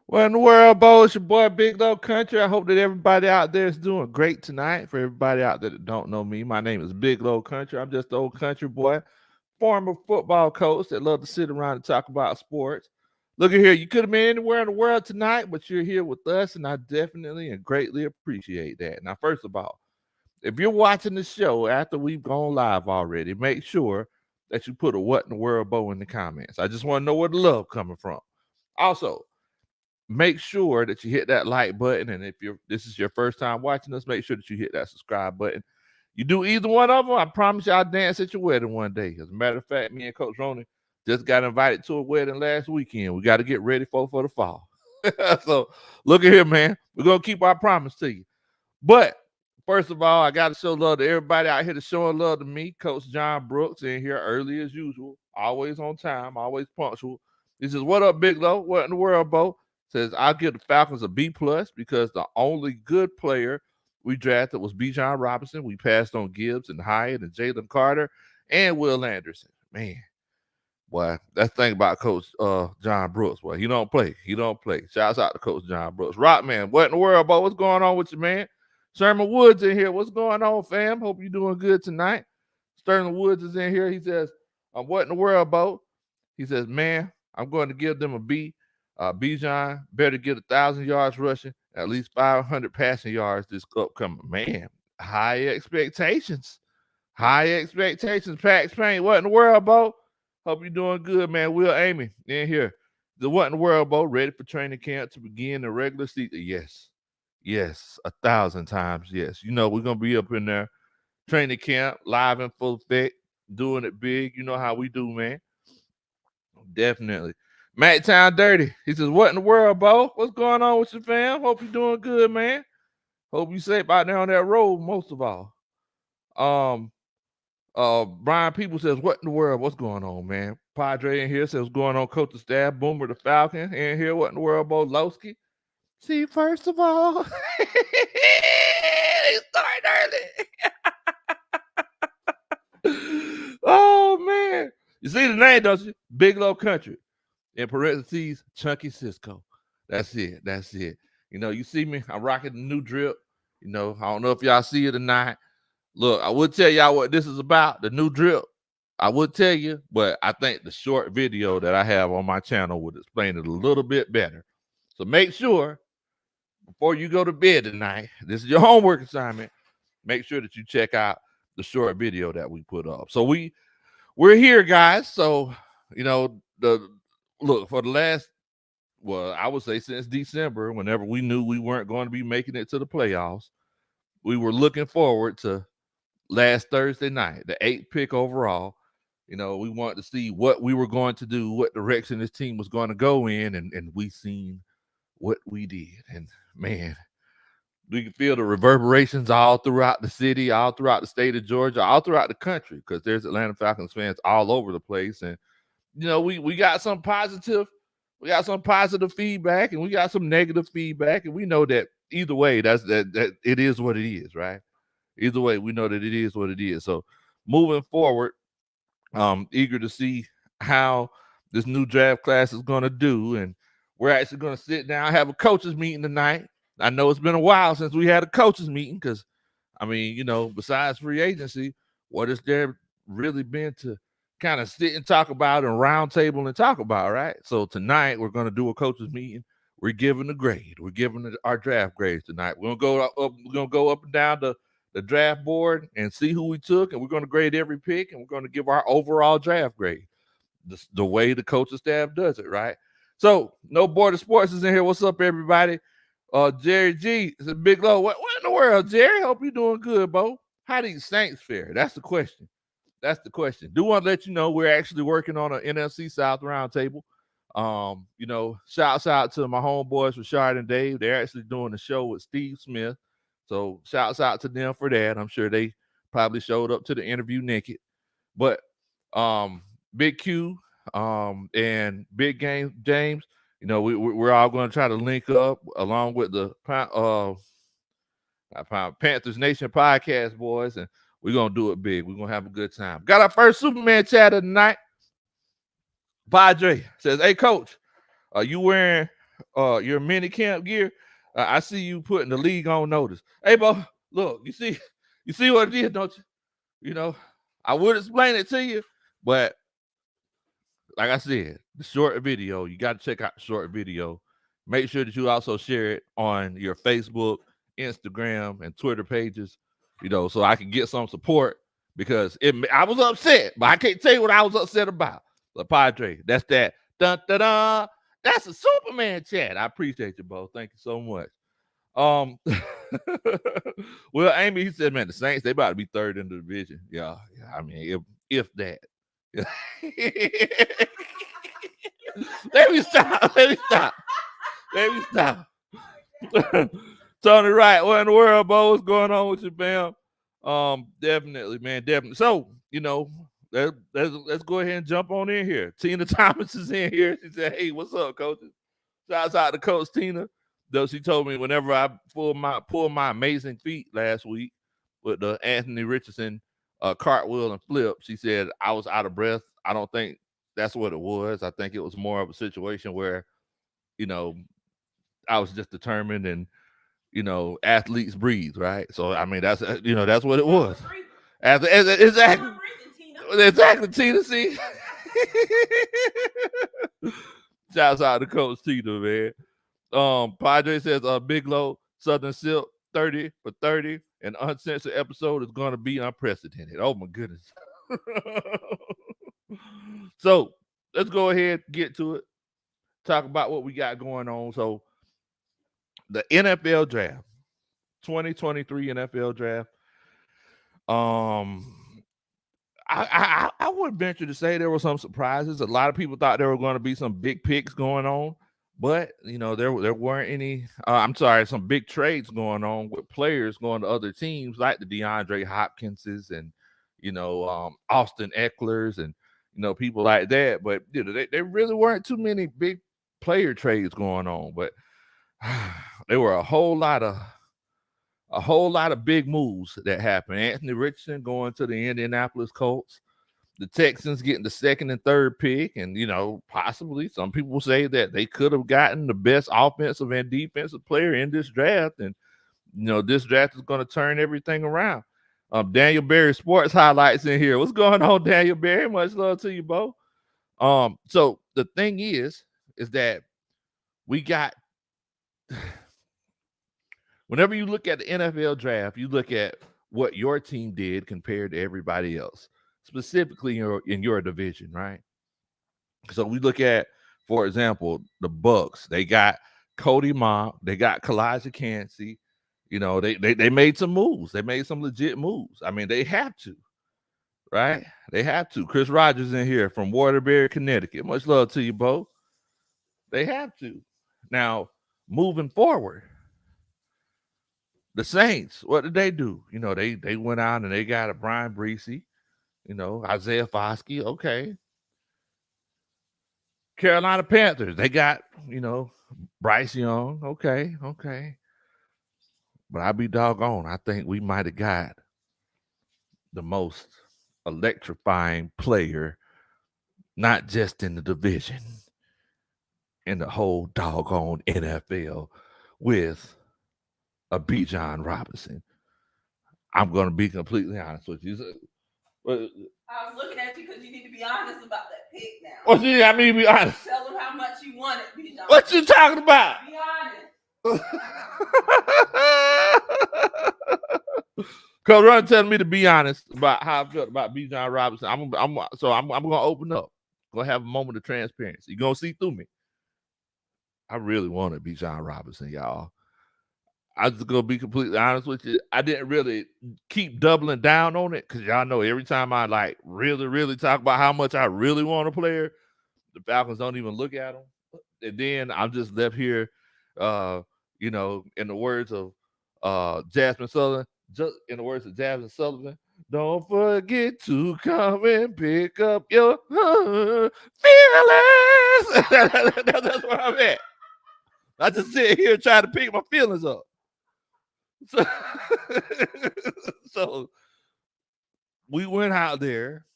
Well, in the world, Bo, it's your boy Big Low Country. I hope that everybody out there is doing great tonight. For everybody out there that don't know me, my name is Big Low Country. I'm just an old country boy, former football coach that love to sit around and talk about sports. Look at here, you could have been anywhere in the world tonight, but you're here with us, and I definitely and greatly appreciate that. Now, first of all, if you're watching the show after we've gone live already, make sure that you put a what in the world, Bo, in the comments. I just want to know where the love coming from. Also, make sure that you hit that like button. And if this is your first time watching us, make sure that you hit that subscribe button. You do either one of them, I promise you I'll dance at your wedding one day. As a matter of fact, me and Coach Roney just got invited to a wedding last weekend. We got to get ready for the fall. So look at here, man. We're gonna keep our promise to you. But first of all, I got to show love to everybody out here to showing love to me. Coach John Brooks in here early as usual, always on time, always punctual. He says, "What up, Big Low? What in the world, Bo?" Says, "I'll give the Falcons a B plus because the only good player we drafted was Bijan Robinson. We passed on Gibbs and Hyatt and Jalen Carter and Will Anderson. Man, boy, that's the thing about Coach John Brooks. Boy, he don't play. He don't play. Shouts out to Coach John Brooks. Rockman, what in the world, Bo? What's going on with you, man? Sherman Woods in here. What's going on, fam? Hope you're doing good tonight. Sterling Woods is in here. He says, what in the world, Bo? He says, man, I'm going to give them a B. Bijan better get 1,000 yards rushing, at least 500 passing yards this upcoming. Man, high expectations. High expectations. Pax Payne, what in the world, Bo? Hope you're doing good, man. Will Amy in here. The what in the world, Bo? Ready for training camp to begin the regular season? Yes. Yes. 1,000 times. Yes. You know, we're going to be up in there. Training camp, live in full effect, doing it big. You know how we do, man. Definitely. Matt Town Dirty. He says, what in the world, Bo? What's going on with your fam? Hope you're doing good, man. Hope you safe out there on that road, most of all. Brian People says, what in the world? What's going on, man? Padre in here says, what's going on, coach of staff? Boomer the Falcon in here. What in the world, Bo Lowski? See, first of all, they started early. Oh, man. You see the name, don't you? Big Low Country. In parentheses, Chunky Cisco. That's it. That's it. You know, you see me, I'm rocking the new drip. You know, I don't know if y'all see it or not. Look, I would tell y'all what this is about, the new drip. I would tell you, but I think the short video that I have on my channel would explain it a little bit better. So make sure before you go to bed tonight, this is your homework assignment. Make sure that you check out the short video that we put up. So we're here, guys. So, you know, look, for the last, well, I would say since December, whenever we knew we weren't going to be making it to the playoffs, we were looking forward to last Thursday night, the 8th pick overall. You know, we wanted to see what we were going to do, what direction this team was going to go in, and we seen what we did. And man, we can feel the reverberations all throughout the city, all throughout the state of Georgia, all throughout the country, because there's Atlanta Falcons fans all over the place. And you know, we got some positive, feedback, and we got some negative feedback, and we know that either way, that it is what it is, right? Either way, we know that it is what it is. So moving forward, eager to see how this new draft class is going to do, and we're actually going to sit down, have a coaches meeting tonight. I know it's been a while since we had a coaches meeting because, I mean, you know, besides free agency, what has there really been to kind of sit and talk about and round table and talk about, right? So tonight we're going to do a coaches meeting. We're giving a grade. We're giving our draft grades tonight. We're gonna go up and down the draft board and see who we took, and we're going to grade every pick, and we're going to give our overall draft grade. The way the coaching staff does it, right? So no border sports is in here. What's up, everybody? Jerry G is a Big Low. What in the world, Jerry? Hope you're doing good, Bo. How do these Saints fare? That's the question. That's the question. Do want to let you know we're actually working on an NFC South roundtable. You know, shouts out to my homeboys Rashard and Dave. They're actually doing a show with Steve Smith. So shouts out to them for that. I'm sure they probably showed up to the interview naked. But Big Q and Big Game James, you know, we're all going to try to link up along with the Panthers Nation podcast boys, and we're going to do it big. We're going to have a good time. Got our first Superman chat of the night. Padre says, hey, coach, are you wearing your mini camp gear. I see you putting the league on notice. Hey, Bo, look, you see what it is, don't you? You know, I would explain it to you, but like I said, the short video, you got to check out the short video. Make sure that you also share it on your Facebook, Instagram, and Twitter pages, so I can get some support because I was upset, but I can't tell you what I was upset about. The Padre, that's that. Dun, dun, dun. That's a Superman chat. I appreciate you, Bo. Thank you so much. Well, Amy, he said, man, the Saints, they about to be third in the division. Yeah. I mean, if that. Let me stop. Tony Wright, what in the world, Bo? What's going on with you, Bam? Definitely, man, definitely. So, let's go ahead and jump on in here. Tina Thomas is in here. She said, hey, what's up, coach? Shouts out to Coach Tina. Though she told me whenever I pulled my amazing feat last week with the Anthony Richardson cartwheel and flip, she said I was out of breath. I don't think that's what it was. I think it was more of a situation where, I was just determined and, athletes breathe, right? So I mean that's that's what it was. Exactly, Tina. See, shouts out to Coach Tina, man. Padre says Big Low Southern Silk 30 for 30. An uncensored episode is going to be unprecedented. Oh my goodness. So let's go ahead and get to it. Talk about what we got going on. So the NFL draft, 2023 NFL draft. I would venture to say there were some surprises. A lot of people thought there were going to be some big picks going on, but there weren't any. I'm sorry, some big trades going on with players going to other teams like the DeAndre Hopkinses and Austin Ecklers and people like that. But there really weren't too many big player trades going on. But there were a whole lot of big moves that happened. Anthony Richardson going to the Indianapolis Colts. The Texans getting the second and third pick. And, possibly some people say that they could have gotten the best offensive and defensive player in this draft. And, this draft is going to turn everything around. Daniel Berry Sports Highlights in here. What's going on, Daniel Berry? Much love to you, Bo. So the thing is that we got... Whenever you look at the NFL draft, you look at what your team did compared to everybody else, specifically in your division, right? So we look at, for example, the Bucks. They got Cody Mauch. They got Kalijah Kancey. They made some moves. They made some legit moves. I mean, they have to, right? They have to. Chris Rogers in here from Waterbury, Connecticut. Much love to you, Bo. They have to. Now, moving forward, the Saints, what did they do? They went out and they got a Brian Breesy, Isaiah Foskey. Okay. Carolina Panthers, they got, Bryce Young. Okay. But I'll be doggone, I think we might have got the most electrifying player, not just in the division, in the whole doggone NFL with a Bijan Robinson. I'm going to be completely honest with you. I was looking at you because you need to be honest about that pick now. What do you mean? I mean, be honest. Tell them how much you wanted, Bijan. What you talking about? Be honest. Coach Ron telling me to be honest about how I felt about Bijan Robinson. I'm going to open up. Going to have a moment of transparency. You're going to see through me. I really wanted Bijan Robinson, y'all. I was just going to be completely honest with you. I didn't really keep doubling down on it because y'all know every time I really, really talk about how much I really want a player, the Falcons don't even look at them. And then I'm just left here, in the words of Jasmine Sullivan, don't forget to come and pick up your feelings. That's where I'm at. I just sit here trying to pick my feelings up. So we went out there,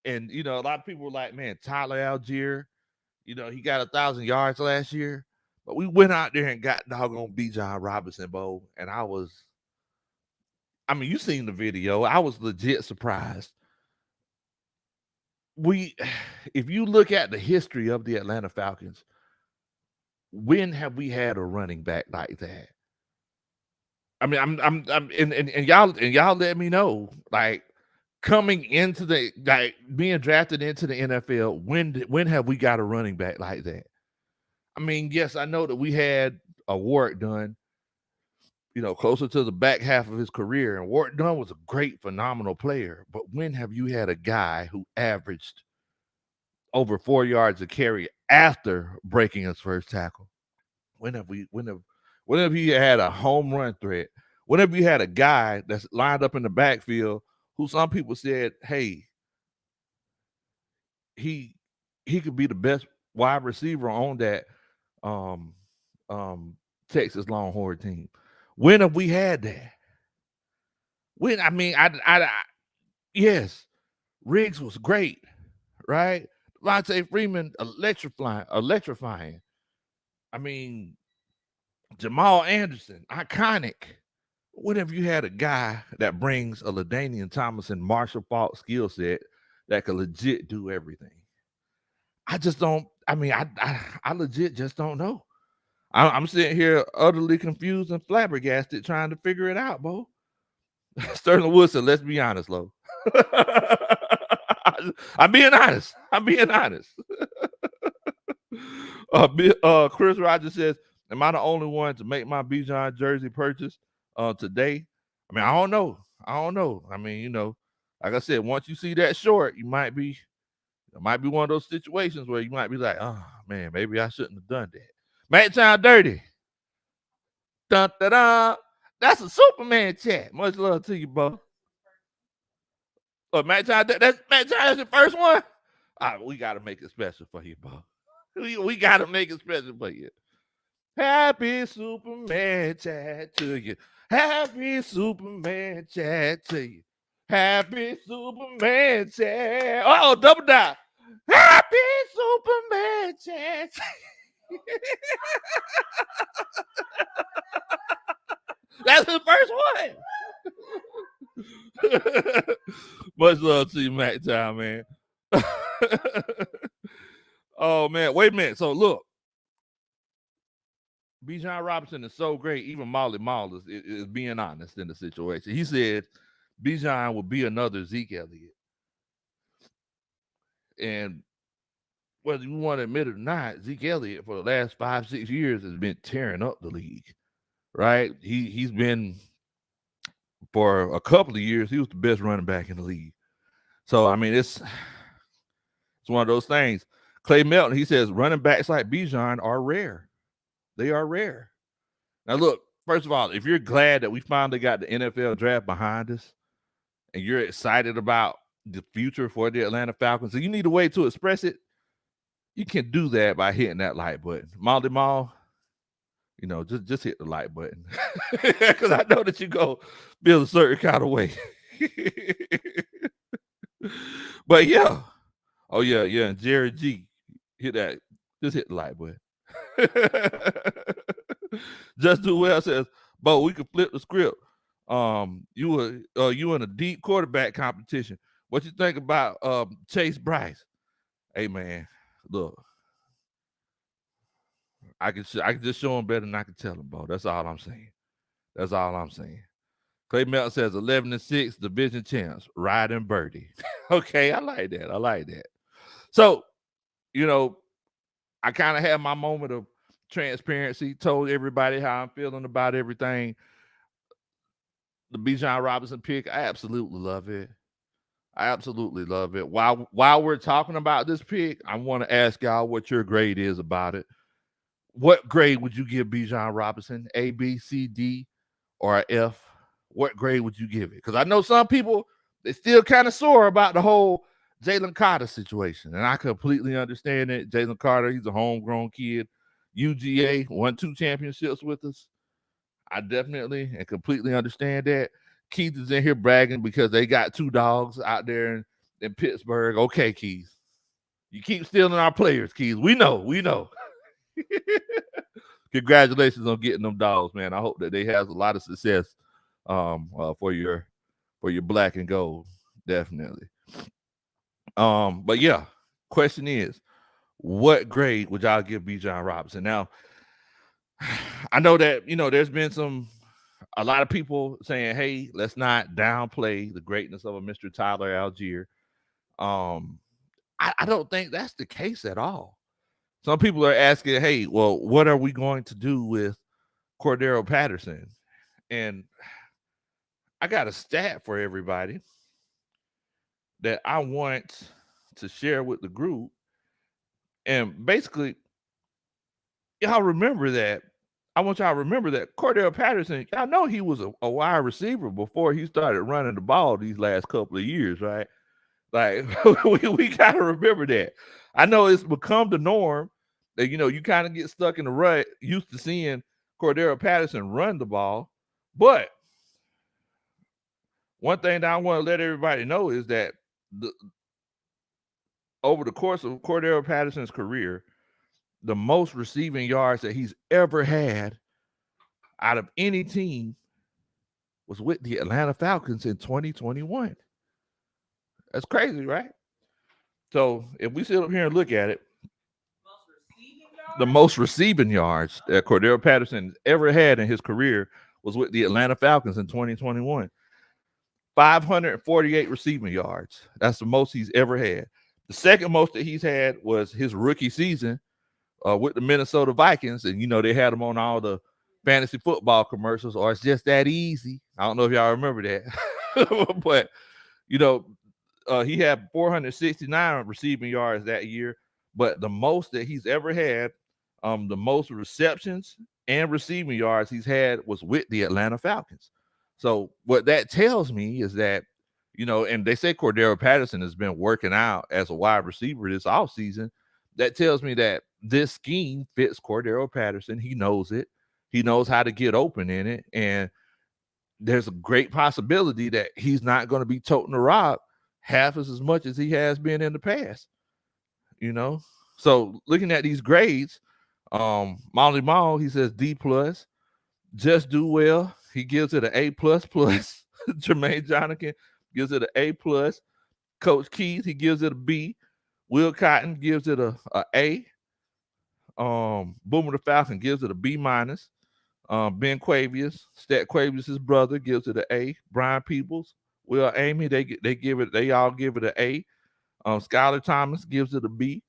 and a lot of people were like, "Man, Tyler Algier, he got 1,000 yards last year." But we went out there and got doggone Bijan Robinson, Bo. And you seen the video. I was legit surprised. If you look at the history of the Atlanta Falcons, when have we had a running back like that? I mean, and y'all let me know, like, coming into being drafted into the NFL, when have we got a running back like that? I mean, yes, I know that we had a Warwick Dunn, closer to the back half of his career, and Warwick Dunn was a great, phenomenal player. But when have you had a guy who averaged over 4 yards a carry after breaking his first tackle? When have you had a home run threat? When have you had a guy that's lined up in the backfield who some people said, hey, he could be the best wide receiver on that Texas Longhorn team? When have we had that? Yes, Riggs was great, right? Lante Freeman, electrifying. I mean, Jamal Anderson, iconic. When have you had a guy that brings a LaDainian Tomlinson, Marshall Faulk skill set that could legit do everything? I just don't. I legit just don't know. I'm sitting here utterly confused and flabbergasted trying to figure it out, Bo. Sterling Woodson, let's be honest, Lo. I'm being honest. Chris Rogers says, am I the only one to make my Bijan jersey purchase today? I don't know. Like I said, once you see that short, it might be one of those situations where you might be like, oh man, maybe I shouldn't have done that. Matt Time Dirty. Dun, da, da. That's a Superman chat. Much love to you, bro. Matt Time, that's your first one? We got to make it special for you, bro. We got to make it special for you. Happy Superman chat to you. Happy Superman chat to you. Happy Superman chat. Oh, double die. Happy Superman chat. That's the first one. Much love to you, Mac Time, man. Oh man, wait a minute. So look, Bijan Robinson is so great. Even Molly Mall is being honest in the situation. He said Bijan will be another Zeke Elliott, and whether you want to admit it or not, Zeke Elliott for the last 5-6 years has been tearing up the league. Right? He's been, for a couple of years, he was the best running back in the league. So it's one of those things. Clay Melton, he says running backs like Bijan are rare. They are rare. Now look, first of all, if you're glad that we finally got the NFL draft behind us and you're excited about the future for the Atlanta Falcons, and you need a way to express it, you can do that by hitting that like button. Molly Mall, just hit the like button. Because I know that you go feel a certain kind of way. But yeah. Oh yeah, yeah. And Jared G, hit that. Just hit the like button. Just Do Well says, Bo, we could flip the script. You in a deep quarterback competition. What you think about Chase Bryce? Hey man, look. I can just show him better than I can tell him, Bo. That's all I'm saying. Clay Melton says 11-6 division champs, riding Birdie. Okay, I like that. So, I kind of had my moment of transparency, told everybody how I'm feeling about everything. The Bijan Robinson pick, I absolutely love it. While we're talking about this pick, I want to ask y'all what your grade is about it. What grade would you give Bijan Robinson? A, B, C, D, or an F? What grade would you give it? Because I know some people, they still kind of sore about the whole Jalen Carter situation. And I completely understand it. Jalen Carter, he's a homegrown kid. UGA won 2 championships with us. I definitely and completely understand that. Keith is in here bragging because they got 2 dogs out there in Pittsburgh. Okay, Keith. You keep stealing our players, Keith. We know. congratulations on getting them dogs, man. I hope that they have a lot of success for your black and gold, definitely. But yeah, question is, what grade would y'all give Bijan Robinson? Now, I know that there's been a lot of people saying, "Hey, let's not downplay the greatness of a Mr. Tyler Algier." I don't think that's the case at all. Some people are asking, "Hey, well, what are we going to do with Cordero Patterson?" And I got a stat for everybody that I want to share with the group. And basically, y'all remember that. I want y'all to remember that Cordero Patterson, y'all know he was a wide receiver before he started running the ball these last couple of years, right? Like, we got to remember that. I know it's become the norm that, you kind of get stuck in the rut, used to seeing Cordero Patterson run the ball. But one thing that I want to let everybody know is that over the course of Cordero Patterson's career, the most receiving yards that he's ever had out of any team was with the Atlanta Falcons in 2021. That's crazy, right? So if we sit up here and look at it, the most receiving yards that Cordero Patterson ever had in his career was with the Atlanta Falcons in 2021. 548 receiving yards. That's the most he's ever had. The second most that he's had was his rookie season with the Minnesota Vikings. And, they had him on all the fantasy football commercials, or it's just that easy. I don't know if y'all remember that. But, he had 469 receiving yards that year. But the most that he's ever had, the most receptions and receiving yards he's had was with the Atlanta Falcons. So what that tells me is that, and they say Cordero Patterson has been working out as a wide receiver this offseason. That tells me that this scheme fits Cordero Patterson. He knows it. He knows how to get open in it. And there's a great possibility that he's not going to be toting the rock half as much as he has been in the past. So looking at these grades, Molly Mall, he says D+. Just Do Well, he gives it an A++. Jermaine Jonathan gives it an A+. Coach Keith, he gives it a B. Will Cotton gives it a A. Boomer the Falcon gives it a B-. Ben Quavius, Stat Quavius' brother, gives it an A. Brian Peoples, Will Amy, they all give it an A. Skylar Thomas gives it a B.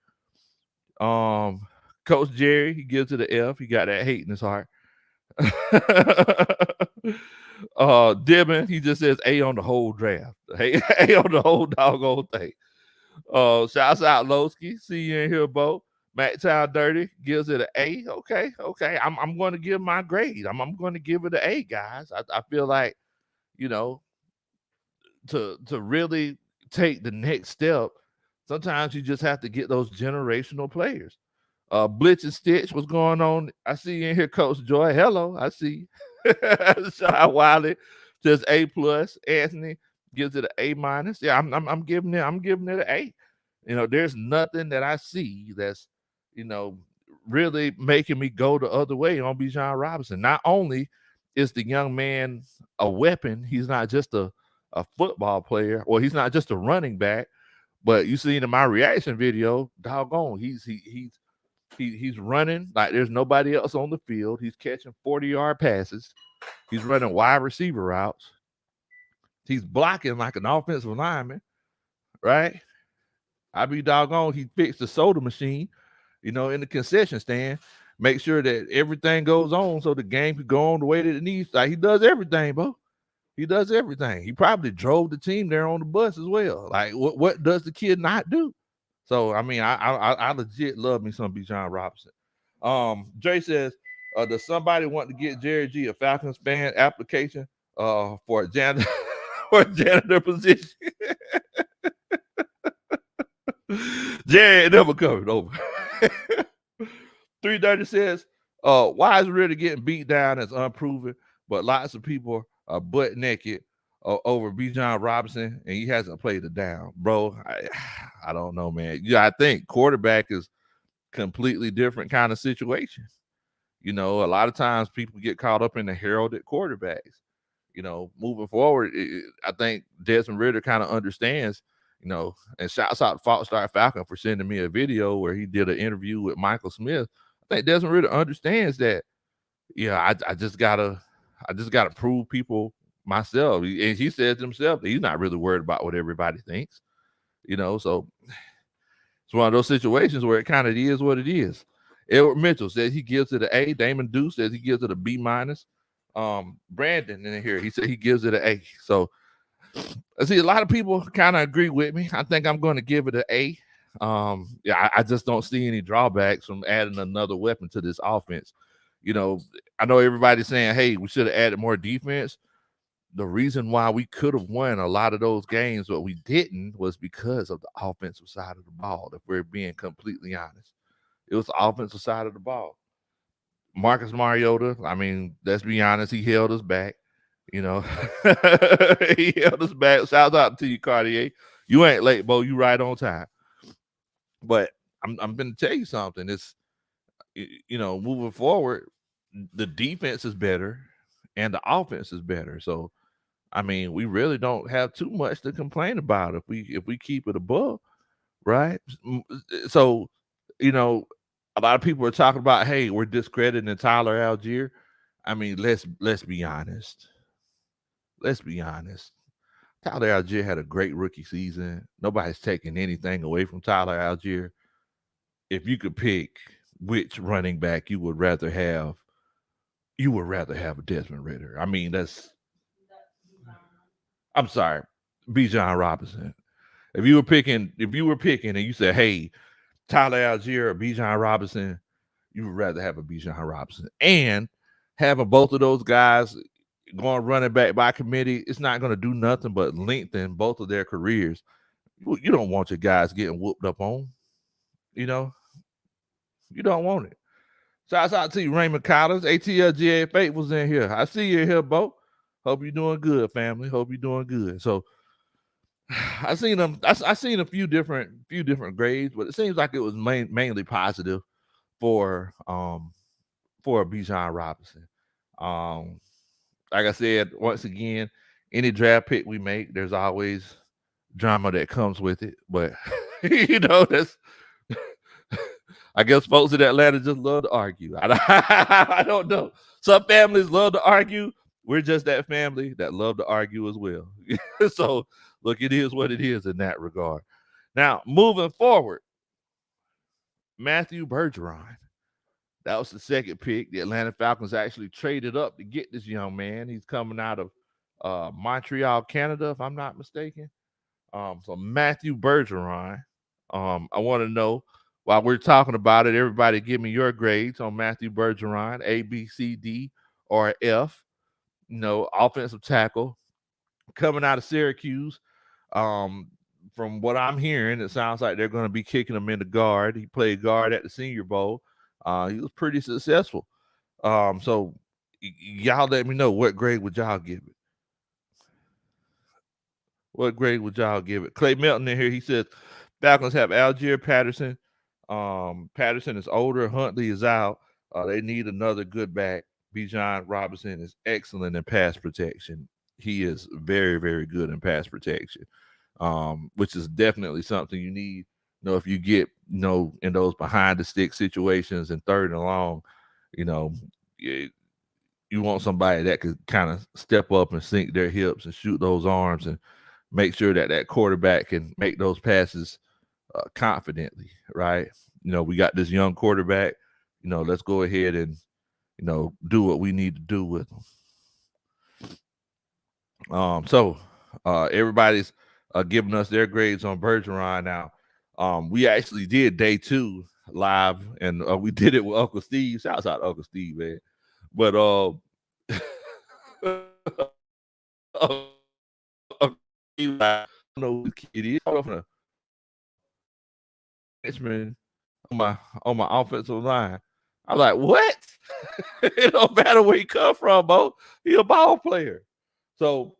Coach Jerry, he gives it an F. He got that hate in his heart. Dibben, he just says A on the whole draft. Hey, A on the whole doggone thing. Shouts out Lowski. See you in here, Bo. Matt Town Dirty gives it an A. Okay. I'm going to give my grade. I'm going to give it an A, guys. I feel like, to really take the next step, sometimes you just have to get those generational players. Blitz and Stitch, what's going on? I see you in here, Coach Joy. Hello, I see. Sean Wiley says A+. Anthony gives it an A-. Yeah, I'm giving it an A. There's nothing that I see that's really making me go the other way on Bijan Robinson. Not only is the young man a weapon, he's not just a football player, or he's not just a running back, but you see in my reaction video, doggone, he's running like there's nobody else on the field. He's catching 40-yard passes. He's running wide receiver routes. He's blocking like an offensive lineman, right? I be doggone, he fixed the soda machine, in the concession stand. Make sure that everything goes on so the game could go on the way that it needs. Like, he does everything, bro. He does everything. He probably drove the team there on the bus as well. Like, what does the kid not do? So, I mean, I legit love me some Bijan Robinson. Jay says, does somebody want to get Jerry G a Falcons fan application for a janitor for a janitor position? Jerry never covered over. 330 says, why is really getting beat down as unproven, but lots of people are butt naked over Bijan Robinson, and he hasn't played it down, bro. I don't know, man. Yeah, I think quarterback is completely different kind of situation. You know, a lot of times people get caught up in the heralded quarterbacks. You know, moving forward, I think Desmond Ridder kind of understands, you know, and shouts out to Falcons Falcon for sending me a video where he did an interview with Michael Smith. I think Desmond Ridder understands that, yeah, I just gotta prove people myself. And he says to himself that he's not really worried about what everybody thinks, you know. So it's one of those situations where it kind of is what it is. Edward Mitchell says he gives it an A. Damon Deuce says he gives it a B minus. Brandon in here, he said he gives it an A. So I see a lot of people kind of agree with me. I think I'm going to give it an A. Yeah, I just don't see any drawbacks from adding another weapon to this offense. You know, I know everybody's saying, hey, we should have added more defense. The reason why we could have won a lot of those games, but we didn't, was because of the offensive side of the ball, if we're being completely honest. It was the offensive side of the ball. Marcus Mariota, I mean, let's be honest, he held us back. You know, he held us back. Shout out to you, Cartier. You ain't late, Bo. You right on time. But I'm going to tell you something. It's, you know, moving forward, the defense is better and the offense is better. So, I mean, we really don't have too much to complain about if we keep it above, right? So, you know, a lot of people are talking about, hey, we're discrediting Tyler Algier. I mean, let's be honest. Let's be honest. Tyler Algier had a great rookie season. Nobody's taking anything away from Tyler Algier. If you could pick which running back you would rather have a Desmond Ridder. I mean, I'm sorry, Bijan Robinson. If you were picking and you said, hey, Tyler Algier or Bijan Robinson, you would rather have a Bijan Robinson. And having both of those guys going running back by committee, it's not going to do nothing but lengthen both of their careers. You don't want your guys getting whooped up on. You know, you don't want it. Shouts out to you, Raymond Collins. ATLGA Fate was in here. I see you here, Bo. Hope you're doing good, family. Hope you're doing good. So I seen them. I seen a few different grades, but it seems like it was mainly positive for Bijan Robinson. Like I said, once again, any draft pick we make, there's always drama that comes with it. But you know, that's I guess folks in Atlanta just love to argue. I don't know. Some families love to argue. We're just that family that love to argue as well. So look, it is what it is in that regard. Now, moving forward, Matthew Bergeron. That was the second pick. The Atlanta Falcons actually traded up to get this young man. He's coming out of Montreal, Canada, if I'm not mistaken. So Matthew Bergeron. I want to know, while we're talking about it, everybody give me your grades on Matthew Bergeron, A, B, C, D, or F. You know, offensive tackle coming out of Syracuse. From what I'm hearing, it sounds like they're going to be kicking him into guard. He played guard at the Senior Bowl. He was pretty successful. So y'all let me know, what grade would y'all give it? What grade would y'all give it? Clay Melton in here, he says Falcons have Algier Patterson. Patterson is older. Huntley is out. They need another good back. Bijan Robinson is excellent in pass protection. He is very, very good in pass protection, which is definitely something you need. You know, if you get, you know, in those behind the stick situations and third and long, you know, you want somebody that could kind of step up and sink their hips and shoot those arms and make sure that quarterback can make those passes confidently, right? You know, we got this young quarterback. You know, let's go ahead and, you know, do what we need to do with them. So everybody's giving us their grades on Bergeron now. We actually did day 2 live, and we did it with Uncle Steve. Shouts out to Uncle Steve, man. But I don't know who the kid is. On my offensive line. I'm like, what? It don't matter where he come from, Bo. He a ball player. So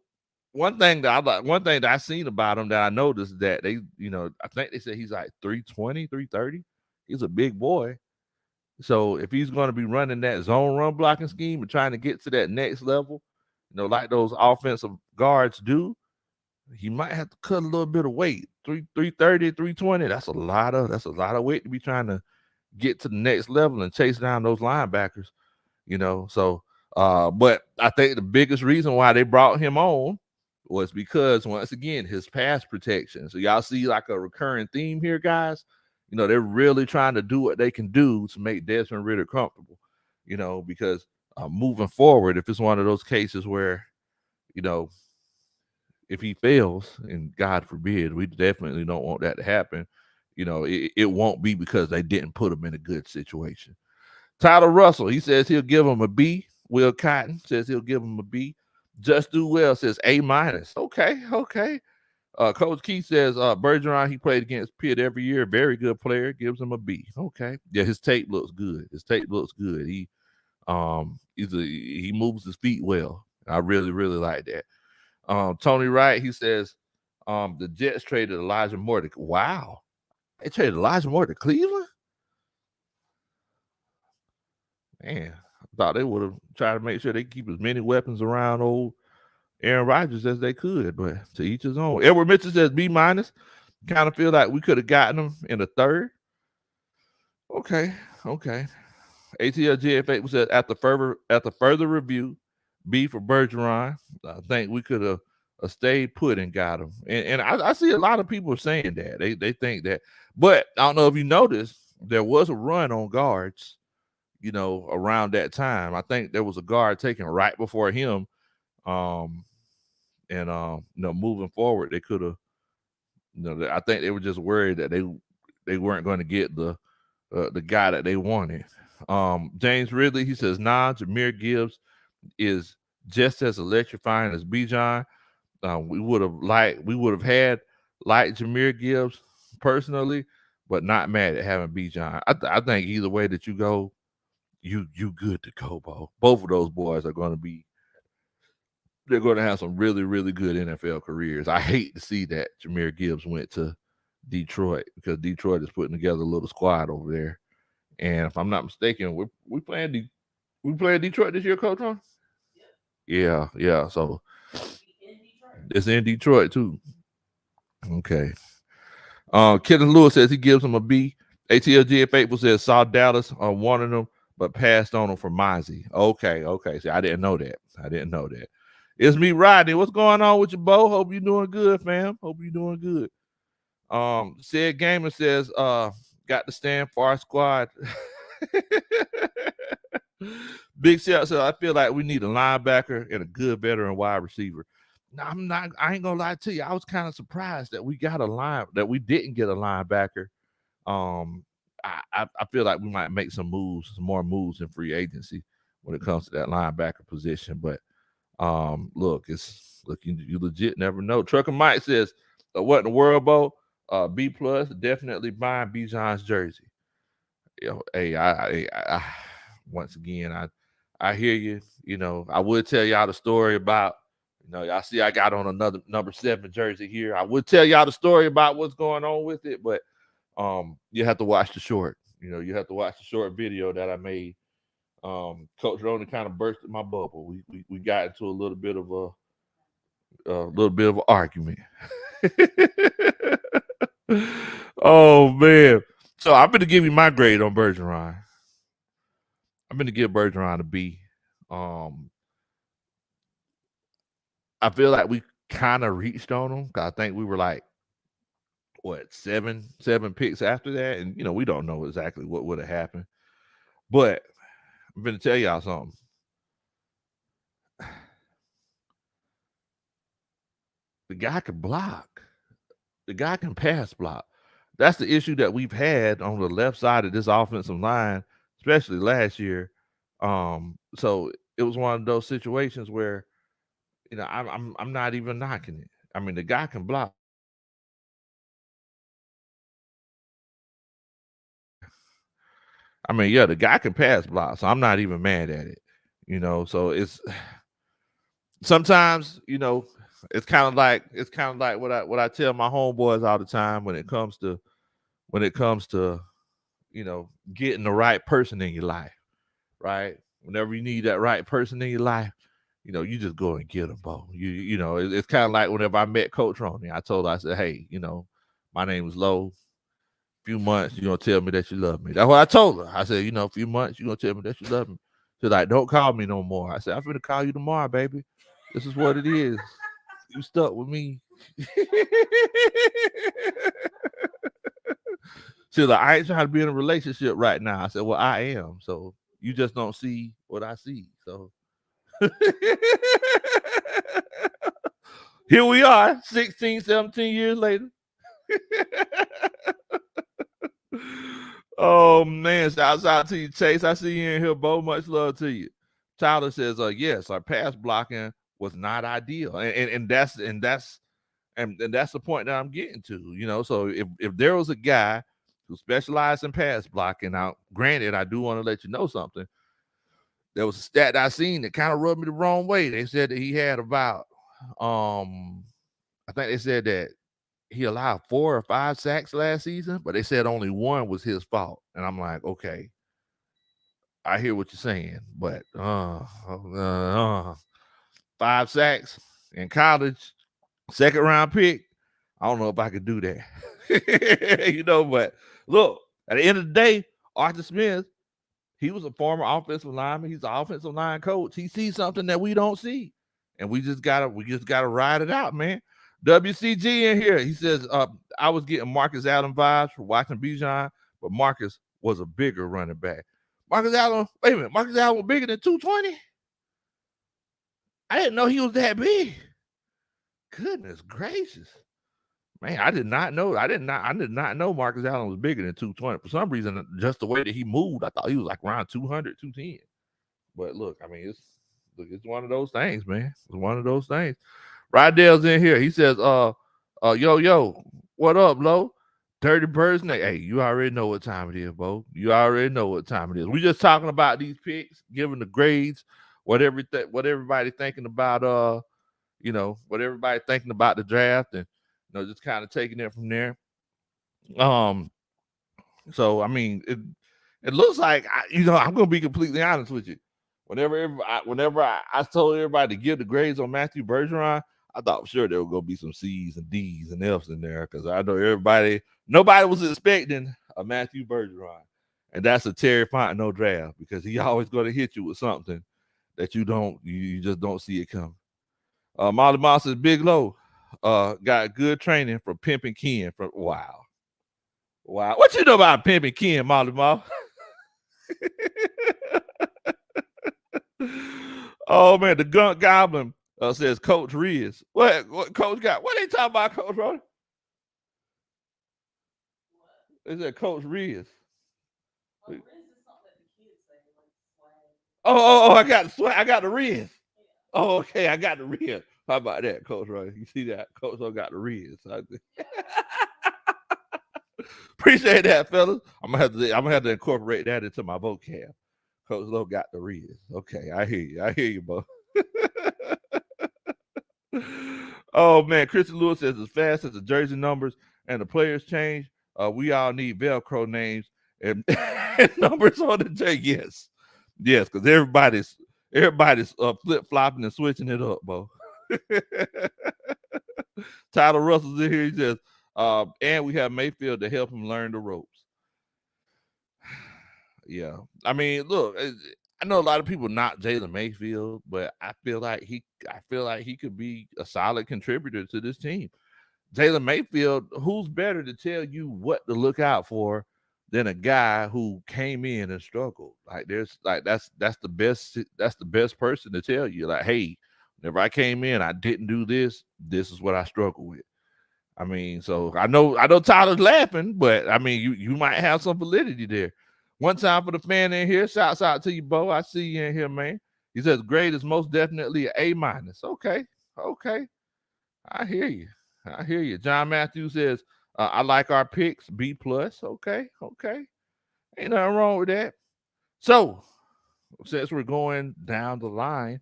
one thing that I seen about him that I noticed that they, you know, I think they said he's like 320, 330. He's a big boy. So if he's going to be running that zone run blocking scheme and trying to get to that next level, like those offensive guards do, he might have to cut a little bit of weight. 330, 320. That's a lot of weight to be trying to get to the next level and chase down those linebackers. So but I think the biggest reason why they brought him on was because, once again, his pass protection. So y'all see like a recurring theme here, guys. They're really trying to do what they can do to make Desmond Ridder comfortable, because moving forward, if it's one of those cases where, if he fails, and God forbid, we definitely don't want that to happen, it won't be because they didn't put him in a good situation. Tyler Russell, he says he'll give him a B. Will Cotton says he'll give him a B. Just Do Well says A-. Okay. Coach Keith says Bergeron, he played against Pitt every year. Very good player. Gives him a B. Okay. Yeah, his tape looks good. He he moves his feet well. I really, really like that. Tony Wright, he says the Jets traded Elijah Moore to, wow. They traded Elijah Moore to Cleveland? Man, I thought they would have tried to make sure they keep as many weapons around old Aaron Rodgers as they could, but to each his own. Edward Mitchell says B-. Kind of feel like we could have gotten him in the third. Okay. ATL GFA said after further review, B for Bergeron. I think we could have stayed put and got him. And I see a lot of people saying that. They think that. But I don't know if you noticed, there was a run on guards, around that time. I think there was a guard taken right before him. Moving forward, they could have, I think they were just worried that they weren't going to get the guy that they wanted. James Ridley, he says, Jahmyr Gibbs is just as electrifying as Bijan. We would have had liked Jahmyr Gibbs personally, but not mad at having Bijan. I think either way that you go, you good to go, Bo. Both of those boys are going to they're going to have some really, really good NFL careers. I hate to see that Jahmyr Gibbs went to Detroit, because Detroit is putting together a little squad over there. And if I'm not mistaken, we playing Detroit this year, Coach Ron? Yeah. So it's in Detroit too. Okay. Kenneth Lewis says he gives him a B. ATLG Faithful says saw Dallas wanted him, but passed on him for Mozzie. Okay. See, I didn't know that. It's me, Rodney. What's going on with you, Bo? Hope you're doing good, fam. Hope you're doing good. Said Gamer says, got to stand for our squad. Big Shot says, I feel like we need a linebacker and a good veteran wide receiver. No, I ain't gonna lie to you. I was kind of surprised that we didn't get a linebacker. I feel like we might make some more moves in free agency when it comes to that linebacker position. But look, you legit never know. Trucker Mike says, what in the world, Bo? B+, definitely buying Bijan's jersey. Hey, I once again, I hear you. I would tell y'all the story about, y'all see I got on another number 7 jersey here. I would tell y'all the story about what's going on with it, but you have to watch the short. You have to watch the short video that I made. Coach Ronan kind of bursted my bubble. We got into a little bit of an argument. Oh man. So I'm gonna give you my grade on Bergeron. I'm gonna give Bergeron a B. I feel like we kind of reached on him. I think we were like, what, seven picks after that, and we don't know exactly what would have happened. But I'm gonna tell y'all something. The guy can block. The guy can pass block. That's the issue that we've had on the left side of this offensive line, especially last year. So it was one of those situations where, I'm not even knocking it. I mean, the guy can block. I mean, yeah, the guy can pass block, so I'm not even mad at it. So it's sometimes, it's kind of like what I tell my homeboys all the time when it comes to getting the right person in your life, right? Whenever you need that right person in your life, you just go and get them, Bo. It's kind of like whenever I met Coach Ronnie, I told her, I said, hey, my name is Lowe. Few months, you're gonna tell me that you love me. That's what I told her. I said, a few months, you're gonna tell me that you love me. She's like, don't call me no more. I said, I'm gonna call you tomorrow, baby. This is what it is. You stuck with me. She's like, I ain't trying to be in a relationship right now. I said, well, I am. So you just don't see what I see. So here we are, 16, 17 years later. Oh man, shouts out to you, Chase. I see you in here, Bo. Much love to you. Tyler says, yes, our pass blocking was not ideal. And that's the point that I'm getting to. So if there was a guy who specialized in pass blocking, now granted, I do want to let you know something. There was a stat I seen that kind of rubbed me the wrong way. They said that he had about I think they said that he allowed 4 or 5 sacks last season, but they said only one was his fault. And I'm like, okay, I hear what you're saying, but 5 sacks in college, second round pick, I don't know if I could do that. But look, at the end of the day, Arthur Smith, he was a former offensive lineman. He's an offensive line coach. He sees something that we don't see. And we just gotta ride it out, man. WCG in here. He says, I was getting Marcus Allen vibes for watching Bijan, but Marcus was a bigger running back. Marcus Allen was bigger than 220? I didn't know he was that big. Goodness gracious. Man, I did not know. I did not know Marcus Allen was bigger than 220. For some reason, just the way that he moved, I thought he was like around 200, 210. But look, I mean, it's one of those things, man. It's one of those things. Rydell's in here. He says, yo, what up, Lo? Dirty Birds. Hey, you already know what time it is, Bo. You already know what time it is. We just talking about these picks, giving the grades, what everybody thinking about, what everybody thinking about the draft, and just kind of taking it from there. So I mean, it looks like I'm gonna be completely honest with you. Whenever I told everybody to give the grades on Matthew Bergeron, I thought for sure there were gonna be some C's and D's and F's in there because I know nobody was expecting a Matthew Bergeron, and that's a Terry Fontenot draft because he always gonna hit you with something that you just don't see it coming. Molly Moss says Big Low got good training from Pimpin' Ken. Wow. What you know about Pimpin' Ken, Molly Moss? Oh man, the Gunk Goblin says Coach Riz. What Coach got? What they talking about, Coach Ronnie? They said Coach Riz. Riz is something that the kids say, like swag. I got swag. I got the Riz. Yeah. Oh, okay, I got the Riz. How about that, Coach Ronnie? You see that? Coach got the Riz. Appreciate that, fellas. I'm gonna have to incorporate that into my vocab. Coach Lowe got the Riz. Okay, I hear you, Bo. Oh man, Christian Lewis says as fast as the jersey numbers and the players change, we all need Velcro names and, and numbers on the jersey. Yes, because everybody's flip flopping and switching it up, Bo. Tyler Russell's in here. He says, and we have Mayfield to help him learn the ropes. Yeah, I mean, look, I know a lot of people not Jalen Mayfield, but I feel like he could be a solid contributor to this team. Jalen Mayfield, who's better to tell you what to look out for than a guy who came in and struggled? Like that's the best person to tell you. Like, hey, whenever I came in, I didn't do this. This is what I struggle with. I mean, so I know Tyler's laughing, but I mean, you might have some validity there. One time for the fan in here, shouts out to you, Bo. I see you in here, man. He says grade is most definitely an A-. Okay. I hear you. John Matthews says, I like our picks, B+. Okay. Ain't nothing wrong with that. So, since we're going down the line,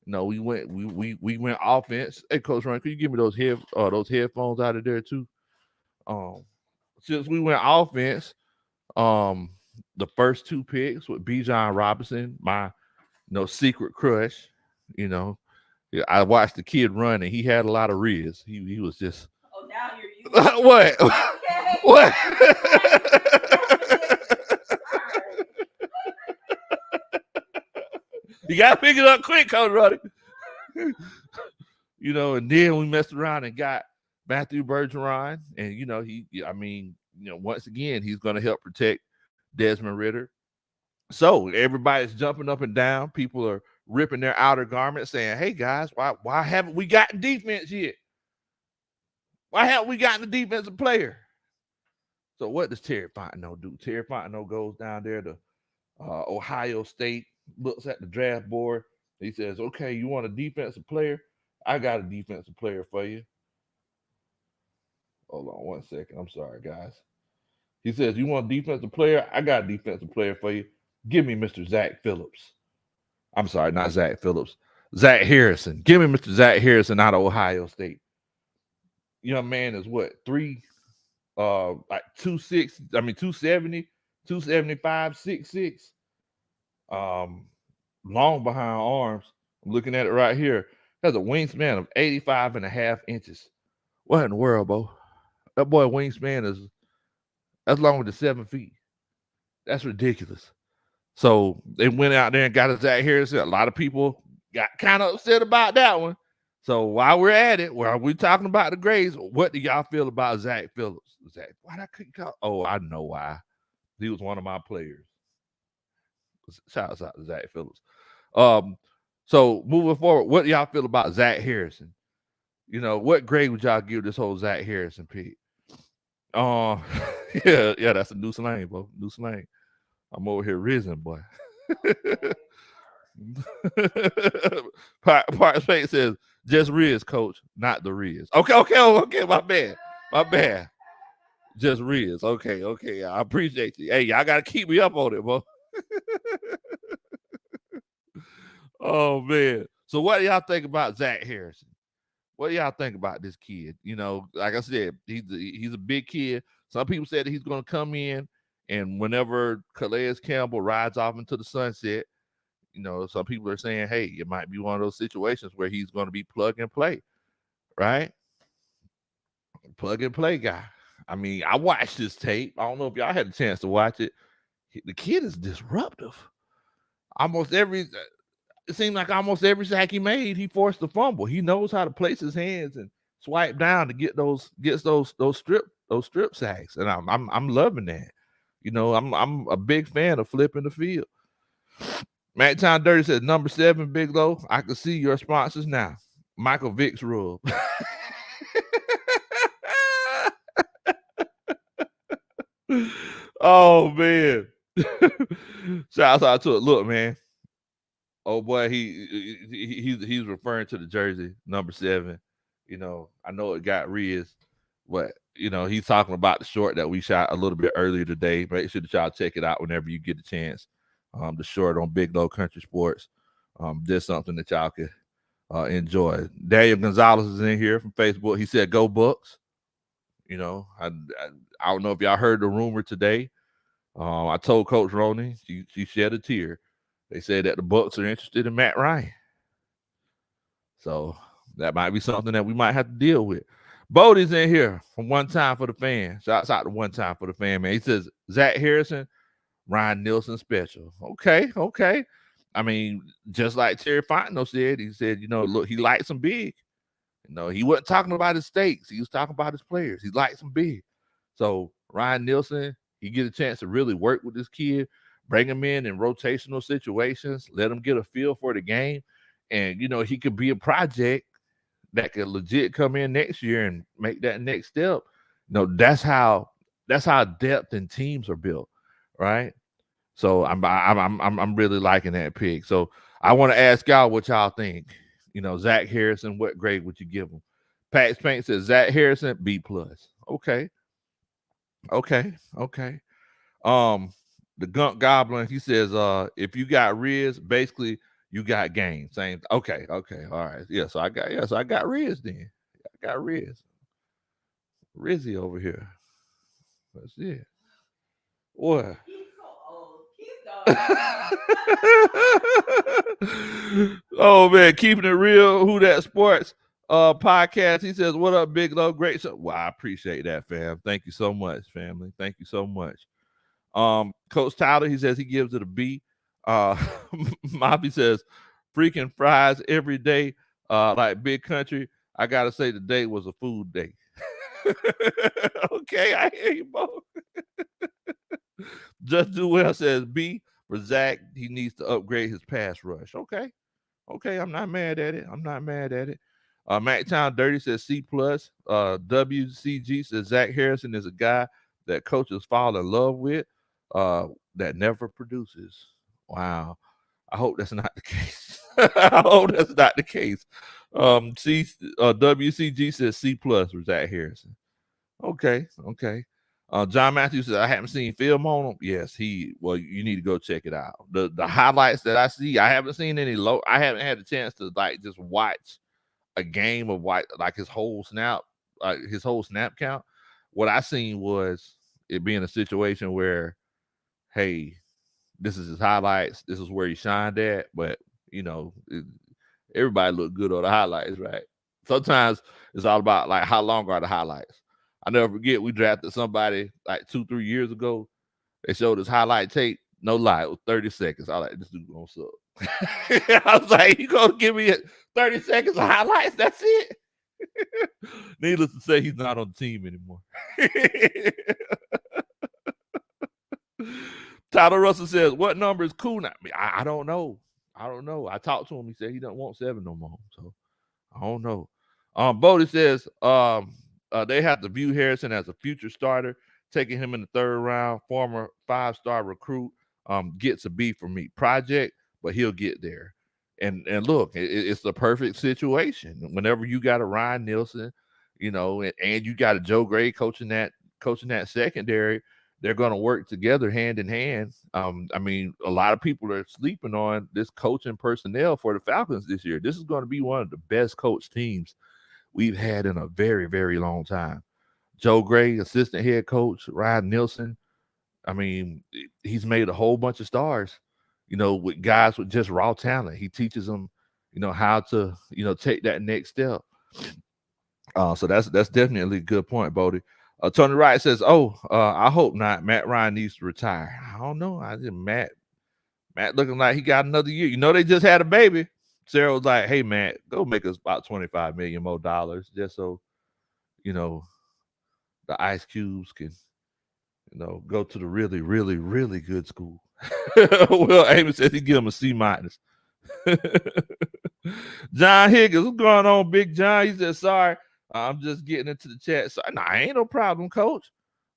we went offense. Hey, Coach Ryan, can you give me those headphones out of there too? Since we went offense, Um, the first two picks with Bijan Robinson, my secret crush. You know, yeah, I watched the kid run and he had a lot of riz. He was just Oh, now you're using what it. Okay. what. You gotta pick it up quick, Coach Roddy. And then we messed around and got Matthew Bergeron, and once again, he's going to help protect Desmond Ritter. So everybody's jumping up and down. People are ripping their outer garments, saying, "Hey guys, why haven't we gotten defense yet? Why haven't we gotten the defensive player?" So what does Terry Fontenot do? Terry Fontenot goes down there to Ohio State, looks at the draft board. He says, "Okay, you want a defensive player? I got a defensive player for you." Hold on 1 second. I'm sorry, guys. He says, "You want a defensive player? I got a defensive player for you. Give me Mr. Zach Phillips." I'm sorry, not Zach Phillips. Zach Harrison. Give me Mr. Zach Harrison out of Ohio State. Young man is what? Like 270, 275, 6'6". Long behind arms. I'm looking at it right here. Has a wingspan of 85.5 inches. What in the world, Bo? That boy wingspan is that's longer than 7 feet. That's ridiculous. So they went out there and got us Zach Harrison. A lot of people got kind of upset about that one. So while we're at it, while we're talking about the grades, what do y'all feel about Zach Phillips? Zach, why I couldn't call? Oh, I know why. He was one of my players. Shout out to Zach Phillips. So moving forward, what do y'all feel about Zach Harrison? What grade would y'all give this whole Zach Harrison pick? Uh, yeah, that's a new slang, bro. New slang. I'm over here risen, boy. Part Spade says, "Just Riz, coach, not the Riz." Okay, my bad. Just Riz. Okay. I appreciate you. Hey, y'all gotta keep me up on it, bro. Oh man. So what do y'all think about Zach Harrison? What do y'all think about this kid? Like I said, he's a big kid. Some people said that he's going to come in, and whenever Calais Campbell rides off into the sunset, some people are saying, hey, it might be one of those situations where he's going to be plug and play, right? Plug and play guy. I mean, I watched this tape. I don't know if y'all had a chance to watch it. The kid is disruptive. It seemed like almost every sack he made, he forced a fumble. He knows how to place his hands and swipe down to get those strip sacks, and I'm loving that. I'm a big fan of flipping the field. Matt Town Dirty says number 7, Big Low. I can see your sponsors now. Michael Vick's rule. Oh man. Shouts out to it. Look, man. Oh boy, he's referring to the jersey number 7. I know it got Riz, but he's talking about the short that we shot a little bit earlier today. Make sure that y'all check it out whenever you get a chance. The short on Big Low Country Sports. There's something that y'all could enjoy. Daniel Gonzalez is in here from Facebook. He said, "Go Bucks." I don't know if y'all heard the rumor today. I told Coach Roney, she shed a tear. They said that the Bucks are interested in Matt Ryan. So that might be something that we might have to deal with. Bodie's in here from One Time for the Fan. Shouts out to One Time for the Fan, man. He says, Zach Harrison, Ryan Nielsen special. Okay. I mean, just like Terry Fontenot said, he said, look, he likes them big. He wasn't talking about his stakes. He was talking about his players. He likes them big. So Ryan Nielsen, he get a chance to really work with this kid, bring him in rotational situations, let him get a feel for the game. And, he could be a project that could legit come in next year and make that next step. That's how depth and teams are built, right? So I'm really liking that pick. So I want to ask y'all what y'all think. Zach Harrison, what grade would you give him? Pat Paint says Zach Harrison, B+. Okay. The Gunk Goblin, he says, if you got Riz, basically you got game. Same. Okay. All right. Yeah. So I got Riz then. I got Riz. Rizzy over here. That's it. What? He's so old. Keep going. Oh man, keeping it real. Who that sports podcast? He says, "What up, Big Low? Great show." Well, I appreciate that, fam. Thank you so much, family. Thank you so much. Coach Tyler, he says he gives it a B. Moppy says, "Freaking fries every day, like Big Country." I gotta say, today was a food day. Okay, I hear you both. Just Do Well says B for Zach. He needs to upgrade his pass rush. Okay. Okay, I'm not mad at it. I'm not mad at it. Mactown Dirty says C plus. WCG says Zach Harrison is a guy that coaches fall in love with, that never produces. Wow. I hope that's not the case. I hope that's not the case. WCG says C plus for Zach Harrison. Okay, okay. John Matthews says, I haven't seen film on him. Yes, well, you need to go check it out. The highlights that I see, I haven't seen any low. I haven't had a chance to like just watch a game of like his whole snap count. What I seen was it being a situation where, hey, this is his highlights. This is where he shined at. But everybody looked good on the highlights, right? Sometimes it's all about like how long are the highlights. I never forget we drafted somebody like 2-3 years ago. They showed us highlight tape. No lie, it was 30 seconds. I was like, this dude gonna suck. I was like, you gonna give me 30 seconds of highlights? That's it. Needless to say, he's not on the team anymore. Tyler Russell says, what number is cool now? I don't know. I don't know. I talked to him. He said he doesn't want 7 no more. So I don't know. Bodie says they have to view Harrison as a future starter, taking him in the 3rd round. Former 5-star recruit, gets a B for me. Project, but he'll get there. And look, it's the perfect situation. Whenever you got a Ryan Nielsen, and you got a Joe Gray coaching that secondary, they're going to work together hand in hand. I mean, a lot of people are sleeping on this coaching personnel for the Falcons this year. This is going to be one of the best coach teams we've had in a very, very long time. Joe Gray, assistant head coach, Ryan Nielsen. I mean, he's made a whole bunch of stars, with guys with just raw talent. He teaches them, how to, take that next step. So that's definitely a good point, Bodie. Tony Wright says, I hope not. Matt Ryan needs to retire. I don't know. I think Matt looking like he got another year. They just had a baby. Sarah was like, hey, Matt, go make us about $25 million more just so, the Ice Cubes can, go to the really, really, really good school. Well, Amy says he give him a C minus. John Higgins, what's going on, Big John? He said, sorry, I'm just getting into the chat. So, nah, ain't no problem, Coach.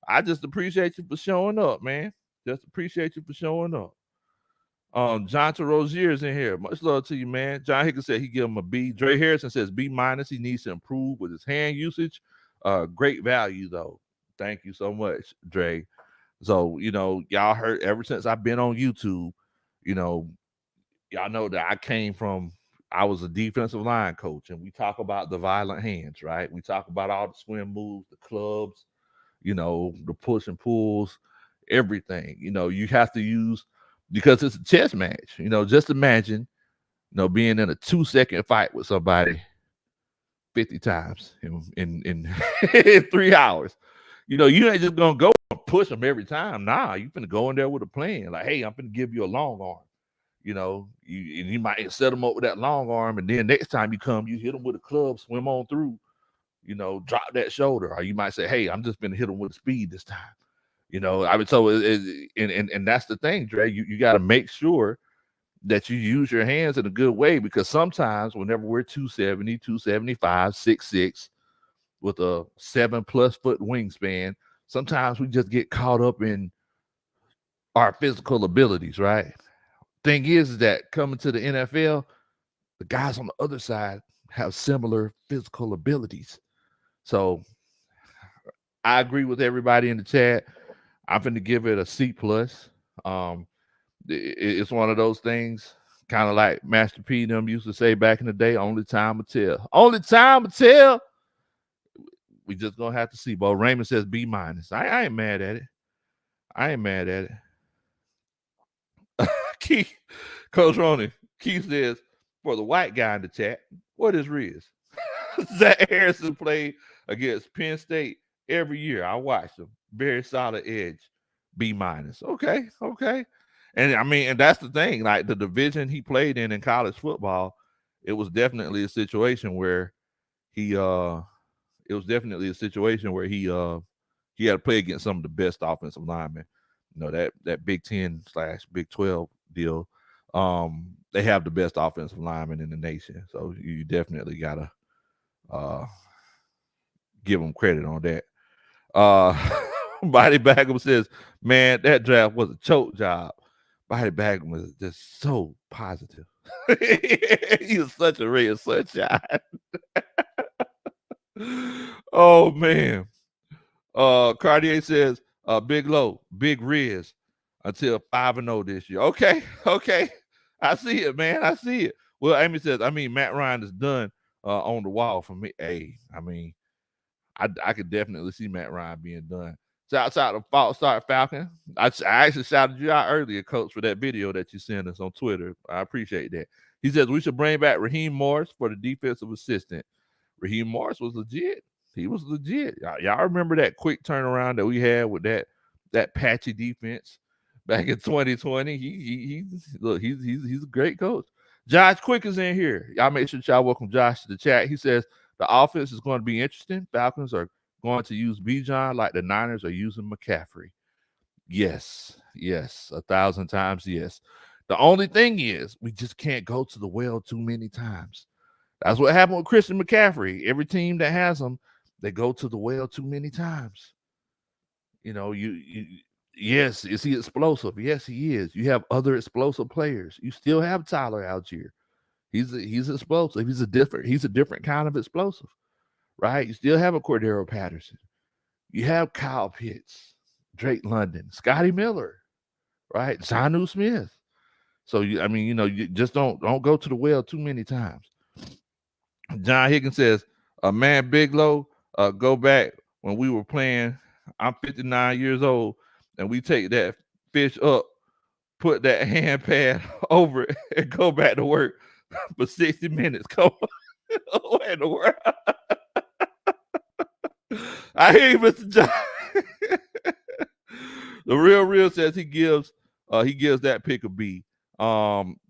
I just appreciate you for showing up, man. Just appreciate you for showing up. John Rozier is in here. Much love to you, man. John Higgins said he give him a B. Dre Harrison says B minus. He needs to improve with his hand usage. Great value, though. Thank you so much, Dre. So, y'all heard ever since I've been on YouTube, y'all know that I was a defensive line coach, and we talk about the violent hands, right? We talk about all the swim moves, the clubs, the push and pulls, everything. You have to use, because it's a chess match. Just imagine, being in a 2-second fight with somebody 50 times in 3 hours. You ain't just gonna go and push them every time. Nah, you finna go in there with a plan. Like, hey, I'm finna give you a long arm. You might set them up with that long arm, and then next time you come, you hit them with a club, swim on through, drop that shoulder. Or you might say, hey, I'm just gonna hit them with speed this time. I mean, so and that's the thing, Dre. You got to make sure that you use your hands in a good way, because sometimes whenever we're 270, 275, 6'6", with a 7+ foot wingspan, sometimes we just get caught up in our physical abilities, right? Thing is that coming to the NFL, the guys on the other side have similar physical abilities. So I agree with everybody in the chat. I'm going to give it a C+. It's one of those things, kind of like Master P them used to say back in the day, only time will tell. Only time will tell. We just going to have to see. But Raymond says B minus. I ain't mad at it. I ain't mad at it. Keith, Coach Ronnie, Keith says, for the white guy in the chat, what is Riz? Zach Harrison played against Penn State every year. I watched him. Very solid edge. B minus. Okay, okay. And I mean, and that's the thing. Like the division he played in college football, it was definitely a situation where he it was definitely a situation where he had to play against some of the best offensive linemen. You know, that Big 10 / Big 12 deal. They have the best offensive linemen in the nation. So you definitely gotta uh give them credit on that. Body Bagum says, man, that draft was a choke job. Body Bagum was just so positive. He was such a ray of sunshine. Oh man. Cartier says, Big Low, Big Riz until 5-0 this year. Okay, okay. I see it, man. I see it. Well, Amy says, I mean, Matt Ryan is done on the wall for me. Hey, I mean, I could definitely see Matt Ryan being done. Shouts out to False Start Falcon. I actually shouted you out earlier, Coach, for that video that you sent us on Twitter. I appreciate that. He says we should bring back Raheem Morris for the defensive assistant. Raheem Morris was legit. He was legit. Y'all remember that quick turnaround that we had with that patchy defense back in 2020? He's a great coach. Josh Quick is in here. Y'all make sure y'all welcome Josh to the chat. He says the offense is going to be interesting. Falcons are going to use Bijan like the Niners are using McCaffrey. Yes, 1,000 times yes. The only thing is we just can't go to the well too many times. That's what happened with Christian McCaffrey. Every team that has him, they go to the well too many times. You know, yes, is he explosive? Yes, he is. You have other explosive players. You still have Tyler Algier. He's explosive. He's a different kind of explosive, right? You still have a Cordero Patterson. You have Kyle Pitts, Drake London, Scotty Miller, right? Jonnu Smith. So I mean, you just don't go to the well too many times. John Higgins says, man, Big Low, go back when we were playing. I'm 59 years old, and we take that fish up, put that hand pad over it, and go back to work for 60 minutes. Come on. What in the world? I hear you, Mr. John. The real says he gives that pick a B.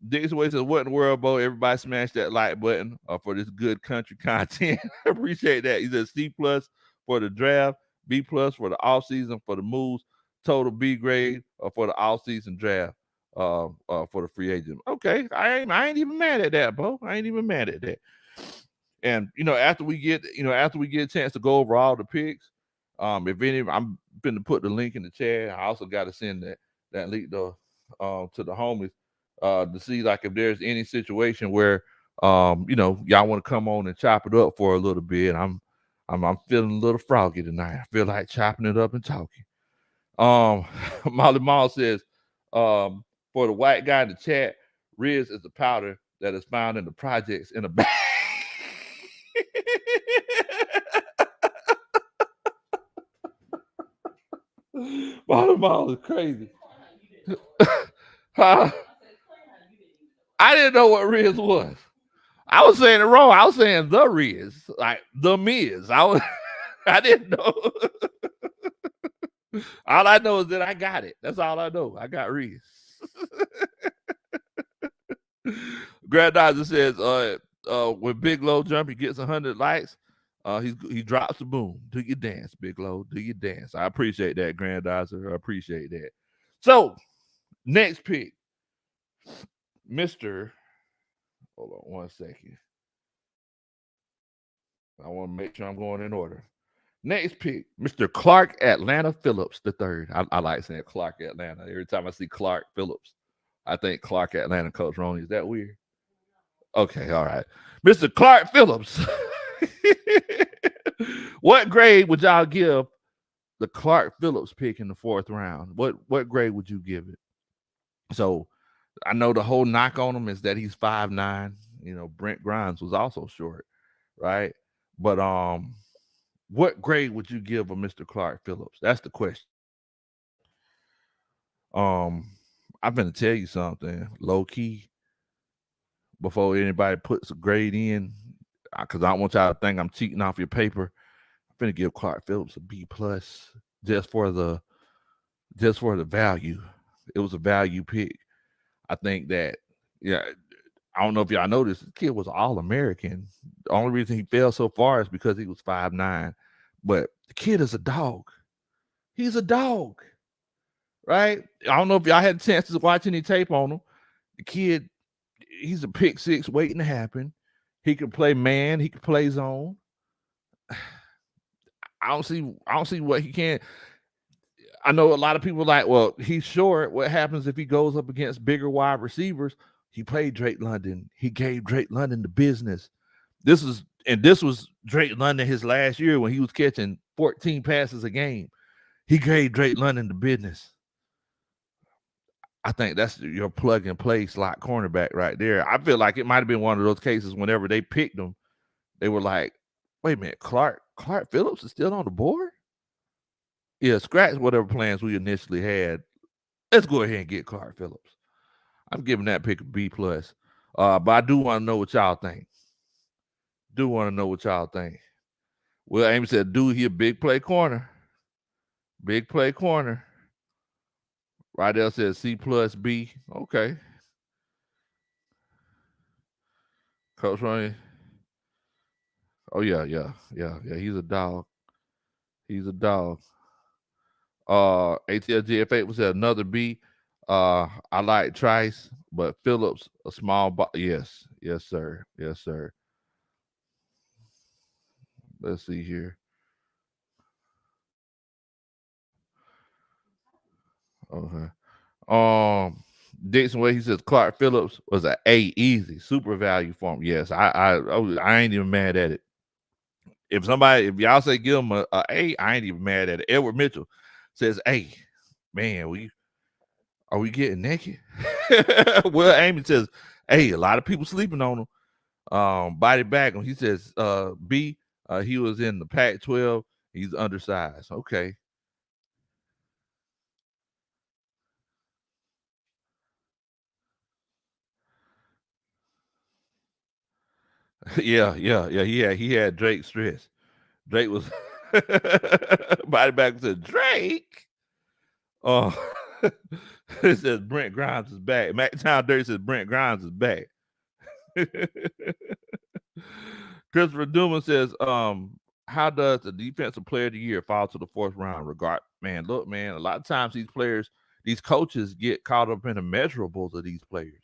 Dixon Way says, what in the world, Bo? Everybody smash that like button for this good country content. Appreciate that. He says C+ for the draft, B+ for the off season for the moves, total B grade for the off season draft for the free agent. Okay, I ain't even mad at that, Bo. I ain't even mad at that. And after we get a chance to go over all the picks, if any, I'm gonna put the link in the chat. I also got to send that link to the homies to see like if there's any situation where y'all want to come on and chop it up for a little bit. I'm feeling a little froggy tonight. I feel like chopping it up and talking. Molly Mall says, for the white guy in the chat, Riz is the powder that is found in the projects in a bag. Molly Mall is crazy. Huh? I didn't know what Riz was. I was saying it wrong. I was saying the Riz, like the Miz. I didn't know. All I know is that I got it. That's all I know. I got Riz. Granddaughter says, when Big Low jump, he gets 100 likes. He drops the boom. Do your dance, Big Low. Do your dance. I appreciate that, Granddaughter. I appreciate that. So, next pick, Mr. Hold on 1 second. I want to make sure I'm going in order. Next pick, Mr. Clark Atlanta Phillips III. I like saying Clark Atlanta. Every time I see Clark Phillips, I think Clark Atlanta, Coach Roney. Is that weird? Okay, all right. Mr. Clark Phillips. What grade would y'all give the Clark Phillips pick in the 4th round? What grade would you give it? So I know the whole knock on him is that he's 5'9". Brent Grimes was also short, right? But what grade would you give a Mr. Clark Phillips? That's the question. I'm gonna tell you something, low key, before anybody puts a grade in, because I don't want y'all to think I'm cheating off your paper. I'm gonna give Clark Phillips a B plus just for the value. It was a value pick. I think that, yeah, I don't know if y'all noticed, the kid was All American. The only reason he fell so far is because he was 5'9". But the kid is a dog. He's a dog, right? I don't know if y'all had a chance to watch any tape on him. The kid, he's a pick six waiting to happen. He can play man. He can play zone. I don't see what he can. I know a lot of people like, well, he's short. What happens if he goes up against bigger wide receivers? He played Drake London. He gave Drake London the business. This was Drake London his last year when he was catching 14 passes a game. He gave Drake London the business. I think that's your plug and play slot cornerback right there. I feel like it might have been one of those cases whenever they picked him, they were like, wait a minute, Clark Phillips is still on the board? Yeah, scratch whatever plans we initially had. Let's go ahead and get Clark Phillips. I'm giving that pick a B plus. But I do want to know what y'all think. Well, Amy said, dude, he a big play corner. Big play corner. Rydell says C plus B. Okay. Coach Ronnie. Oh, yeah. He's a dog. ATLGF8 was at another B. I like Trice, but Phillips, a small yes, sir. Let's see here. Okay. Dixon Way, he says Clark Phillips was an A easy, super value for him. Yes, I ain't even mad at it. If y'all say give him a A, I ain't even mad at it. Edward Mitchell says, hey, man, are we getting naked? Well, Amy says, hey, a lot of people sleeping on him. Body bag him. He says, B, he was in the Pac-12. He's undersized. Okay. Yeah. He had Drake stress. Drake was body bag said, Drake. Oh, it says Brent Grimes is back. Town Dirty says Brent Grimes is back. Christopher Duman says, how does the defensive player of the year fall to the fourth round? Man, look, man, a lot of times these coaches get caught up in the measurables of these players.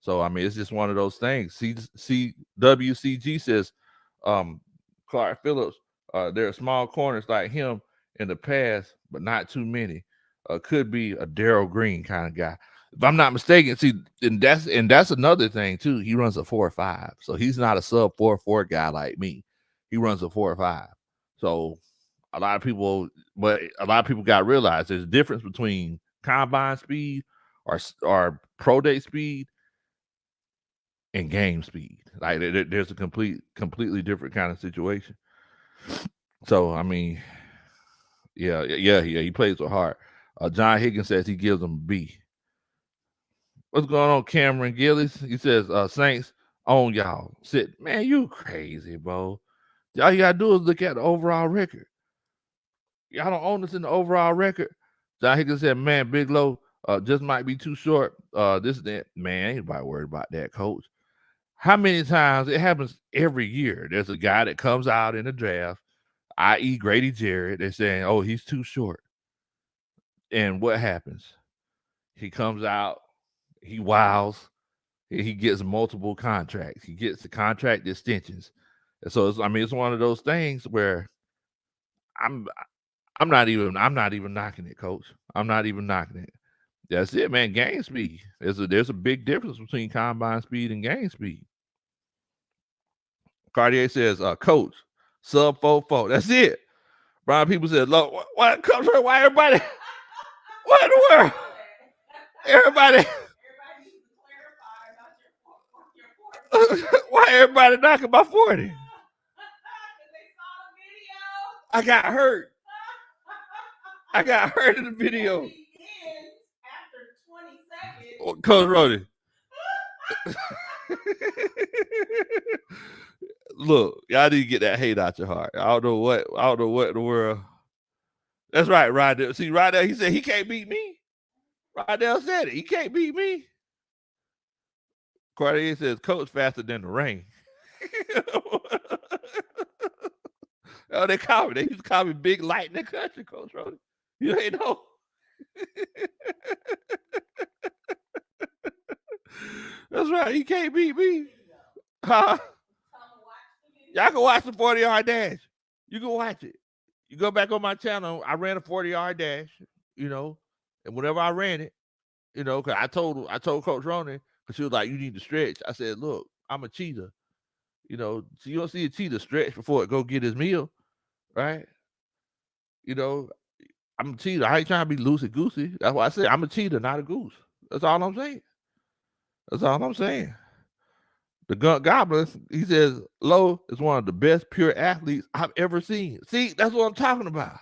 So, I mean, it's just one of those things. WCG says, Clark Phillips, there are small corners like him in the past, but not too many. Could be a Darryl Green kind of guy. If I'm not mistaken, and that's another thing too. He runs a 4.5, so he's not a sub 4.4 guy like me. He runs a 4.5. So a lot of people got to realize there's a difference between combine speed or pro day speed and game speed. Like there's a completely different kind of situation. So I mean, yeah, he plays with heart. John Higgins says he gives him a B. What's going on, Cameron Gillis? He says, Saints own y'all. Sit, man, you crazy, bro. All you gotta do is look at the overall record. Y'all don't own us in the overall record. John Higgins said, man, Big Low just might be too short. That. Man, ain't nobody worried about that, coach. How many times it happens every year? There's a guy that comes out in the draft, i.e. Grady Jarrett. They're saying, oh, he's too short. And what happens? He comes out, he wows, he gets multiple contracts. He gets the contract extensions. And so it's one of those things where I'm not even knocking it, coach. I'm not even knocking it. That's it, man. Game speed. There's a big difference between combine speed and game speed. Cartier says, coach, sub 4.4. That's it. Brian People said, look, what coach, why everybody? What in the world? Everybody. Why everybody knocking my 40? I got hurt in the video. Coach Roddy. Look, y'all need to get that hate out your heart. I don't know what in the world. That's right, Rydell. See, Rydell, he said he can't beat me. Rydell said it. He can't beat me. Cartier says, Coach faster than the rain. Oh, they call me. They used to call me Big Light in the country, Coach Roddy. You ain't know. That's right. He can't beat me. Huh? Y'all can watch the 40-yard dash. You can watch it. You go back on my channel. I ran a 40-yard dash, and whenever I ran it, because I told Coach Ronan, because she was like, you need to stretch. I said, look, I'm a cheetah. So you don't see a cheetah stretch before it go get his meal, right? I'm a cheetah. I ain't trying to be loosey goosey. That's why I said I'm a cheetah, not a goose. That's all I'm saying. The Gunk Goblin, he says, Lowe is one of the best pure athletes I've ever seen. See, that's what I'm talking about.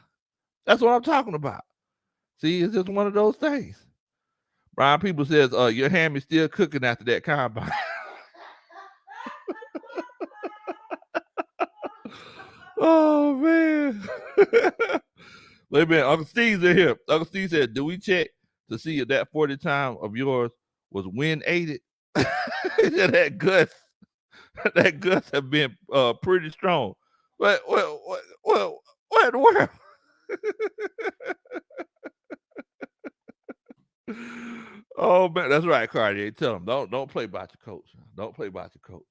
See, it's just one of those things. Brian People says, your ham is still cooking after that combine. Oh, man. Wait a minute. Uncle Steve's in here. Uncle Steve said, do we check to see if that 40 time of yours was wind aided? That guts have been pretty strong. What in the world? Oh man, that's right, Cartier. Tell him don't play about your coach. Don't play about your coach.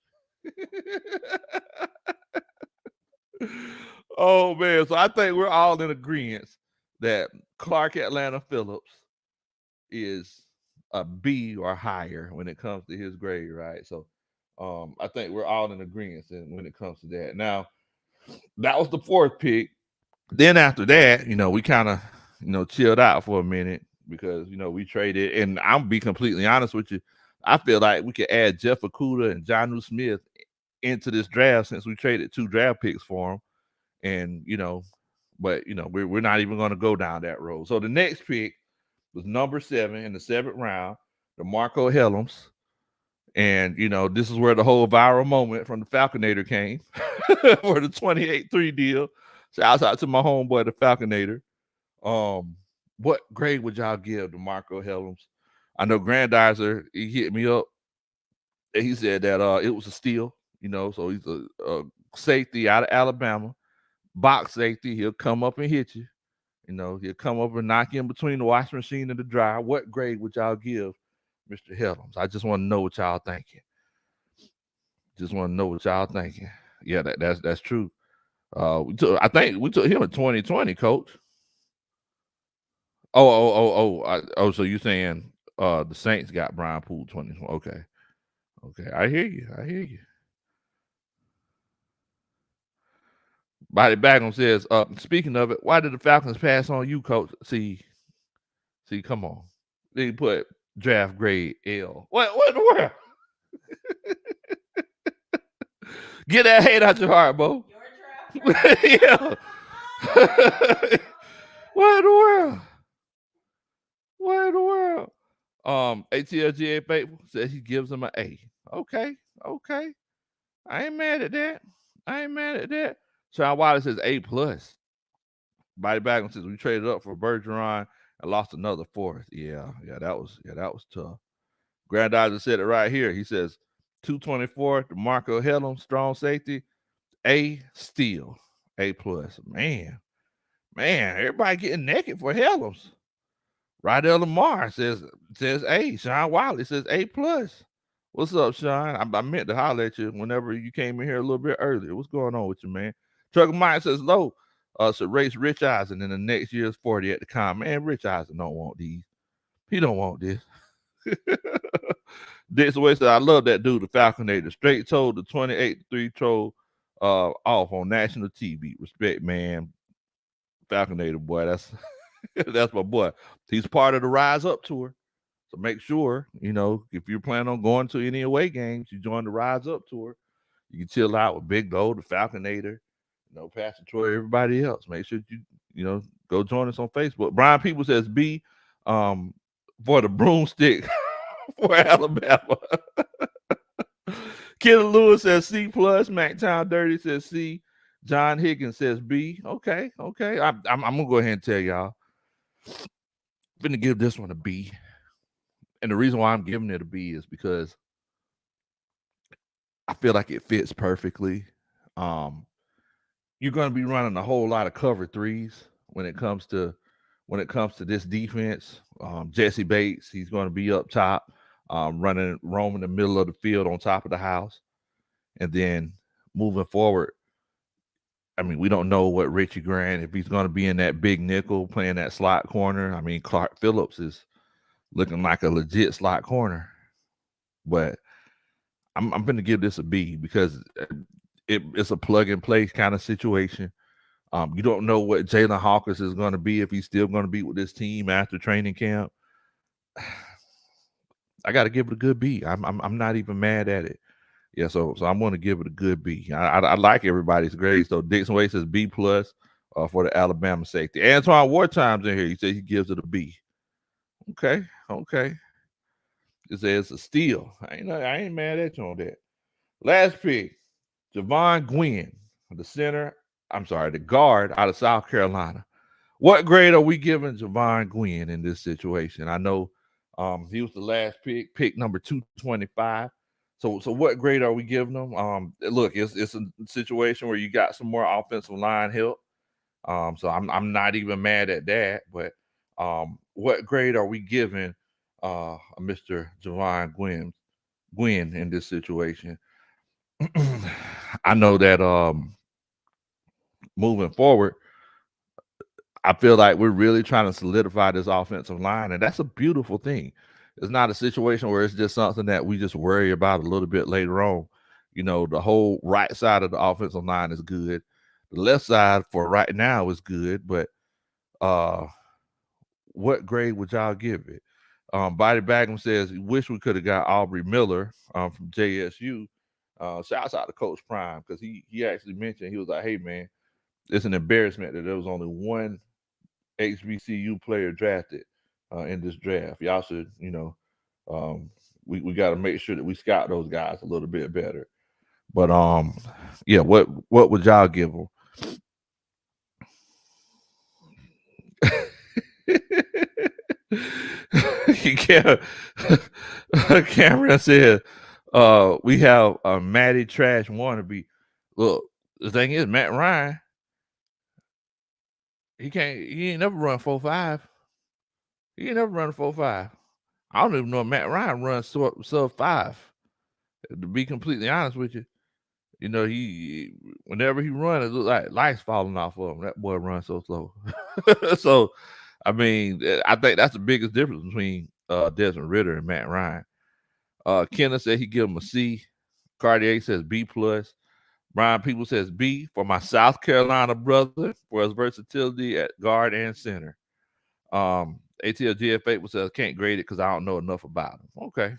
Oh man, so I think we're all in agreement that Clark Atlanta Phillips is a B or higher when it comes to his grade, right? So I think we're all in agreement when it comes to that. Now, that was the fourth pick. Then after that, we kind of, chilled out for a minute because, we traded. And I'm be completely honest with you. I feel like we could add Jeff Okudah and Jonnu Smith into this draft since we traded 2 draft picks for them. And, but, we're not even going to go down that road. So the next pick was number 7 in the 7th round, DeMarco Hellams. And, this is where the whole viral moment from the Falconator came for the 28-3 deal. Shouts out to my homeboy, the Falconator. What grade would y'all give to Marco Hellams? I know Grandizer, he hit me up. And he said that it was a steal, so he's a safety out of Alabama. Box safety, he'll come up and hit you. He'll come up and knock you in between the washing machine and the dryer. What grade would y'all give Mr. Hellams? I just want to know what y'all thinking. Yeah, that's true. I think we took him in 2020, Coach. Oh. So you saying the Saints got Brian Poole 2020? Okay. I hear you. Body Bagum says, speaking of it, why did the Falcons pass on you, Coach? See, come on. They put draft grade L. What in the world? Get that hate out your heart, Bo. Your draft. Yeah. What in the world? ATLGA Faithful says he gives him an A. Okay. I ain't mad at that. Sean Wiley says A+. Body Bagum says we traded up for Bergeron and lost another 4th. Yeah, that was tough. Grandizer said it right here. He says 224, DeMarco Hellams, strong safety, A steal, A+. Man, everybody getting naked for Hellams. Rydell Lamar says A. Sean Wiley says A+. What's up, Sean? I meant to holler at you whenever you came in here a little bit earlier. What's going on with you, man? Trucker Mike says Low should race Rich Eisen in the next year's 40 at the con. Man, Rich Eisen don't want these. He don't want this. Dix Way said, I love that dude, the Falconator. Straight told the 28-3 troll off on national TV. Respect, man. Falconator, boy. That's my boy. He's part of the Rise Up tour. So make sure, if you're planning on going to any away games, you join the Rise Up tour. You can chill out with Big Gold, the Falconator, Pastor Troy, everybody else. Make sure you go join us on Facebook. Brian People says B for the broomstick for Alabama. Kenneth Lewis says C plus. MacTown Dirty says C. John Higgins says B. Okay, okay. I'm gonna go ahead and tell y'all. I'm gonna give this one a B. And the reason why I'm giving it a B is because I feel like it fits perfectly. Um, you're going to be running a whole lot of cover threes when it comes to this defense. Jesse Bates, he's going to be up top, roaming the middle of the field on top of the house, and then moving forward. I mean, we don't know what Richie Grant, if he's going to be in that big nickel playing that slot corner. I mean, Clark Phillips is looking like a legit slot corner, but I'm going to give this a B because it's a plug and play kind of situation. You don't know what Jalen Hawkins is going to be, if he's still going to be with this team after training camp. I got to give it a good B. I'm not even mad at it. Yeah, so I'm going to give it a good B. I like everybody's grades. So Dixon Wade says B plus for the Alabama safety. Antoine Wartime's in here. He says he gives it a B. Okay, okay. It says a steal. I ain't mad at you on that. Last pick, Javon Gwynn, the guard out of South Carolina. What grade are we giving Javon Gwynn in this situation? I know he was the last pick number 225. So what grade are we giving him? Look, it's a situation where you got some more offensive line help. So I'm not even mad at that. But what grade are we giving Mr. Javon Gwynn in this situation? I know that moving forward, I feel like we're really trying to solidify this offensive line, and that's a beautiful thing. It's not a situation where it's just something that we just worry about a little bit later on. The whole right side of the offensive line is good. The left side for right now is good, but uh, what grade would y'all give it? Body Bagum says, wish we could have got Aubrey Miller from JSU. Shouts out to Coach Prime, because he actually mentioned, he was like, hey, man, it's an embarrassment that there was only one HBCU player drafted in this draft. Y'all should, we got to make sure that we scout those guys a little bit better. But yeah, what would y'all give them? Cameron said, we have a Matty Trash wannabe. Look, the thing is, Matt Ryan, he ain't never run 4.5. He ain't never run a 4.5. I don't even know if Matt Ryan runs sub 5. To be completely honest with you, he whenever he runs, it looks like lights falling off of him. That boy runs so slow. So, I mean, I think that's the biggest difference between Desmond Ridder and Matt Ryan. Kenneth said he give him a C. Cartier says B plus. Brian People says B for my South Carolina brother for his versatility at guard and center. ATL GF8 says can't grade it because I don't know enough about him. Okay.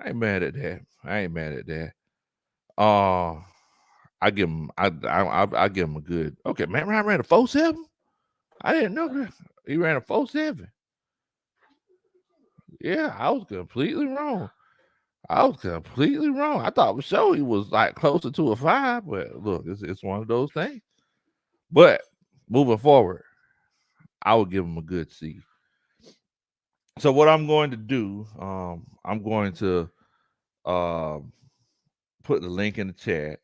I ain't mad at that. I give him I give him a good. Okay, Matt Ryan ran a 4.7. I didn't know that. He ran a 4.7. Yeah, I was completely wrong. I thought for sure he was like closer to a 5, but look, it's one of those things. But moving forward, I would give him a good C. So what I'm going to do, I'm going to put the link in the chat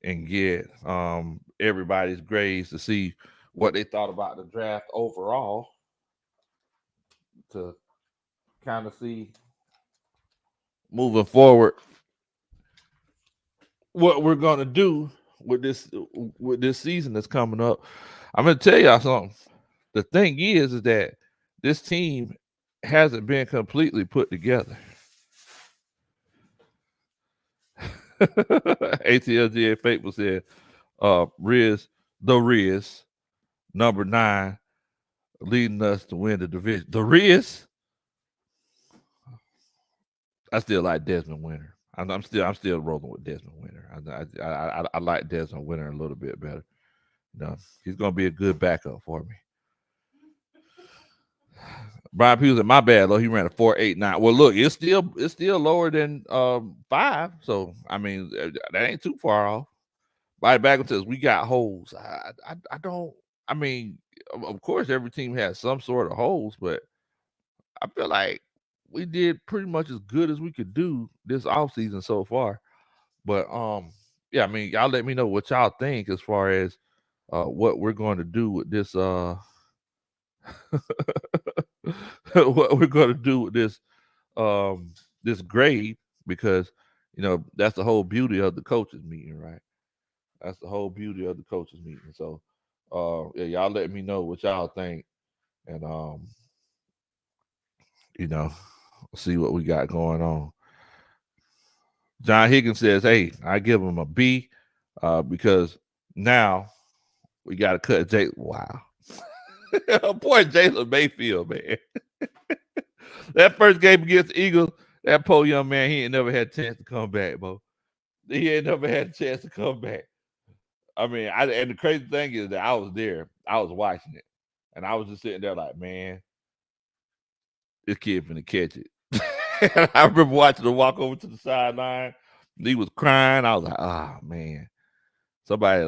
and get everybody's grades to see what they thought about the draft overall, to kind of see moving forward what we're gonna do with this season that's coming up. I'm gonna tell y'all something. The thing is that this team hasn't been completely put together. ATLGA Faithful said, Riz, number 9, leading us to win the division. The Riz, I still like Desmond Winter. I'm still rolling with Desmond Winter. I like Desmond Winter a little bit better. He's gonna be a good backup for me. Brian Peters said, my bad, though. He ran a 4.89. Well, look, it's still lower than 5. So I mean, that ain't too far off. Body back says we got holes. I don't. I mean, of course, every team has some sort of holes, but I feel like we did pretty much as good as we could do this offseason so far. But yeah, I mean, y'all let me know what y'all think as far as what we're going to do with this what we're going to do with this grade, because that's the whole beauty of the coaches meeting, right? That's the whole beauty of the coaches meeting. So yeah, y'all let me know what y'all think, and you know see what we got going on. John Higgins says, hey, I give him a B because now we got to cut Jay. Wow. Poor Jalen Mayfield, man. That first game against the Eagles, that poor young man, he ain't never had a chance to come back, bro. He ain't never had a chance to come back. I mean, and the crazy thing is that I was there. I was watching it. And I was just sitting there like, man, this kid finna catch it. I remember watching him walk over to the sideline. He was crying. I was like, oh, man. Somebody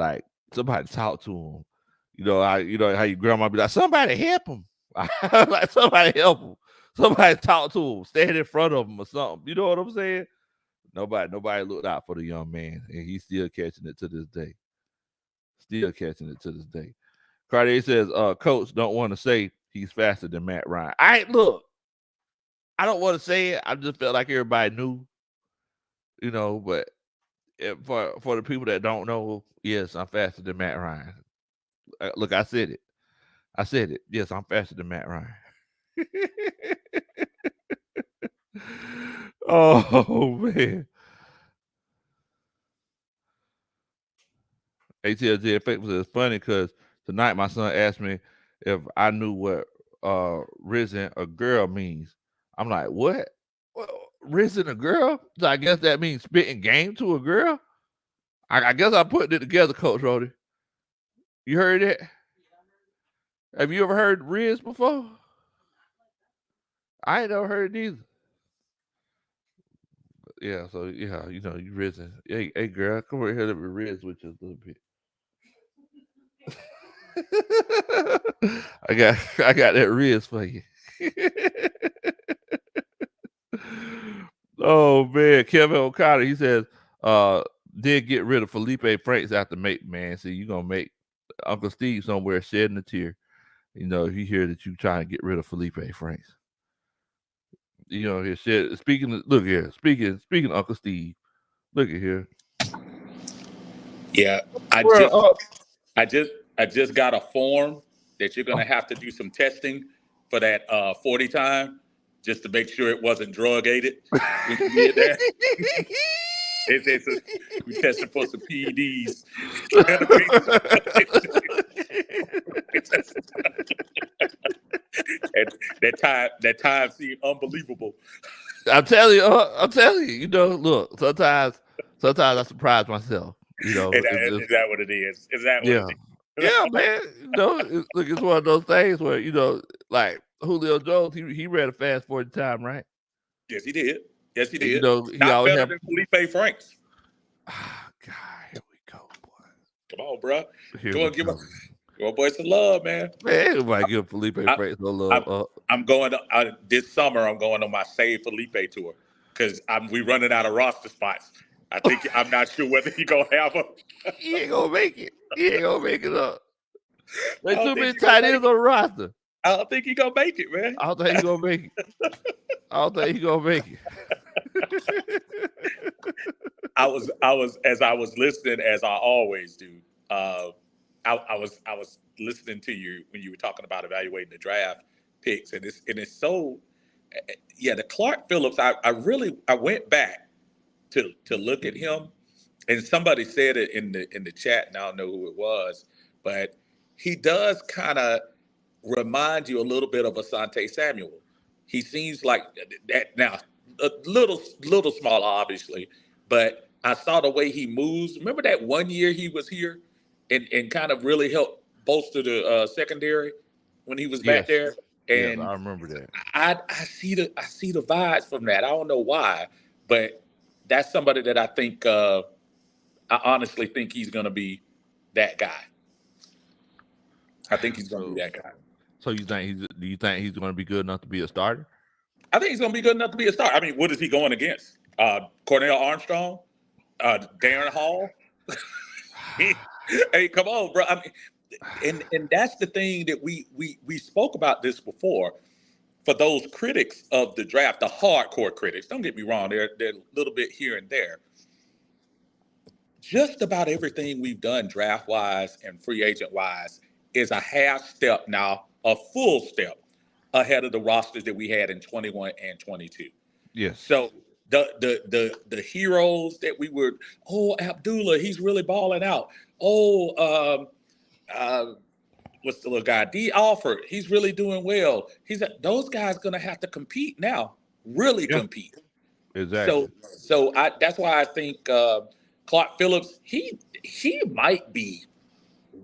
talk to him. You know how your grandma be like, somebody help him. Like, somebody help him. Somebody talk to him. Stand in front of him or something. You know what I'm saying? Nobody looked out for the young man, and he's still catching it to this day. Still catching it to this day. Cartier says, Coach don't want to say he's faster than Matt Ryan. Look, I don't want to say it. I just felt like everybody knew, but for the people that don't know, yes, I'm faster than Matt Ryan. Look, I said it. Yes, I'm faster than Matt Ryan. Oh, man. ATLJ effect was funny because tonight my son asked me if I knew what risen a girl means. I'm like, what? Well, risen a girl? So I guess that means spitting game to a girl? I guess I'm putting it together, Coach Rody. You heard it? Have you ever heard Riz before? I ain't never heard it either. Yeah, so yeah, you risen. Hey girl, come over here, let me riz with you a little bit. I got that riz for you. Oh man, Kevin O'Connor, he says, did get rid of Felipe Franks after make, man. See, you gonna make Uncle Steve somewhere shedding a tear. If you hear that you trying to get rid of Felipe Franks. Speaking of Uncle Steve, look at here. Yeah, I just got a form that you're gonna have to do some testing for that 40 time, just to make sure it wasn't drug aided. When you did that, we tested for some PEDs. And that time seemed unbelievable. I'm telling you. Look, sometimes I surprise myself. Is that what it is? Is that what it is? Yeah, man. Look, it's one of those things where like Julio Jones, he ran a fast 40 time, right? Yes, he did. Yes, he did. He Not always better than Felipe Franks. Ah, God, here we go, boy. Come on, bro. Go and give your boy some love, man. Man, everybody give Felipe Franks some love. I'm going this summer. I'm going on my Save Felipe tour because we running out of roster spots. I'm not sure whether he gonna have them. He ain't gonna make it. He ain't gonna make it up. There's too many tight ends on the roster. I don't think he gonna make it, man. I don't think he gonna make it. I was as I was listening, as I always do. I was listening to you when you were talking about evaluating the draft picks, and it's so the Clark Phillips. I went back to look at him, and somebody said it in the chat, and I don't know who it was, but he does kind of remind you a little bit of Asante Samuel. He seems like that now, a little smaller, obviously, but I saw the way he moves. Remember that one year he was here and kind of really helped bolster the secondary when he was back there? Yes, And I remember that. I see the vibes from that. I don't know why, but that's somebody that I think I honestly think he's gonna be that guy. I think he's gonna be So, that guy. so do you think he's going to be good enough to be a starter? I think he's gonna be good enough to be a star. I mean, what is he going against? Cornell Armstrong, Darren Hall. Hey, come on, bro. I mean, and that's the thing that we spoke about this before. For those critics of the draft, the hardcore critics, don't get me wrong, they're a little bit here and there. Just about everything we've done draft wise and free agent wise is a half step now, a full step ahead of the rosters that we had in 21 and 22. Yes. So the heroes that we were, oh, Abdullah, he's really balling out. Oh, uh, what's the little guy? D. Alford, he's really doing well. Those guys gonna have to compete now, really Yeah. compete. Exactly. So that's why I think Clark Phillips, he might be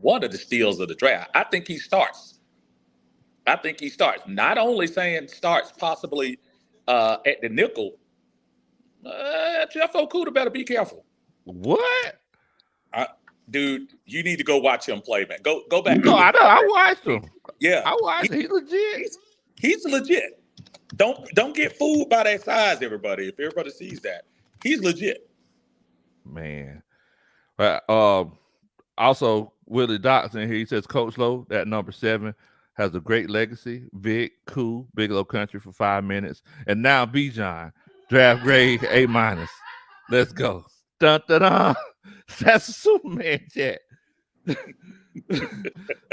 one of the steals of the draft. I think he starts. I think he starts. Not only saying starts possibly at the nickel. Jeff Okuda better be careful. What? Dude, you need to go watch him play, man. Go back. No, I know. I watched him. Yeah, I watched him. He's legit. he's legit. Don't get fooled by that size, everybody. If everybody sees that, he's legit. Man. But also Willie Doc's in here. He says Coach Lowe, that number 7, has a great legacy. Vic, cool, Bigelow Country for 5 minutes. And now Bijan, draft grade A-. Let's go. Dun, dun, dun. That's a Superman chat.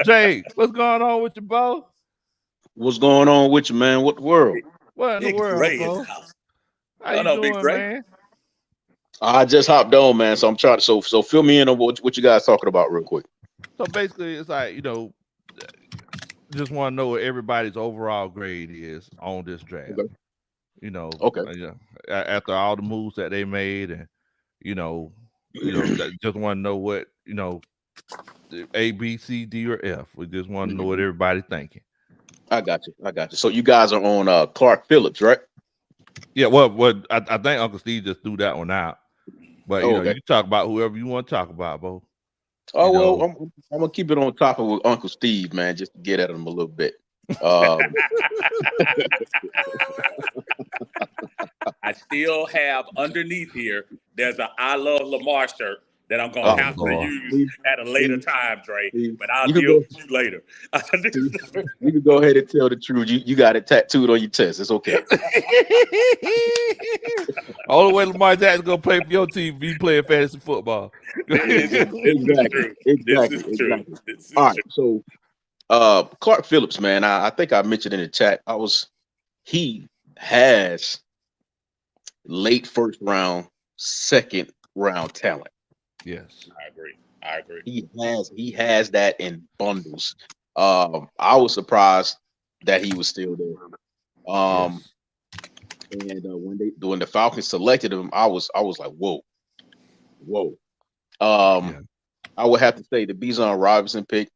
Jay, what's going on with you, bro? What's going on with you, man? What world? What in the Big world, Ray bro? in the house. How you Big doing, Ray. man? I just hopped on, man. So I'm trying to so fill me in on what you guys talking about real quick. So basically, it's like, just want to know what everybody's overall grade is on this draft. Okay. Okay. After all the moves that they made, and just want to know what A, B, C, D, or F. We just want to know what everybody's thinking. I got you. So you guys are on Clark Phillips, right? Yeah. Well, I think Uncle Steve just threw that one out. But okay. You talk about whoever you want to talk about, Bo. Oh well, I'm gonna keep it on top of Uncle Steve, man, just to get at him a little bit. I still have underneath here. There's a I Love Lamar shirt that I'm gonna have to use at a later time, Dre. But I'll deal with you later. You can go ahead and tell the truth. You got it tattooed on your chest. It's okay. Only way Lamar Jackson's gonna play for your team, be playing fantasy football. Exactly. All right. So Clark Phillips, man, I think I mentioned in the chat, he has late first round, second round talent. Yes, I agree. He has that in bundles. I was surprised that he was still there. Yes. And when the Falcons selected him, I was like, whoa. I would have to say the Bijan Robinson pick,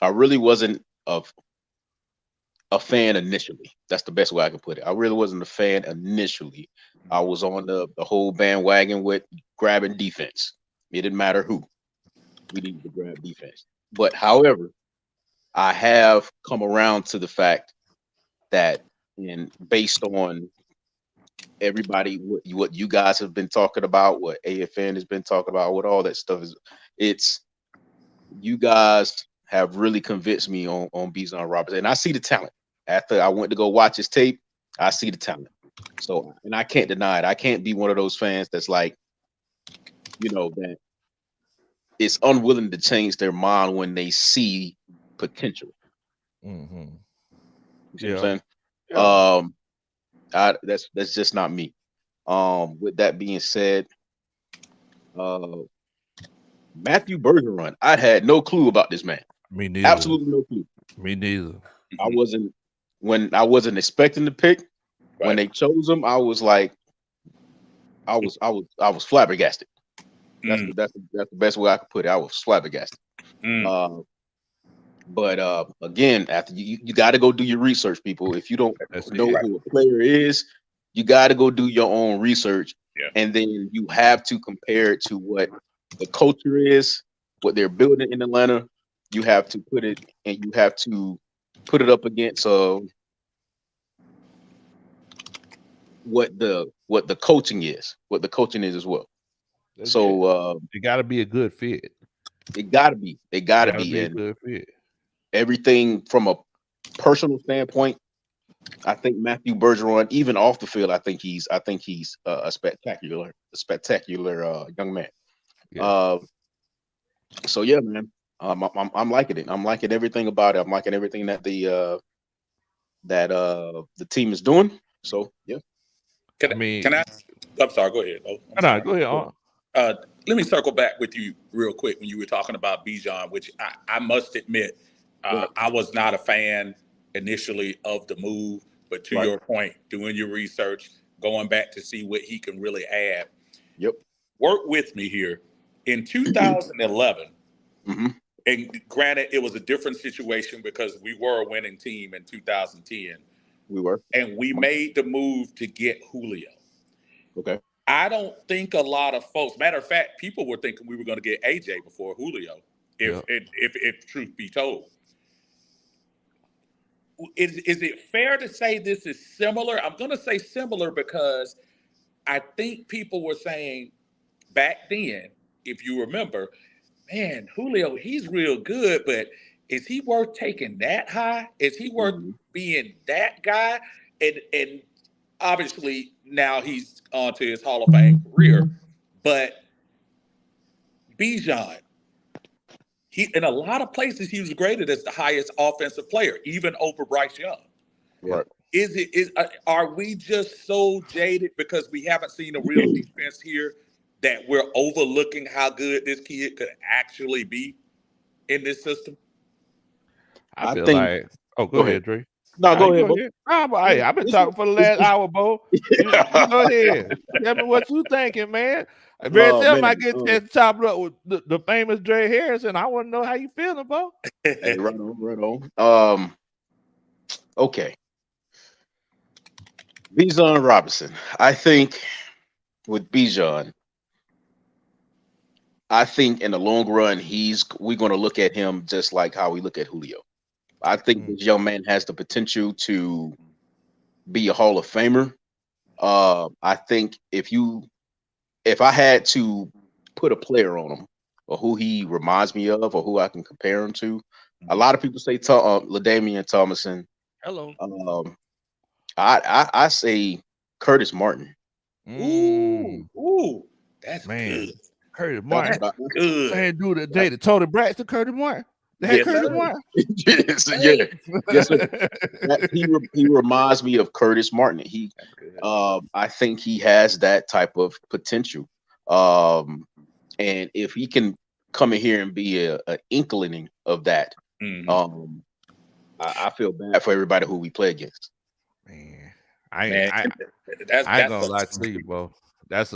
I really wasn't a fan initially. That's the best way I can put it. I really wasn't a fan initially. I was on the whole bandwagon with grabbing defense. It didn't matter who. We needed to grab defense. But however, I have come around to the fact that, and based on everybody, what you guys have been talking about, what AFN has been talking about, what all that stuff is, it's you guys have really convinced me on Bijan Robinson. And I see the talent. After I went to go watch his tape, I see the talent. So, and I can't deny it. I can't be one of those fans that's like, that is unwilling to change their mind when they see potential. Mm-hmm. You know what I'm saying? That's just not me. With that being said, Matthew Bergeron, I had no clue about this man. Me neither. Absolutely no clue. Me neither. I wasn't expecting the pick. Right. When they chose him, I was like, I was flabbergasted. That's the best way I could put it. I was flabbergasted. But again, after you got to go do your research, people. If you don't That's know it. who a player is, you got to go do your own research, Yeah. and then you have to compare it to what the culture is, what they're building in Atlanta. You have to put it, and you have to put it up against what the coaching is, what the coaching is as well. That's it. So It got to be a good fit. it got to be, A and good fit. everything from a personal standpoint. I think Matthew Bergeron, even off the field, I think he's a spectacular young man. Yes. So yeah, man, I'm liking it. I'm liking everything about it. I'm liking everything that the team is doing. So yeah, Can I? I'm sorry. Go ahead. Oh, I'm No, sorry. go ahead. Let me circle back with you real quick when you were talking about Bijan, which I must admit, I was not a fan initially of the move, but to your point, doing your research, going back to see what he can really add. Yep. Work with me here. In 2011, and granted, it was a different situation because we were a winning team in 2010. We were. And we made the move to get Julio. Okay. I don't think a lot of folks, matter of fact, people were thinking we were going to get AJ before Julio, if truth be told. Is it fair to say this is similar? I'm going to say similar because I think people were saying back then, if you remember, man, Julio, he's real good, but is he worth taking that high? Is he worth being that guy? And obviously now he's on to his Hall of Fame career. But Bijan, he in a lot of places he was graded as the highest offensive player, even over Bryce Young. Right. Are we just so jaded because we haven't seen a real defense here that we're overlooking how good this kid could actually be in this system? I feel like. Oh, go ahead, Dre. No, go ahead. I've been talking for the last hour, Bo. You go ahead. Tell me what you thinking, man. Very seldom I get to chop it up with the famous Dre Harrison. I want to know how you feeling, Bo. Hey, right on. Okay. Bijan Robinson. I think with Bijan, I think in the long run, we're going to look at him just like how we look at Julio. I think this young man has the potential to be a Hall of Famer. I think if I had to put a player on him or who he reminds me of or who I can compare him to, a lot of people say LaDainian Tomlinson. Hello. I say Curtis Martin. Ooh, that's good. Curtis Martin. That's good. Same dude that dated Tony Braxton, Curtis Martin. Curtis Martin. Yes, he reminds me of Curtis Martin. I think he has that type of potential. And if he can come in here and be an inkling of that, I feel bad for everybody who we play against. Man, I ain't gonna lie to you, bro. That's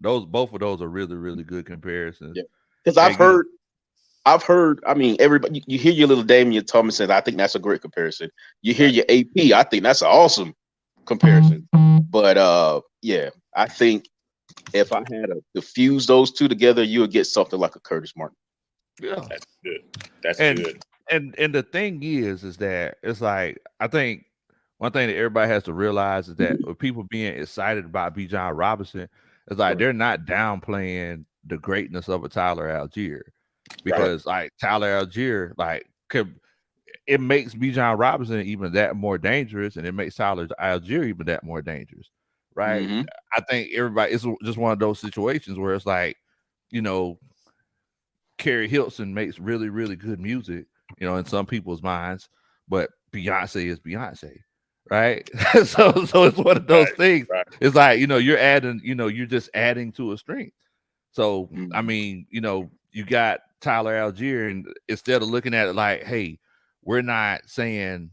both of those are really, really good comparisons. Yeah, because I've heard. I mean, everybody. You hear your little Damian Thomason. I think that's a great comparison. You hear your AP. I think that's an awesome comparison. But yeah, I think if I had to fuse those two together, you would get something like a Curtis Martin. Yeah, that's good. That's good. And the thing is that it's like I think one thing that everybody has to realize is that with people being excited about Bijan Robinson, it's like they're not downplaying the greatness of a Tyler Algier. Because like Tyler Algier, it makes Bijan Robinson even that more dangerous, and it makes Tyler Algier even that more dangerous, right? I think it's just one of those situations where it's like, Kerry Hilson makes really, really good music, in some people's minds, but Beyonce is Beyonce, right? so it's one of those things. Right. It's like, you're adding, you're just adding to a strength. So I mean, you got Tyler Algier, and instead of looking at it like, hey, we're not saying,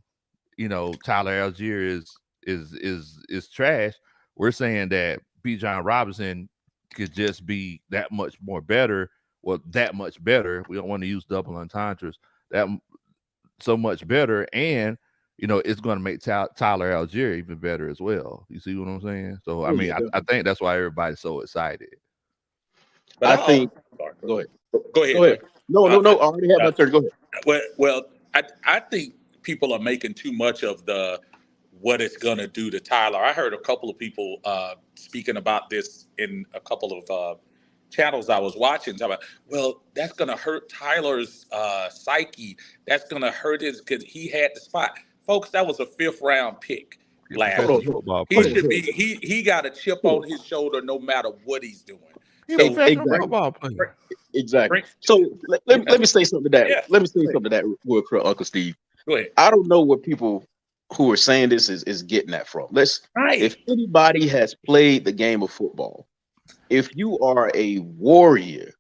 Tyler Algier is trash. We're saying that Bijan Robinson could just be that much more better. Well, that much better. We don't want to use double entendres. that so much better, and it's going to make Tyler Algier even better as well. You see what I'm saying? So I mean, I think that's why everybody's so excited. But I think. sorry, Go ahead. Go ahead. Go ahead. No. I already have my turn. Go ahead. Well, I think people are making too much of what it's going to do to Tyler. I heard a couple of people speaking about this in a couple of channels I was watching. Talking about, well, that's going to hurt Tyler's psyche. That's going to hurt his, because he had the spot. Folks, that was a 5th round pick last year. He should be. He got a chip on his shoulder no matter what he's doing. He's a professional football player. Exactly. So let me say something to that. Yeah. Let me say something to that real quick, Uncle Steve. Go ahead. I don't know what people who are saying this is getting that from. If anybody has played the game of football, if you are a warrior,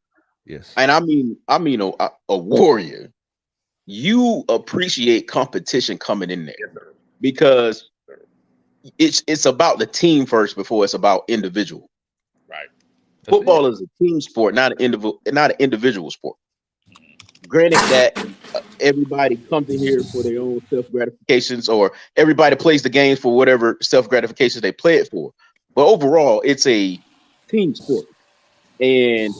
yes, and I mean a warrior, you appreciate competition coming in there, because it's about the team first before it's about individual. Right. Football is a team sport, not an individual sport. Granted that everybody comes in here for their own self gratifications, or everybody plays the games for whatever self gratifications they play it for. But overall, it's a team sport, and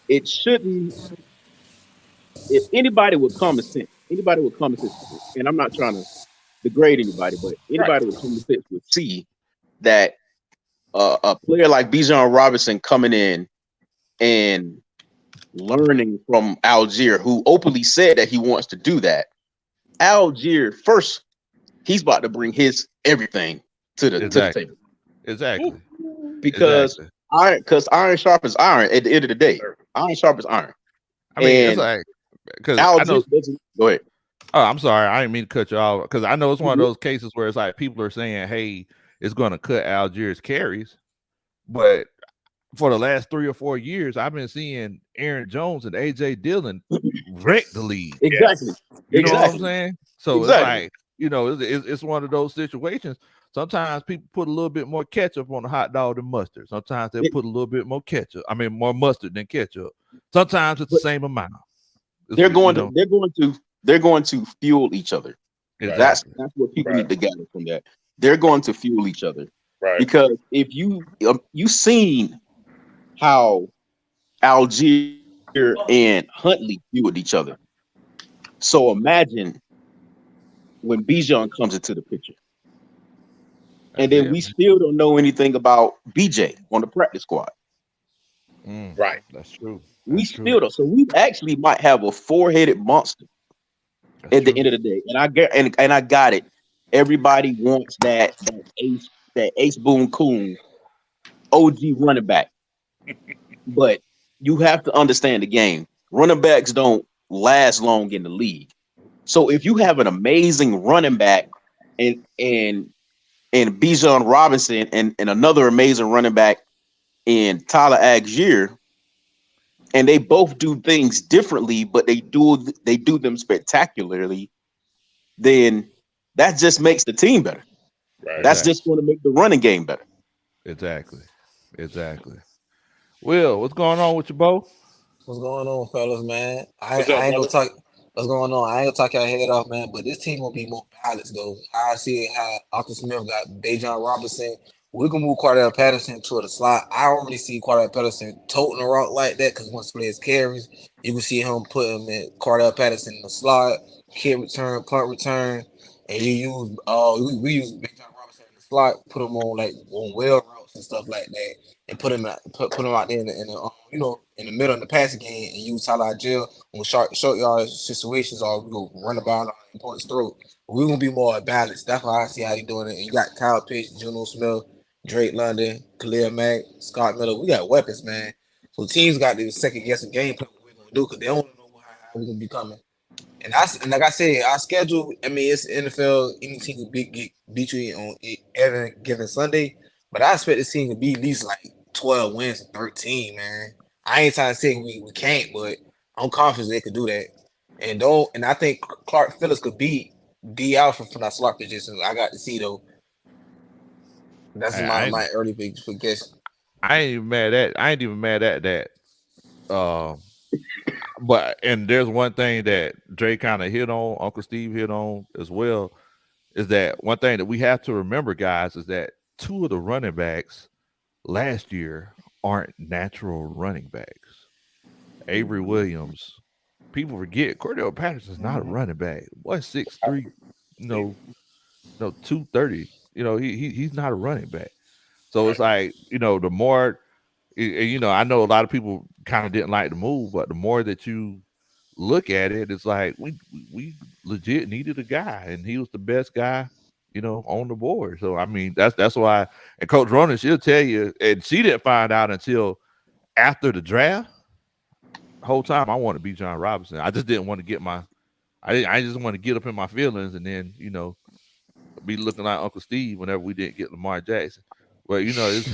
it shouldn't. If anybody with common sense, and I'm not trying to degrade anybody, but anybody with common sense would see that a player like Bijan Robinson coming in and learning from Algier, who openly said that he wants to do that. Algier, first, he's about to bring his everything to the table. Exactly. Because iron sharpens iron at the end of the day. Iron sharpens iron. I mean, it's like, because Algier go ahead. Oh, I'm sorry. I didn't mean to cut you off, because I know it's one of those cases where it's like people are saying, hey, it's going to cut Algier's carries. But for the last 3 or 4 years, I've been seeing Aaron Jones and A.J. Dillon wreck the league. Exactly. You know what I'm saying? So it's like, it's one of those situations. Sometimes people put a little bit more ketchup on the hot dog than mustard. Sometimes they put a little bit more more mustard than ketchup. Sometimes it's the same amount. They're going to fuel each other. Exactly. That's what people need to gather from that. They're going to fuel each other. Right. Because if you seen how Algier and Huntley fueled each other. So imagine when Bijan comes into the picture. And then we still don't know anything about BJ on the practice squad. Right. That's true. Still don't. So we actually might have a 4-headed monster at the end of the day. And I got it. Everybody wants that Ace Boone Coon OG running back. But you have to understand the game. Running backs don't last long in the league. So if you have an amazing running back and Bijan Robinson and another amazing running back in Tyler Algier, and they both do things differently, but they do them spectacularly, then that just makes the team better. Right. That's just going to make the running game better. Exactly. Will, what's going on with you, Bo? What's going on, fellas, man? I ain't gonna talk. What's going on? I ain't gonna talk your head off, man. But this team will be more balanced, though. I see how Arthur Smith got Bijan Robinson. We can move Cordell Patterson to the slot. I don't really see Cordell Patterson toting the rock like that, because once players carries, you can see him put him in Cordell Patterson in the slot, kick return, punt return, and you use we use Bijan Robinson in the slot, put him on well routes and stuff like that, and put him out there in the middle of the passing game, and use Tyler Algier on short yard situations, or we go run about on points through. We're gonna be more balanced. That's why I see how they doing it. And you got Kyle Pitts, Juno Smith, Drake London, Khalil Mack, Scott Miller. We got weapons, man. So teams got to second guess the game plan what we're gonna do, because they don't know how we're gonna be coming. And like I said, our schedule, I mean, it's NFL. Any team can beat you on every given Sunday, but I expect this team to be at least like 12 wins and 13, man. I ain't trying to say we can't, but I'm confident they could do that. And I think Clark Phillips could beat D Alfred from that slot position. I got to see, though. That's my early big guess. I ain't even mad at that. But and there's one thing that Dre kind of hit on, Uncle Steve hit on as well, is that one thing that we have to remember, guys, is that two of the running backs last year aren't natural running backs. Avery Williams, people forget Cordell Patterson's not a running back. What 6'3", no 230. He's not a running back. So it's like, the more, I know a lot of people kind of didn't like the move, but the more that you look at it, it's like we legit needed a guy, and he was the best guy, on the board. So I mean, that's why. And Coach Ronan, she'll tell you, and she didn't find out until after the draft. The whole time I wanted Bijan Robinson. I just didn't want to get I just want to get up in my feelings, and then be looking like Uncle Steve whenever we didn't get Lamar Jackson. Well, it's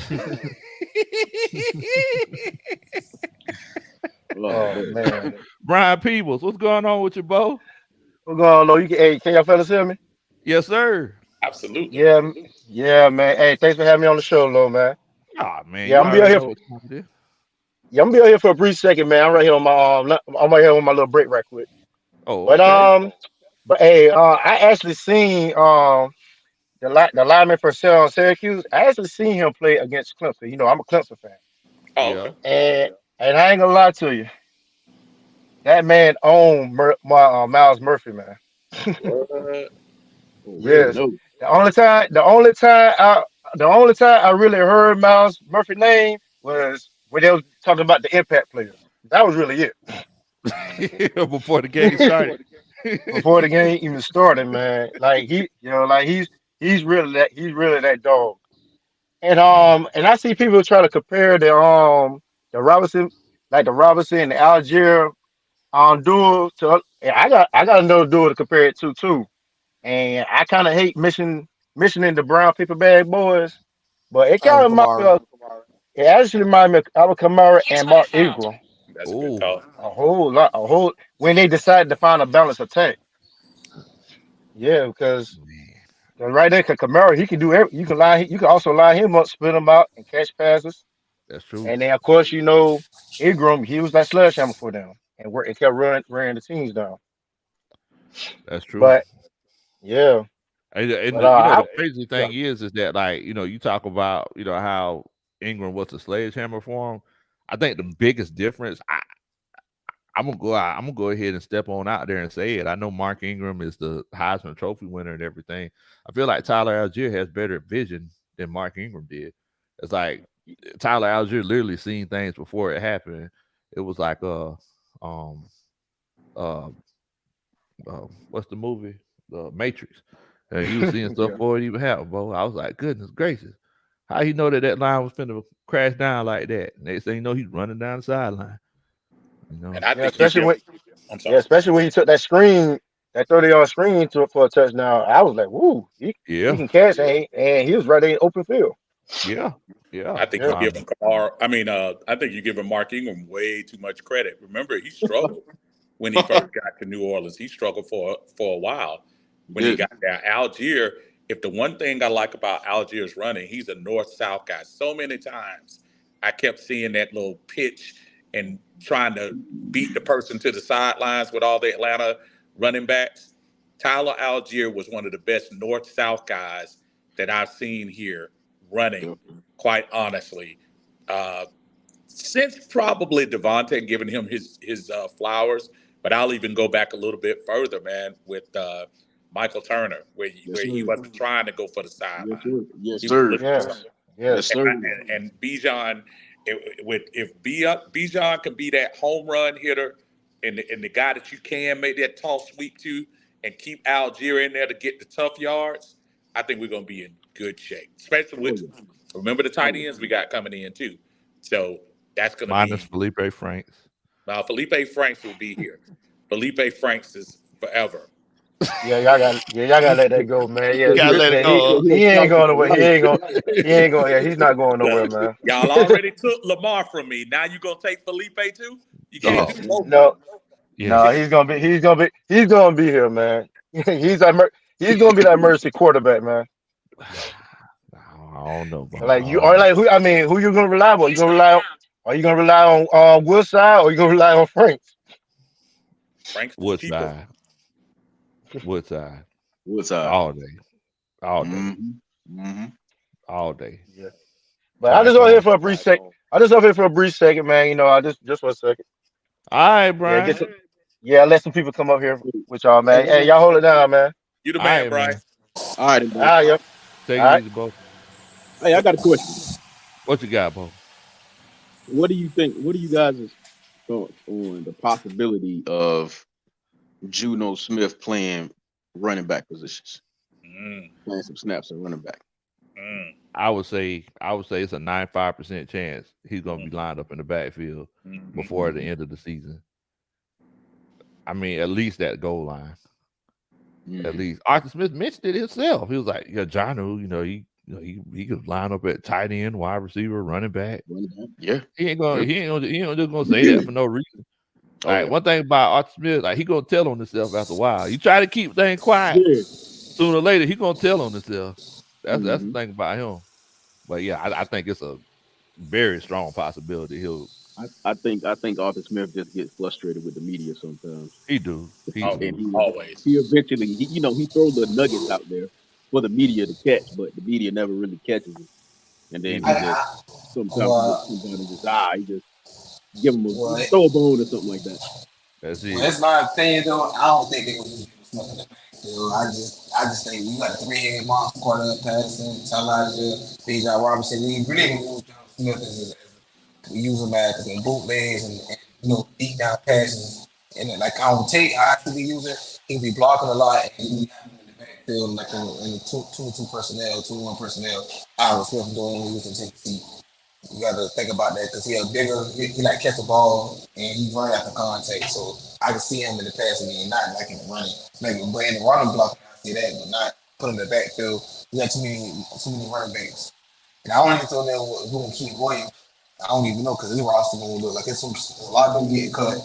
Oh man, Brian Peebles. What's going on with you, Bo? what's going on? Can y'all fellas hear me? Yes, sir. Absolutely. Yeah, man. Hey, thanks for having me on the show, Lo, man. Ah, man. Yeah, I'm gonna be out here. I'm gonna be out here for a brief second, man. I'm right here on my I'm right here on my little break right quick. Oh, But okay. hey, I actually seen the lineman for Syracuse. I actually seen him play against Clemson. I'm a Clemson fan, Oh, Yeah. okay. and I ain't gonna lie to you. That man owned Miles Murphy, man. What? For real, Yes. no. The only time I really heard Miles Murphy name was when they was talking about the impact players. That was really Before the game started. it. Before the game even started, man. Like he's really that dog. And I see people try to compare the Robinson, like the Robinson and the Algier duo to, and I got another duo to compare it to too. And I kind of hate mentioning the brown paper bag boys, but Alvin Kamara. it actually reminded me of Alvin Kamara and Mark Ingram That's a good Oh, call. a whole when they decided to find a balanced attack. Yeah, because right there, cause Kamara, he can do you can also line him up, split him out, and catch passes. that's true. And then of course Ingram, he was that sledgehammer for them, and it kept running the teams down. That's true. But yeah, And but the crazy yeah, thing is that, like, you talk about, how Ingram was a sledgehammer for him. I think the biggest difference, I'm gonna go out, I'm gonna go ahead and step on out there and say it. I know Mark Ingram is the Heisman Trophy winner and everything. I feel like Tyler Algier has better vision than Mark Ingram did. It's like Tyler Algier literally seen things before it happened. It was like um uh what's the movie? The Matrix. And he was seeing stuff yeah. before it even happened, bro. I was like, goodness gracious. How he know that line was finna crash down like that? Next thing you know, he's running down the sideline. And I Yeah, think you give. I'm sorry. especially when he took that 30-yard screen for a touchdown. I was like, woo, he Yeah, can catch, and he was right in open field. yeah, yeah. I think you Yeah, give him Kamara. I think you give him Mark Ingram way too much credit. Remember, he struggled when he first got to New Orleans. He struggled for a while when he Did. got there. Algier, if the one thing I like about Algier's running, he's a north-south guy. So many times I kept seeing that little pitch and trying to beat the person to the sidelines with all the Atlanta running backs. Tyler Algier was one of the best north-south guys that I've seen here running, Yep. quite honestly. Uh, since probably Devontae giving him his flowers, but I'll even go back a little bit further, man, with Michael Turner, Yes, where he sir. wasn't trying to go for the Yes, sideline. sir. Yes, He was sir. looking for yes, something. Yes, yes, sir. And Bijan, if Bijan can be that home run hitter and the guy that you can make that toss sweep to and keep Algier in there to get the tough yards, I think we're going to be in good shape. Especially Oh with, yeah. remember the Oh tight yeah. ends we got coming in too. So that's going to Minus be, Felipe Franks. now Felipe Franks will be here. Felipe Franks is forever. yeah. Y'all got to let that go, man. Yeah, Gotta let it go. he He'll ain't sponsor going for nowhere. life. He ain't going. Yeah, he's not going nowhere, Look, man. y'all already took Lamar from me. Now you going to take Felipe too? You can't Oh, do both of No, them. yeah. no, he's gonna be here, man. He's gonna be that emergency quarterback, man. I don't know, bro. Like you are like who? I mean, who you gonna rely on? Are you gonna rely on Will Side or you gonna rely on Franks? Frank's cheaper. Woodside, Woodside. all day, all day. Yeah. But I Track just over here on. for a brief second. I just over here for a brief second, man. You know, I just for a second. All right, Yeah, Brian. let some people come up here with y'all, man. Hey, Hey, y'all hold it down, man. You the All man, right, Brian. man. all right, bro. Yeah. Take All it right. easy, Bo. Hey, I got a question. What you got, Bo? What do you think? What do you guys' thoughts on the possibility of Juno Smith playing running back positions, Mm, playing some snaps at running back? mm, I would say it's a 95% chance he's gonna be mm, lined up in the backfield mm, before the end of the season. I mean, at least that goal line. At least Arthur Smith mentioned it himself. He was like, "Yeah, John, he could line up at tight end, wide receiver, running back. Yeah. He ain't just gonna say that for no reason." Oh Like yeah. one thing about Arthur Smith, like he gonna tell on himself after a while. You try to keep things quiet, Yeah. sooner or later he gonna tell on himself. That's the hmm thing about him. But yeah, I think it's a very strong possibility. I think Arthur Smith just gets frustrated with the media sometimes, He do. He oh, and do. always. he eventually he throws the nuggets out there for the media to catch, but the media never really catches him, and He then he do. just I, sometimes he just well, comes out and just he just give him well, a throw a bone or something like that. That's well, it. that's my opinion though. I don't think they're gonna use Smith in the backfield. I just think you got a three-headed monster quarterback passing, Elijah, Bijan Robinson. You really gonna use John Smith we use him as bootlegs and deep down passes. And then, like on tape, I actually use it. He'll be blocking a lot and he'll be having in the backfield like in the two personnel, 2-1 personnel. I was Smith doing when he was in Tennessee. You got to think about that because he a bigger, he like catch the ball and he run after contact. So I can see him in the passing game, not like in the running. Maybe, but in the running block, I see that, but not put him in the backfield. We got too many running backs. And I don't even know who gonna keep Williams. I don't even know because his roster gonna look like it's a lot of them getting cut.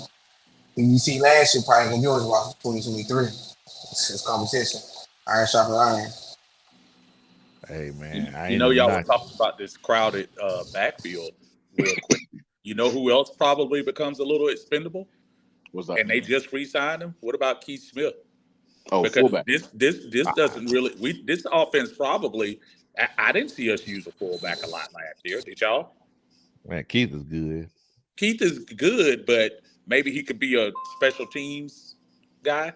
And you see last year probably gonna be on his roster 2023. It's competition. Iron sharper iron. Hey You, man, I you ain't know, even y'all were not. talking about this crowded backfield real quick. You know who else probably becomes a little expendable? What's that? And they just re-signed him. What about Keith Smith? Oh, Because fullback. this doesn't really this offense probably I didn't see us use a fullback a lot last year. Did y'all? Man, Keith is good. Keith is good, but maybe he could be a special teams guy.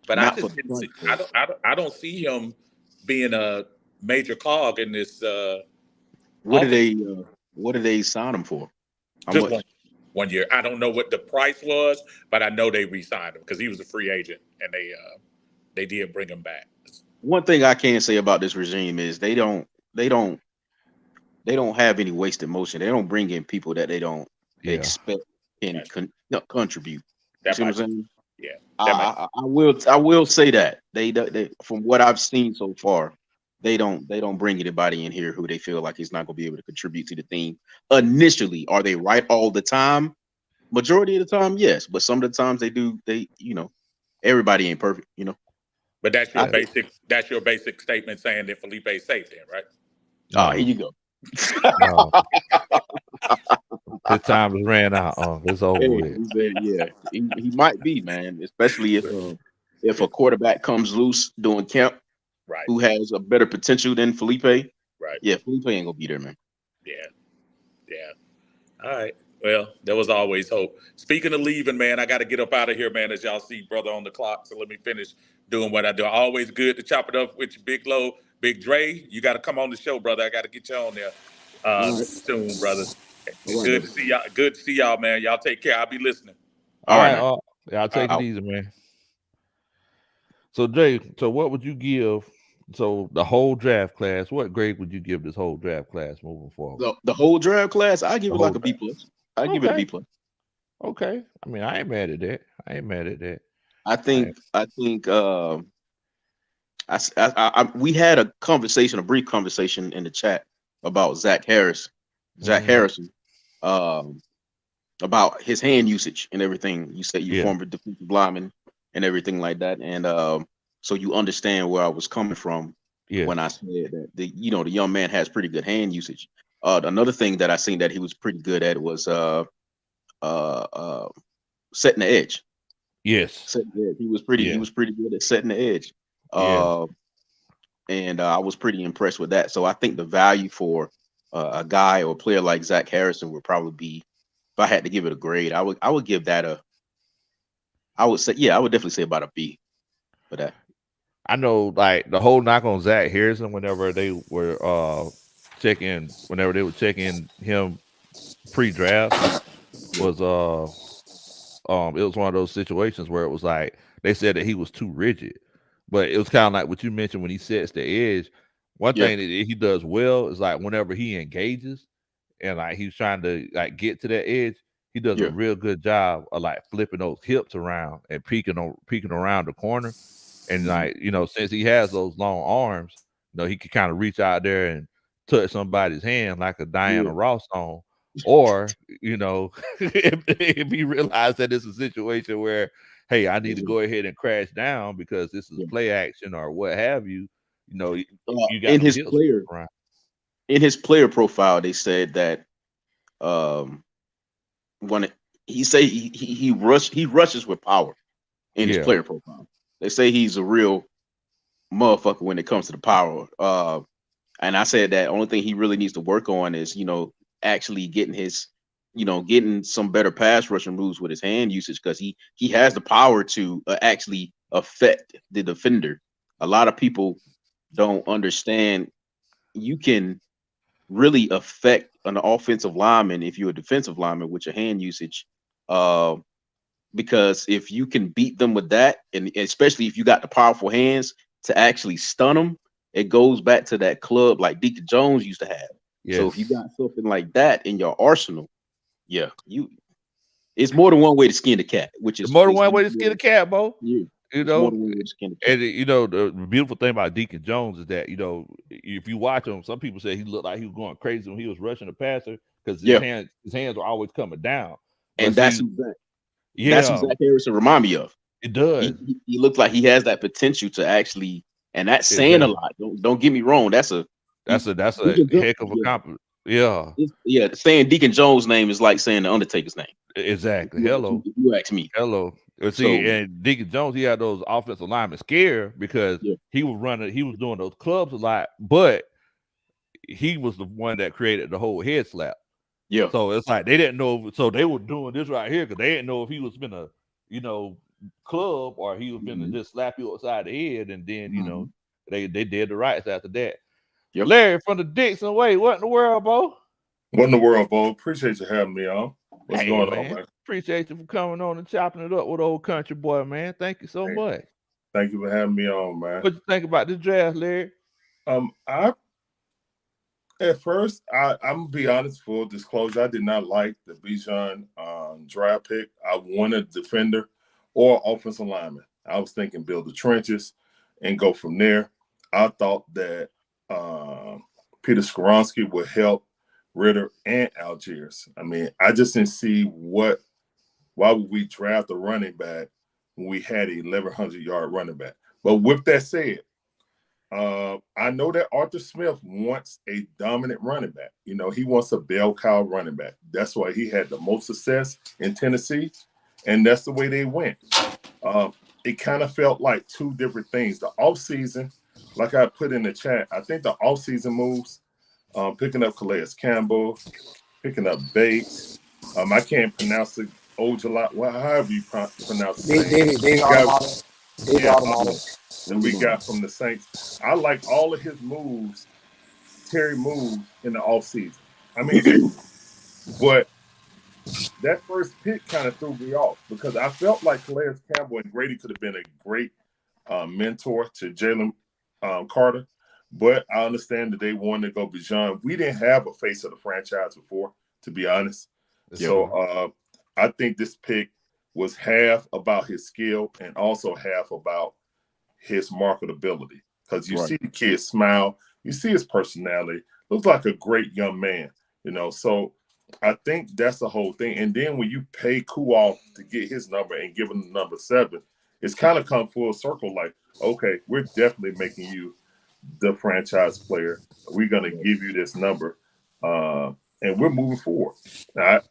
But I Not for just the didn't see. front though. I don't see him being a major cog in this What did offense. they what did they sign him for? How Just much? one year. I don't know what the price was, but I know they re-signed him because he was a free agent, and they did bring him back. One thing I can say about this regime is they don't have any wasted motion. They don't bring in people that they don't Yeah. expect can That's, contribute. You that see what might I'm saying? yeah. That might I will say that they from what I've seen so far, they don't bring anybody in here who they feel like is not going to be able to contribute to the team initially. Are they right all the time? Majority of the time, yes, but some of the times they do. Everybody ain't perfect. But I, that's your basic statement saying that Felipe's safe then, right? here No, you go. no. His time has ran out. It's over Hey, with. he said, yeah, he might be, man, especially if a quarterback comes loose doing camp Right. who has a better potential than Felipe. Right. Yeah, Felipe ain't gonna be there, man. Yeah. Yeah. All right. Well, there was always hope. Speaking of leaving, man, I got to get up out of here, man, as y'all see, brother, on the clock. So let me finish doing what I do. Always good to chop it up with you, Big Low. Big Dre, you got to come on the show, brother. I got to get you on there All right, soon, brother. all right, Good brother. to see y'all. Good to see y'all, man. Y'all take care. I'll be listening. All All right, right, man. yeah, I'll take it Out. easy, man. So Jay, so what would you give? So the whole draft class, what grade would you give this whole draft class moving forward? The whole draft class, I give The it whole like a B draft. plus. I give it a B Okay, plus. okay. I mean, I ain't mad at that. I ain't mad at that. I think we had a brief conversation in the chat about Zach Mm-hmm. Harrison, um, about his hand usage and everything. You said you Yeah, former defensive lineman and everything like that, and so you understand where I was coming from yes. when I said that the young man has pretty good hand usage. Another thing that I seen that he was pretty good at was setting the edge. Yes. Setting the edge. He was pretty good at setting the edge. Yes. And I was pretty impressed with that. So I think the value for a guy or a player like Zach Harrison would probably be, if I had to give it a grade, I would give that I would definitely say about a B for that. I know, like the whole knock on Zach Harrison whenever they were checking him pre-draft was it was one of those situations where it was like they said that he was too rigid, but it was kind of like what you mentioned when he sets the edge. One Yeah. thing that he does well is like whenever he engages and like he's trying to like get to that edge, he does a Yeah. real good job of like flipping those hips around and peeking around the corner. And like, since he has those long arms, he can kind of reach out there and touch somebody's hand like a Diana Yeah. Ross song. Or, if he realized that it's a situation where, hey, I need to go ahead and crash down because this is Yeah. play action or what have you, you got In them his hips player around. in his player profile, they said that when he rushes with power in his Yeah. player profile. They say he's a real motherfucker when it comes to the power. And I said that only thing he really needs to work on is, actually getting some better pass rushing moves with his hand usage, because he has the power to actually affect the defender. A lot of people don't understand you can really affect an offensive lineman if you're a defensive lineman with your hand usage. Because if you can beat them with that, and especially if you got the powerful hands to actually stun them, it goes back to that club like Deacon Jones used to have. So if you Yes. got something like that in your arsenal, yeah, it's more than one way to skin the cat, which There's is more than one way to skin a cat, Bo. yeah, You it's more know, than one way to skin the cat. And the beautiful thing about Deacon Jones is that if you watch him, some people say he looked like he was going crazy when he was rushing the passer because his Yeah, hands were always coming down. But and that's see, who yeah, Zach Harrison remind me of. it does. He looks like he has that potential to actually, and that's saying a Exactly. lot. Don't get me wrong. That's a That's a Deacon heck of a compliment. Yeah, saying Deacon Jones' name is like saying the Undertaker's name. exactly. Hello, If you ask me. hello. See, So and Deacon Jones, he had those offensive linemen scared because yeah, he was doing those clubs a lot, but he was the one that created the whole head slap. yeah, So it's like they didn't know. So they were doing this right here because they didn't know if he was gonna, club or he was gonna mhm, just slap you upside the head, and then mhm, they did the rights after that. yep. Larry from the Dixon Way, what in the world, Bo? What in the world, Bo? Appreciate you having me on. What's Hey going on, man, man? appreciate you for coming on and chopping it up with old country boy, man. Thank you so Hey, much. thank you for having me on, man. What you think about this draft, Larry? I at first, I'm gonna be honest, full disclosure, I did not like the Bijan draft pick. I wanted a defender or offensive lineman. I was thinking build the trenches and go from there. I thought that Peter Skoronsky would help Ritter and Algiers. I mean, I just didn't see why would we draft a running back when we had a 1,100-yard running back. But with that said, I know that Arthur Smith wants a dominant running back. He wants a bell cow running back. That's why he had the most success in Tennessee, and that's the way they went. It kind of felt like two different things. The offseason, like I put in the chat, I think the offseason moves, picking up Calais Campbell, picking up Bates. I can't pronounce it. Ojala, well, however you pronounce his name. David Guy, Automata. David yeah, Automata. that we got from the Saints. I like all of his moves, Terry moves in the offseason. I mean, but that first pick kind of threw me off because I felt like Calais Campbell and Grady could have been a great mentor to Jalen Carter. But I understand that they wanted to go Bijan. We didn't have a face of the franchise before, to be honest. That's So true. I think this pick was half about his skill and also half about his marketability. Because you Right. see the kid smile, you see his personality. Looks like a great young man, So I think that's the whole thing. And then when you pay Kuoff to get his number and give him the number 7, it's kind of come full circle. Like, okay, we're definitely making you the franchise player. We're going to give you this number, and we're moving forward. Now,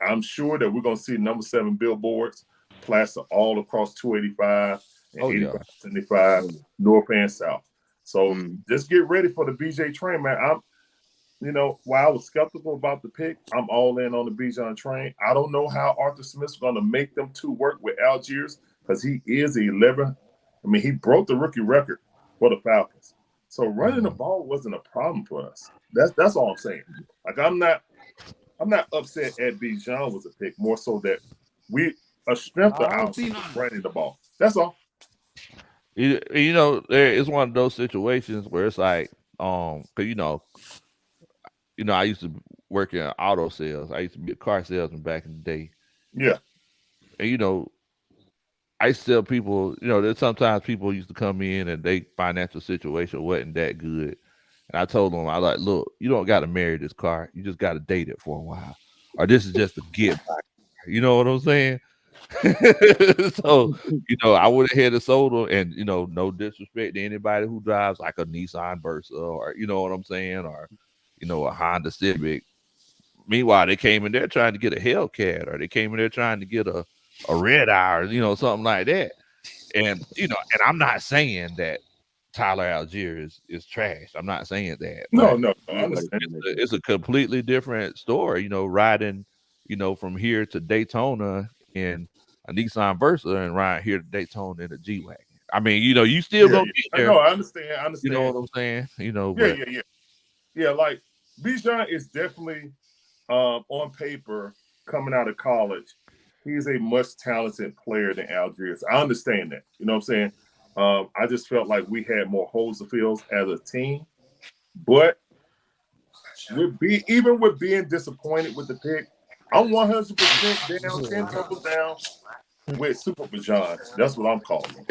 I'm sure that we're going to see number 7 billboards plastered all across 285 and Oh, yeah. 85, 75, north and south. So just get ready for the BJ train, man. While I was skeptical about the pick, I'm all in on the Bijan train. I don't know how Arthur Smith's going to make them two work with Algiers because he is 11. I mean, he broke the rookie record for the Falcons. So running the ball wasn't a problem for us. That's all I'm saying. Like I'm not upset at Bijan was a pick, more so that a strength of ours running the ball. That's all. It's one of those situations where it's like, because I used to work in auto sales. I used to be a car salesman back in the day. Yeah. And I used to tell people, that sometimes people used to come in and their financial situation wasn't that good. And I told them, look, you don't got to marry this car. You just got to date it for a while. Or this is just a get back. You know what I'm saying? So, I would have had a soda and, no disrespect to anybody who drives like a Nissan Versa or, you know what I'm saying? Or, a Honda Civic. Meanwhile, they came in there trying to get a Hellcat or they came in there trying to get a Red Eye or, something like that. And, and I'm not saying that Tyler Algier is trash. I'm not saying that. No, I understand. It's a completely different story, riding, from here to Daytona in a Nissan Versa and riding here to Daytona in a G-Wagon. I mean, you still gonna get there. No, I understand. You know what I'm saying? Yeah. Like Bijan is definitely on paper coming out of college. He's a much talented player than Algiers. I understand that. You know what I'm saying? I just felt like we had more holes to fill as a team. But even with being disappointed with the pick, I'm 100% down, 10 toes down with Super Bijan. That's what I'm calling him.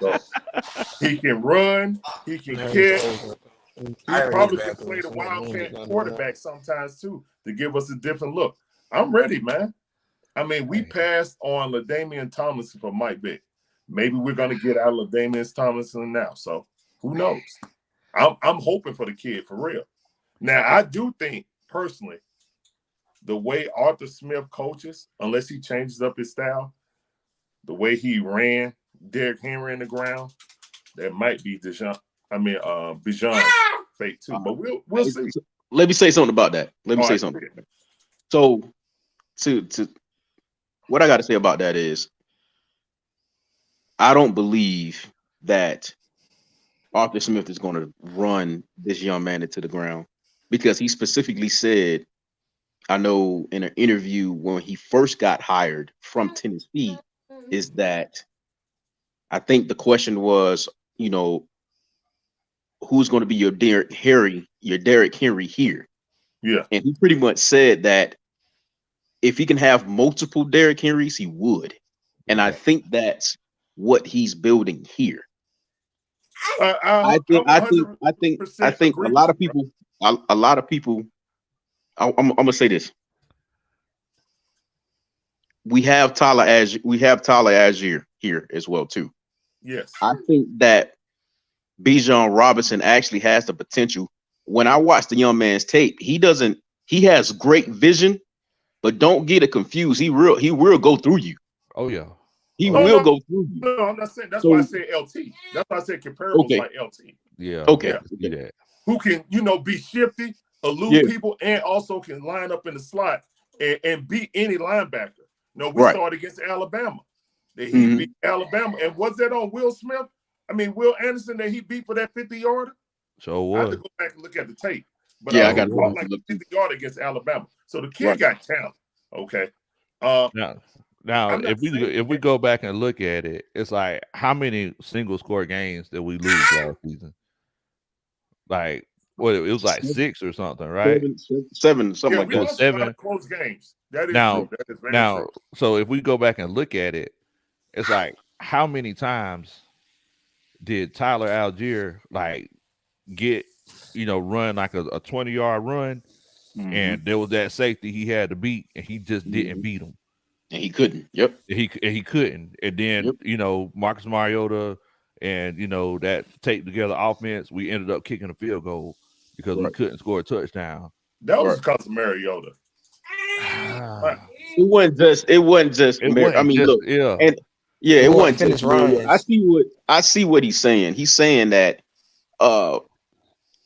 So he can run, he can catch. He probably can play the wildcat quarterback sometimes too to give us a different look. I'm ready, man. I mean, we passed on LaDainian Tomlinson for Mike Vick. Maybe we're going to get out of LaDainian Tomlinson now. So who knows? I'm hoping for the kid for real. Now, I do think personally, the way Arthur Smith coaches, unless he changes up his style, the way he ran Derrick Henry in the ground, that might be Bijan's fate too. But we'll see. Let me say something about that. So to what I got to say about that is I don't believe that Arthur Smith is going to run this young man into the ground because he specifically said, I know in an interview when he first got hired from Tennessee, is that I think the question was, who's going to be your Derrick Henry here? Yeah. And he pretty much said that if he can have multiple Derrick Henrys, he would. And I think that's what he's building here. I think a lot of people, I'm gonna say this. We have Tyler Algier here as well too. Yes. I think that Bijan Robinson actually has the potential. When I watch the young man's tape, he has great vision, but don't get it confused. He will go through you. Oh yeah. He will go through you. No, I'm not saying that's why I said LT. That's why I said comparables like LT. Yeah. Okay. Yeah. Who can, be shifty, elude people, and also can line up in the slot and beat any linebacker. We started against Alabama. He beat Alabama. And was that on Will Smith? Will Anderson that he beat for that 50-yarder? So I have to go back and look at the tape. But I got like a 50-yarder against Alabama. So the kid got talent. Okay. Now, if we go back and look at it, it's like how many single score games did we lose last season? Like, it was like 6 or something, right? 7, something like that. 7 close games. That is true. That is very true. So if we go back and look at it, it's like how many times did Tyler Algier get run like a 20-yard run, and there was that safety he had to beat, and he just didn't beat him. And he couldn't. Yep. He couldn't. And then, Marcus Mariota and, that tape together offense, we ended up kicking a field goal because we couldn't score a touchdown. That was because of Mariota. rushing. It wasn't just It I wasn't mean, just look, and yeah, He it want wasn't to finish just Mariota. runs. I see what he's saying. He's saying that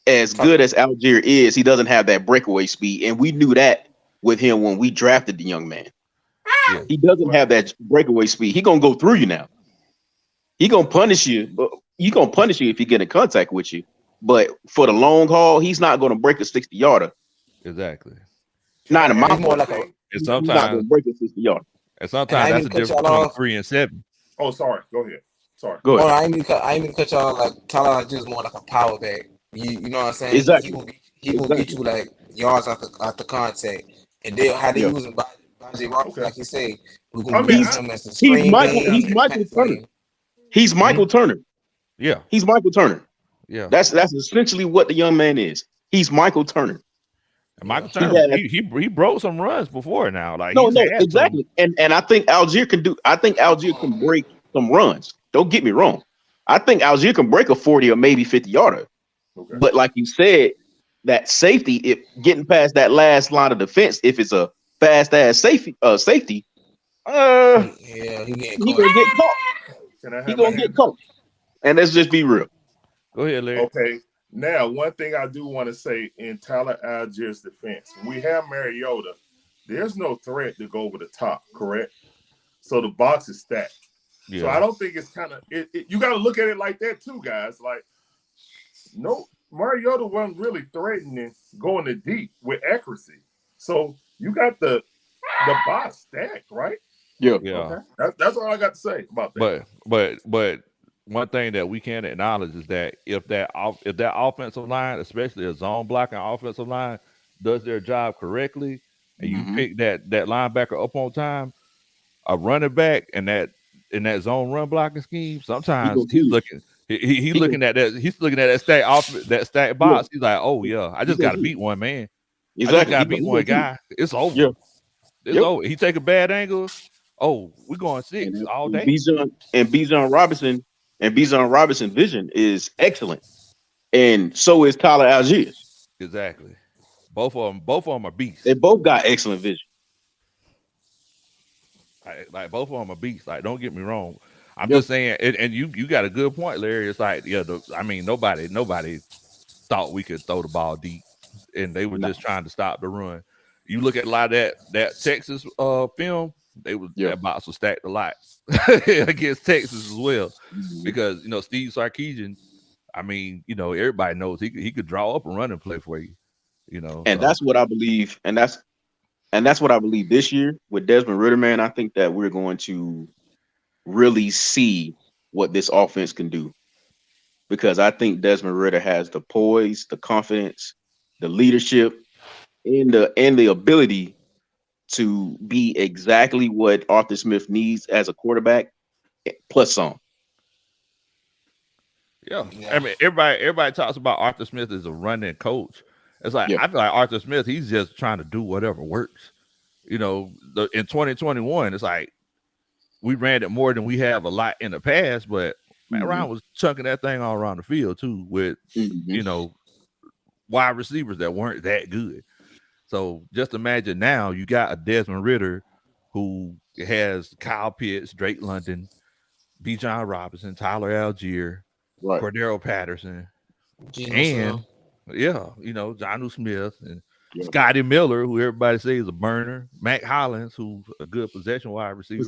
as good as Algier is, he doesn't have that breakaway speed, and we knew that with him when we drafted the young man. yeah. He doesn't have that breakaway speed. He gonna go through you now. He gonna punish you, but he gonna punish you if he get in contact with you. But for the long haul, he's not gonna break a 60-yarder. Exactly. Not in my He's more book. like a. And He's not gonna sometimes break a 60-yarder. and And I sometimes ain't that's mean the to cut difference y'all between off. 3 and 7. Oh, sorry. Go ahead. Sorry. Go Well, ahead. I ain't mean to cut y'all like Tyler just more like a power back. You know what I'm saying? Exactly. He gonna get you like yards after contact, and then how they Yeah. using Bijan Robinson, Okay. like you say, we're I gonna mean, use He's him as a he's screen Michael. game He's and Michael pass Turner. game. He's Michael Turner. Yeah. He's Michael Turner. Yeah. That's essentially what the young man is. He's Michael Turner. And Michael He Turner, has he broke some runs before now. Like no, he's no, had some. exactly. And I think Algier can do. I think Algier can break some runs. Don't get me wrong. I think Algier can break a 40 or maybe 50-yarder. okay. But like you said, that safety, if getting past that last line of defense, if it's a fast ass safety, Yeah, he getting he caught. gonna get caught. Can I He have my gonna get hand up? caught. And let's just be real. Go ahead, Larry. Okay. Now, one thing I do want to say in Tyler Algier's defense, when we have Mariota, there's no threat to go over the top, correct? So the box is stacked. Yeah. So I don't think it's kind of you got to look at it like that too, guys. Like, no, Mariota wasn't really threatening going to deep with accuracy. So you got the box stacked, right? Yeah. Yeah. Okay, that's all I got to say about that. But one thing that we can acknowledge is that if that offensive line, especially a zone blocking offensive line, does their job correctly, and you pick that linebacker up on time, a running back in that zone run blocking scheme, sometimes he's looking looking at that stack box. He's like, oh yeah, I just got to beat one man. I just got to beat one guy. It's over. Yeah. It's over. He take a bad angle. Oh, we're going 6 all day. Bijan Robinson vision is excellent. And so is Tyler Algiers. Exactly. Both of them are beasts. They both got excellent vision. Like both of them are beasts. Like, don't get me wrong. I'm just saying, and you got a good point, Larry. It's like, yeah, nobody thought we could throw the ball deep, and they were just trying to stop the run. You look at a lot of that Texas film, that box was stacked a lot against Texas as well, because Steve Sarkisian. I mean, everybody knows he could draw up a running play for you. And that's what I believe, and that's what I believe this year with Desmond Ridder, man. I think that we're going to really see what this offense can do, because I think Desmond Ridder has the poise, the confidence, the leadership, and the ability to be exactly what Arthur Smith needs as a quarterback, plus some. Yeah. I mean, everybody talks about Arthur Smith as a running coach. It's like, I feel like Arthur Smith, he's just trying to do whatever works. In 2021, it's like we ran it more than we have a lot in the past, but Matt Ryan was chunking that thing all around the field too with wide receivers that weren't that good. So just imagine now you got a Desmond Ridder who has Kyle Pitts, Drake London, Bijan Robinson, Tyler Algier, Cordero Patterson, and Jonnu Smith and Scotty Miller, who everybody says is a burner, Mac Hollins, who's a good possession wide receiver.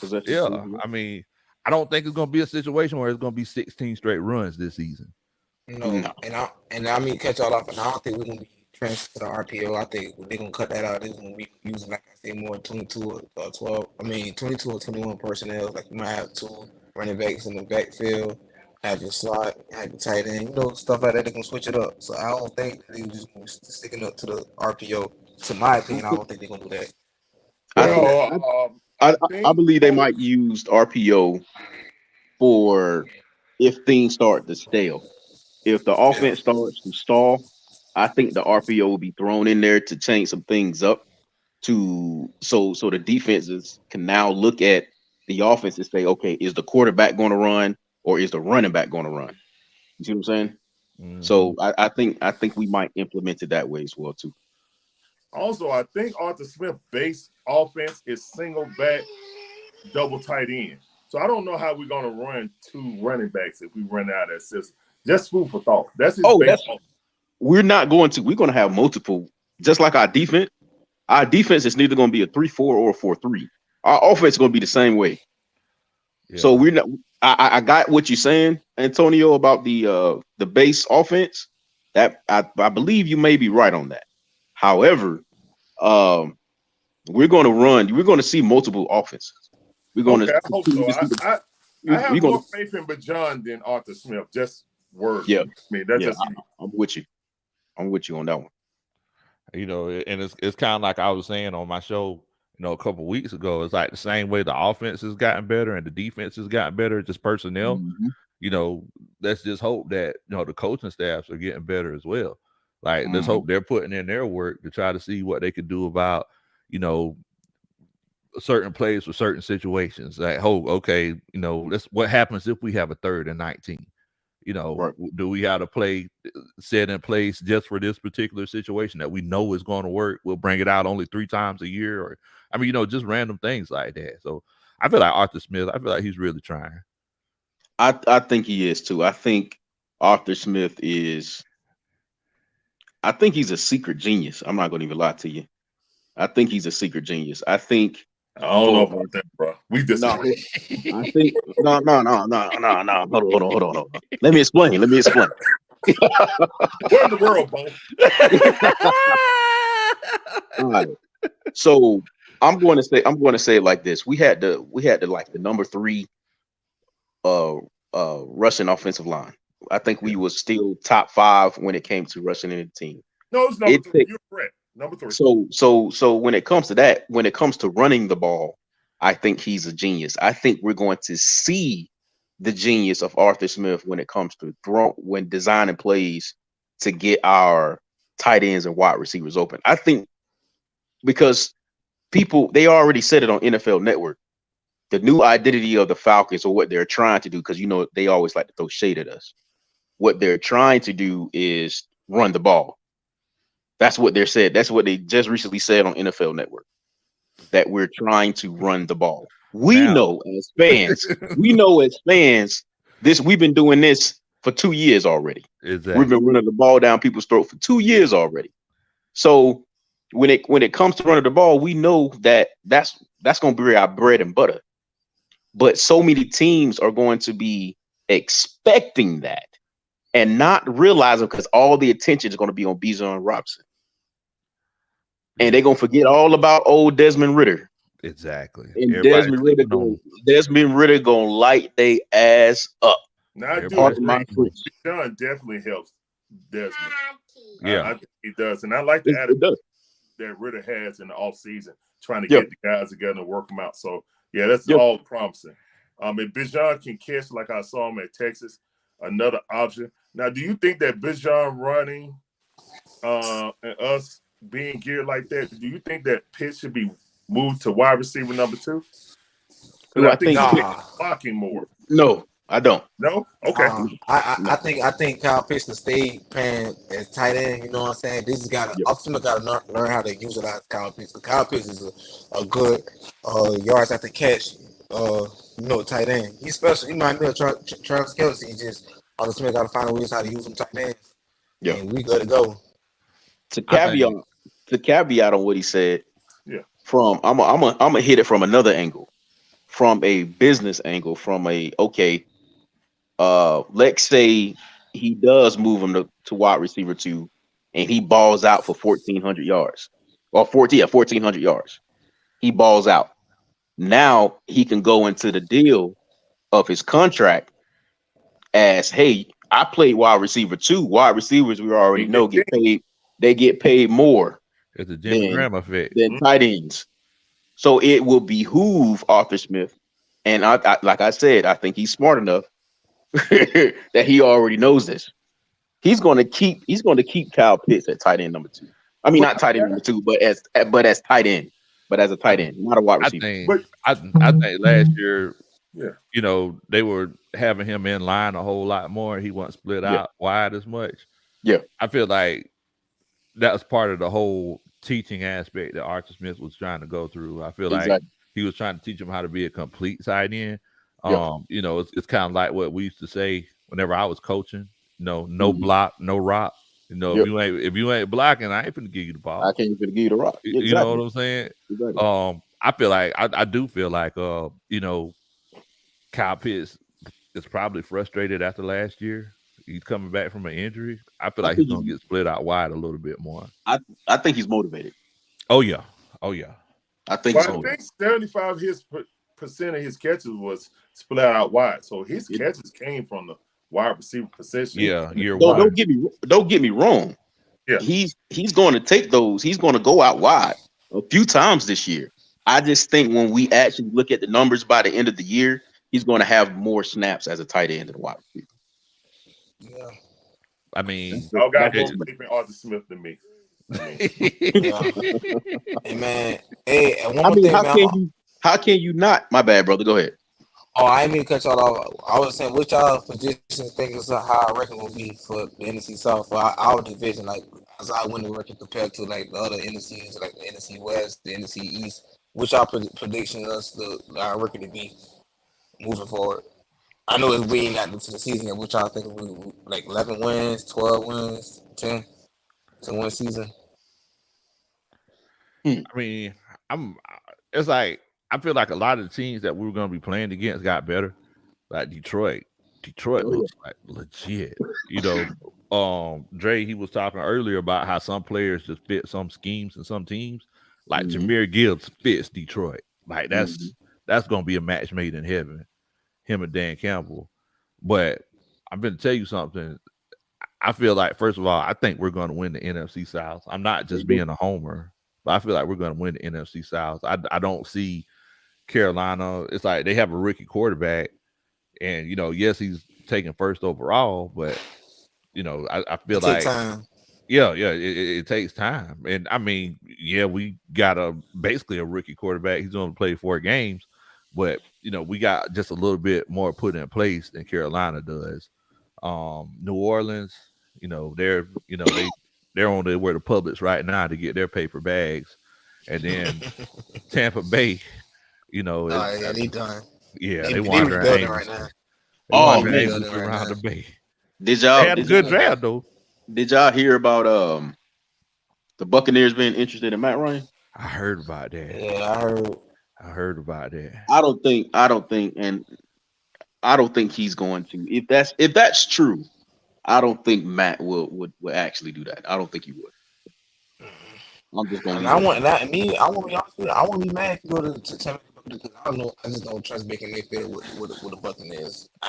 I mean, I don't think it's going to be a situation where it's going to be 16 straight runs this season. No. And I mean, catch y'all off, and I don't think we're going to be transferred to the RPO. I think they're going to cut that out. They're going to be using, like I say, more 22 or 12. I mean, 22 or 21 personnel. Like, you might have 2 running backs in the backfield, have your slot, have your tight end, stuff like that. They're going to switch it up. So I don't think they're just going to be sticking up to the RPO. To my opinion, I don't think they're going to do that. I believe they might use RPO for if things start to stale. If the offense starts to stall, I think the RPO will be thrown in there to change some things up so the defenses can now look at the offense and say, okay, is the quarterback going to run or is the running back going to run? You see what I'm saying? So I think we might implement it that way as well too. Also, I think Arthur Smith base offense is single back, double tight end. So I don't know how we're gonna run 2 running backs if we run out of that system. Just food for thought. That's his base. We're not going to. We're going to have multiple, just like our defense. Our defense is neither going to be a 3-4 or a 4-3. Our offense is going to be the same way. Yeah. So we're not. I got what you're saying, Antonio, about the base offense. That I believe you may be right on that. However, we're going to run. We're going to see multiple offenses. We're going to. I hope so. I have more faith in Bijan than Arthur Smith. Just word. Yeah. I mean, that's just me. I'm with you. I'm with you on that one. You know, and it's kind of like I was saying on my show, you know, a couple of weeks ago. It's like the same way the offense has gotten better and the defense has gotten better, just personnel. Mm-hmm. You know, let's just hope that, you know, the coaching staffs are getting better as well. Like, let's hope they're putting in their work to try to see what they can do about, you know, certain plays for certain situations. Like, okay, you know, what happens if we have a 3rd and 19? You know, do we have a play set in place just for this particular situation that we know is going to work? We'll bring it out only 3 times a year, or I mean, you know, just random things like that. So I feel like Arthur Smith, I feel like he's really trying. I think he is too. I think Arthur Smith is. I think he's a secret genius. I'm not going to even lie to you. I think he's a secret genius. I think. I don't know about that, bro. We disagree. I think no. Hold on. Let me explain. Where in the world, Bo? All right. So I'm going to say it like this. We had like the number 3 rushing offensive line. I think we was still top 5 when it came to rushing in the team. No, it's number 3. You're correct. Number 3. So when it comes to that, when it comes to running the ball, I think he's a genius. I think we're going to see the genius of Arthur Smith when it comes to when designing plays to get our tight ends and wide receivers open. I think because they already said it on NFL Network, the new identity of the Falcons, or what they're trying to do, because, you know, they always like to throw shade at us. What they're trying to do is run the ball. That's what they're said. That's what they just recently said on NFL Network, that we're trying to run the ball. We know as fans, we've been doing this for 2 years already. Exactly. We've been running the ball down people's throat for 2 years already. So when it comes to running the ball, we know that that's going to be our bread and butter. But so many teams are going to be expecting that and not realizing, because all the attention is going to be on Bijan Robinson. And they're going to forget all about old Desmond Ritter. Exactly. And Desmond Ritter going to light their ass up. Now, I do agree. Bijan definitely helps Desmond. Yeah. I think he does. And I like the attitude that Ritter has in the offseason, trying to get the guys together and work them out. So, yeah, that's all promising. If Bijan can catch like I saw him at Texas, another option. Now, do you think that Bijan running and us being geared like that, do you think that Pitt should be moved to wide receiver number 2? Because I think he's blocking more. No, I don't. No? Okay. I think Kyle Pitts can stay playing as tight end. You know what I'm saying? This has got to learn how to utilize Kyle Pitts. Kyle Pitts is a good yards after catch. Tight end. He's special. You might know Travis Kelce. He just Arthur Smith got to find ways how to use them tight ends. Yeah, and we good to go. To caveat on what he said. Yeah. I'm gonna hit it from another angle, from a business angle, let's say he does move him to wide receiver 2, and he balls out for 1,400 yards, or 1,400 yards. He balls out. Now he can go into the deal of his contract as, hey, I played wide receiver 2. Wide receivers, we already know, get paid. They get paid more it's a Jimmy Graham effect than tight ends. So it will behoove Arthur Smith, and I like I said, I think he's smart enough that he already knows this. He's going to keep Kyle Pitts at tight end number 2. I mean, not tight end number 2, but as tight end. But as a tight end, not a wide receiver. I think last year, you know, they were having him in line a whole lot more. He wasn't split out wide as much. Yeah. I feel like that was part of the whole teaching aspect that Arthur Smith was trying to go through. I feel like Exactly. he was trying to teach him how to be a complete side end. Yep. You know, it's kind of like what we used to say whenever I was coaching. No Mhm. block, no rock. You know, Yep. if you ain't blocking, I ain't finna give you the ball. I can't even give you the rock. You know Exactly. what I'm saying? Exactly. I feel like I do feel like you know, Kyle Pitts is probably frustrated after last year. He's coming back from an injury. I feel I like he's think gonna he's, get split out wide a little bit more. I think he's motivated. Oh yeah. Oh yeah. I think But he's I Oh yeah. think 75% of his catches was split out wide. So his It- catches came from the wide receiver position. Yeah, year don't one. don't get me wrong. Yeah. He's going to take those. He's going to go out wide a few times this year. I just think when we actually look at the numbers by the end of the year, he's going to have more snaps as a tight end than a wide receiver. Yeah. I mean, Y'all got more it, faith in Arthur Smith than me. I mean, Yeah. Hey man. Hey, and one I more mean, thing, man. how can you not? My bad, brother. Go ahead. Oh, I ain't mean to cut y'all off. I was saying, which y'all positions think is how I reckon will be for the NFC South for our division, like as I win the record compared to like the other NFCs, like the NFC West, the NFC East. Which y'all prediction us our record to be moving forward? I know we ain't got into the season yet. Which y'all think we like 11 wins, 12 wins, 10 to win season? I mean, it's like I feel like a lot of the teams that we were going to be playing against got better. Like Detroit Oh, looks like legit. You know, Dre, he was talking earlier about how some players just fit some schemes and some teams. Like Mhm. Jameer Gibbs fits Detroit. Like Mhm. that's going to be a match made in heaven. Him and Dan Campbell. But I'm going to tell you something. I feel like, first of all, I think we're going to win the NFC South. I'm not There just you go. being a homer, but I feel like we're going to win the NFC South. I don't see Carolina. It's like they have a rookie quarterback, and you know, yes, he's taken first overall, but you know, I feel It take like, time. yeah, it takes time, and I mean, yeah, we got basically a rookie quarterback. He's only played 4 games, but you know, we got just a little bit more put in place than Carolina does. New Orleans, you know, they're on their way to Publix right now to get their paper bags, and then Tampa Bay, you know, Oh yeah, they done. yeah, They they they wander rebuilding right aimlessly. now. They Oh They wander man, rebuilding aimlessly right around now. the Bay. did They y'all had a did good y'all draft though. did y'all hear about the Buccaneers being interested in Matt Ryan? I heard about that. Yeah, I heard. I heard about that. I don't think he's going to. If that's true, I don't think Matt would actually do that. I don't think he would. I'm just gonna And leave I it at want that. that. Me, I want to be honest with you. I want to be mad if you go to Tampa Bay because I don't know. I just don't trust Baker Mayfield with the Buccaneers. Yeah.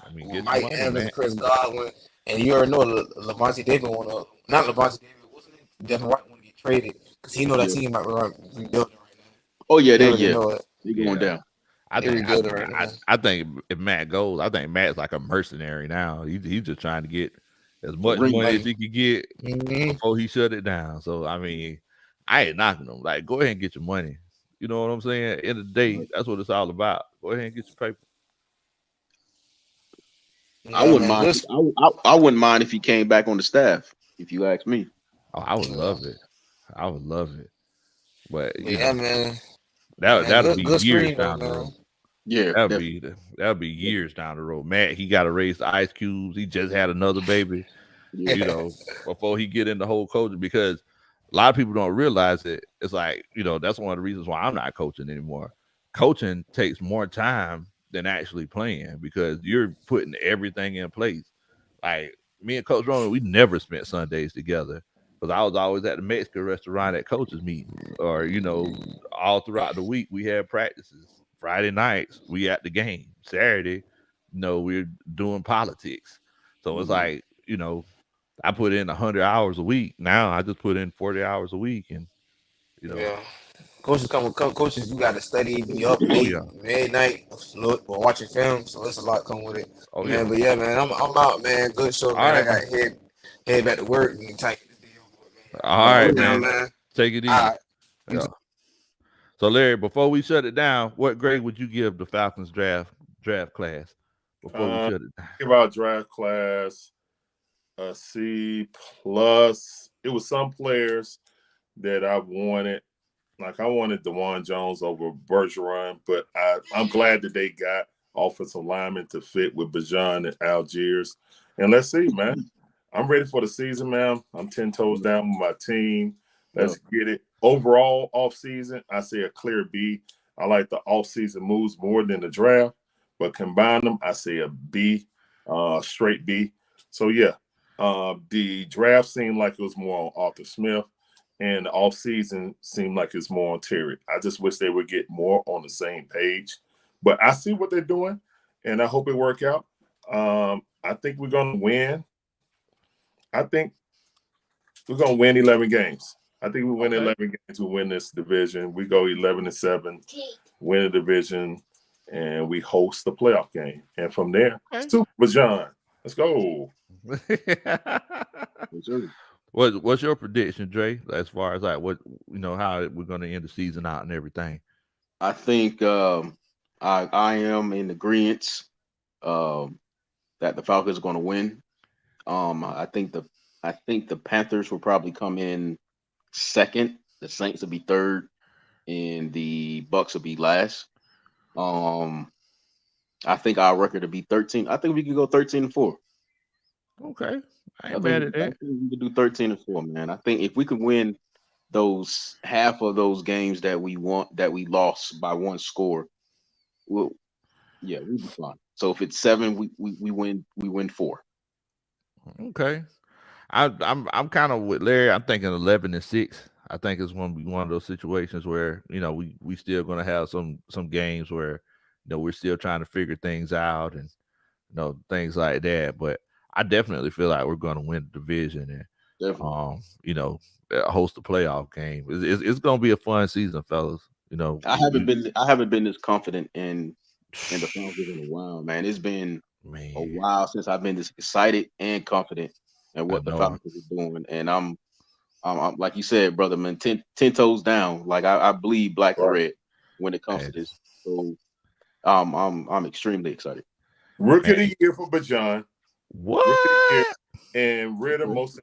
I mean, get your Mike money, Evans, man. Chris Godwin, and you already know Levante David want to not Levante David. What's his name? Devin White want to get traded because he know that Yeah. team might run rebuilding right now. Oh yeah, He they already yeah. know it. They going Yeah. down. I They think I, rebuilding right now. I think if Matt goes, I think Matt's like a mercenary now. He's just trying to get as The much ring. money as Money. he could get Mm-hmm. before he shut it down. So I mean, I ain't knocking him. Like, go ahead and get your money. You know what I'm saying? End of the day, that's what it's all about. Go ahead and get your paper. I Yeah, wouldn't man. mind. Good. I wouldn't mind if he came back on the staff. If you ask me. Oh, I would Yeah, love it. I would love it. But but you yeah, know, man. Man, that'll be good years screen though, down the man. road. Yeah, That'll definitely. be years down the road. Matt, he got to raise the ice cubes. He just had another baby. Yeah. You know, before he get into whole coaching, because a lot of people don't realize it. It's like, you know, that's one of the reasons why I'm not coaching anymore. Coaching takes more time than actually playing because you're putting everything in place. Like me and Coach Roman, we never spent Sundays together because I was always at the Mexican restaurant at coaches meetings, or you know, all throughout the week we had practices. Friday nights we at the game. Saturday, you know, we're doing politics. So it's Mhm. like, you know, I put in 100 hours a week. Now I just put in 40 hours a week, and you know, Yeah. Coaches come with coaches. You got to study, be up oh late, yeah, midnight, look or watching film. So it's a lot come with it, oh man. yeah. But yeah, man, I'm out, man. Good show, All man. I right, got man. head back to work and tight this day over, man. All Hold right, it down, man. man. Take it All easy. right. You Yeah. So Larry, before we shut it down, what grade would you give the Falcons draft class before we shut it down? give our draft class a C plus. It was some players that I wanted. Like I wanted DeJuan Jones over Bergeron, but I'm glad that they got offensive linemen to fit with Bijan and Algiers. And let's see, man. I'm ready for the season, man. I'm 10 toes down with my team. Let's get it. Overall, off-season, I say a clear B. I like the off-season moves more than the draft, but combine them, I say a B, straight B. So, yeah, the draft seemed like it was more on Arthur Smith, and the off-season seemed like it's more on Terry. I just wish they would get more on the same page. But I see what they're doing, and I hope it work out. I think we're going to win. I think we're going to win 11 games. I think we win 11 games. We win this division. We go 11-7, win the division, and we host the playoff game. And from there, Super Bijan. Let's go. What's your prediction, Dre, as far as like what how we're going to end the season out and everything? I think I am in agreement that the Falcons are going to win. I think the Panthers will probably come in second. The Saints will be third, and the Bucks will be last. I think our record will be 13. I think we can go 13-4. Okay, I ain't mad at that. I think we can do 13-4, man. I think if we could win those half of those games that we lost by one score, we'll be fine. So if it's 7, we win 4. Okay. I'm kind of with Larry. I'm thinking 11-6. I think it's going to be one of those situations where we still going to have some games where we're still trying to figure things out and things like that. But I definitely feel like we're going to win the division and host a playoff game. It's going to be a fun season, fellas. I haven't been this confident in the Falcons in a while, man. It's been a while since I've been this excited and confident in what the Falcons are doing. And I'm like you said, brother, man, 10 toes down. Like I bleed black and red when it comes to this. So I'm extremely excited. Rookie of the year for Bijan. What? Rookie of the year and Ritter most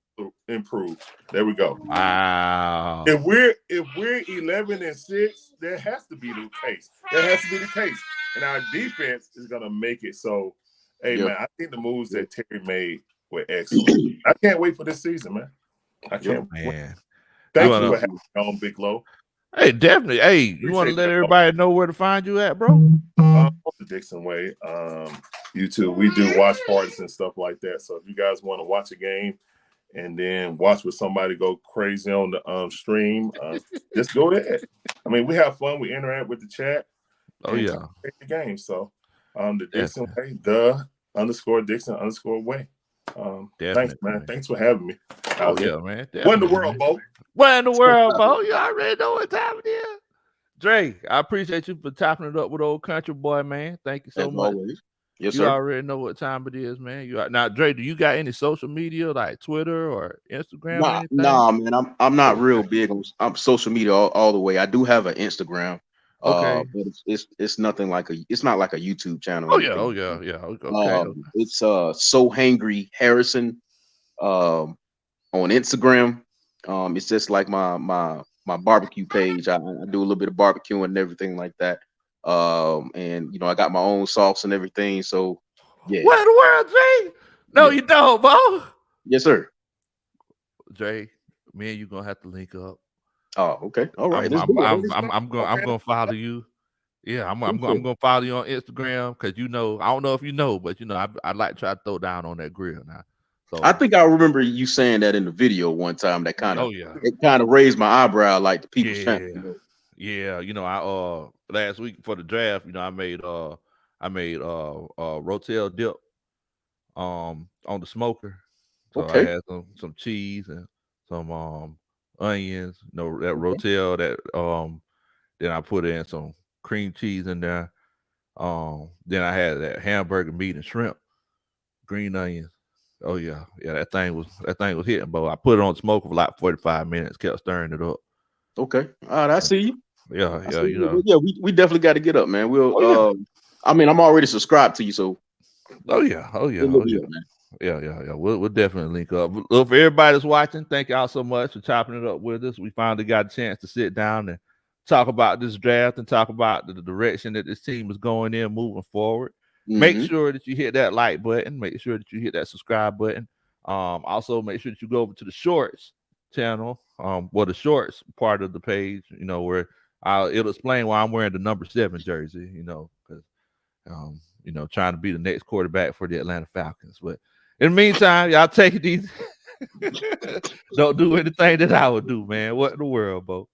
improved. There we go. Wow. If we're 11-6, there has to be the case. That has to be the case. And our defense is gonna make it. So, man, I think the moves that Terry made were excellent. I can't wait for this season, man. I can't wait. Thank you for having me on, Big Low. Hey, definitely. Hey, you want to let everybody know where to find you at, bro? The Dixon Way. YouTube. We do watch parties and stuff like that. So if you guys want to watch a game and then watch with somebody go crazy on the stream, just go there. I mean, we have fun. We interact with the chat. Oh yeah. The game. So the Dixon Way, the _Dixon _way. Thanks, man. Man. Thanks for having me. Oh yeah, man. What in the world, Bo? What in the world, Bo? You already know what time it is. Dre, I appreciate you for topping it up with old country boy, man. Thank you so much. Always. Yes, you sir. already know what time it is, man. Now, Dre, do you got any social media like Twitter or Instagram? Or anything? Nah, man. I'm not real big on social media all the way. I do have an Instagram. Okay. But it's nothing like it's not like a YouTube channel. Oh yeah. Okay. It's So Hangry Harrison on Instagram. It's just like my barbecue page. I do a little bit of barbecuing and everything like that. And I got my own sauce and everything. So yeah. What in the world, Dre? No, you don't, Bo. Yes, sir. Dre, me and you gonna have to link up. Oh, okay. All right. I'm gonna follow you. Yeah, I'm gonna follow you on Instagram because I don't know if you know, but I'd like to try to throw down on that grill now. So I think I remember you saying that in the video one time. That kind of it kind of raised my eyebrow, like the people's channel. Yeah, I last week for the draft, I made rotel dip on the smoker. So I had some cheese and some onions, that rotel that then I put in some cream cheese in there. Then I had that hamburger meat and shrimp, green onions. Oh yeah, that thing was hitting, bro. I put it on the smoker for like 45 minutes, kept stirring it up. Okay. All right, I see you. Yeah, Yeah, we definitely got to get up, man. We'll I'm already subscribed to you, so Oh yeah. Yeah. We'll definitely link up. Look, for everybody that's watching, thank y'all so much for chopping it up with us. We finally got a chance to sit down and talk about this draft and talk about the direction that this team is going in moving forward. Make sure that you hit that like button. Make sure that you hit that subscribe button. Also make sure that you go over to the shorts channel, the shorts part of the page, where it'll explain why I'm wearing the number 7 jersey, because trying to be the next quarterback for the Atlanta Falcons. But in the meantime, y'all take it easy. Don't do anything that I would do, man. What in the world, Bo?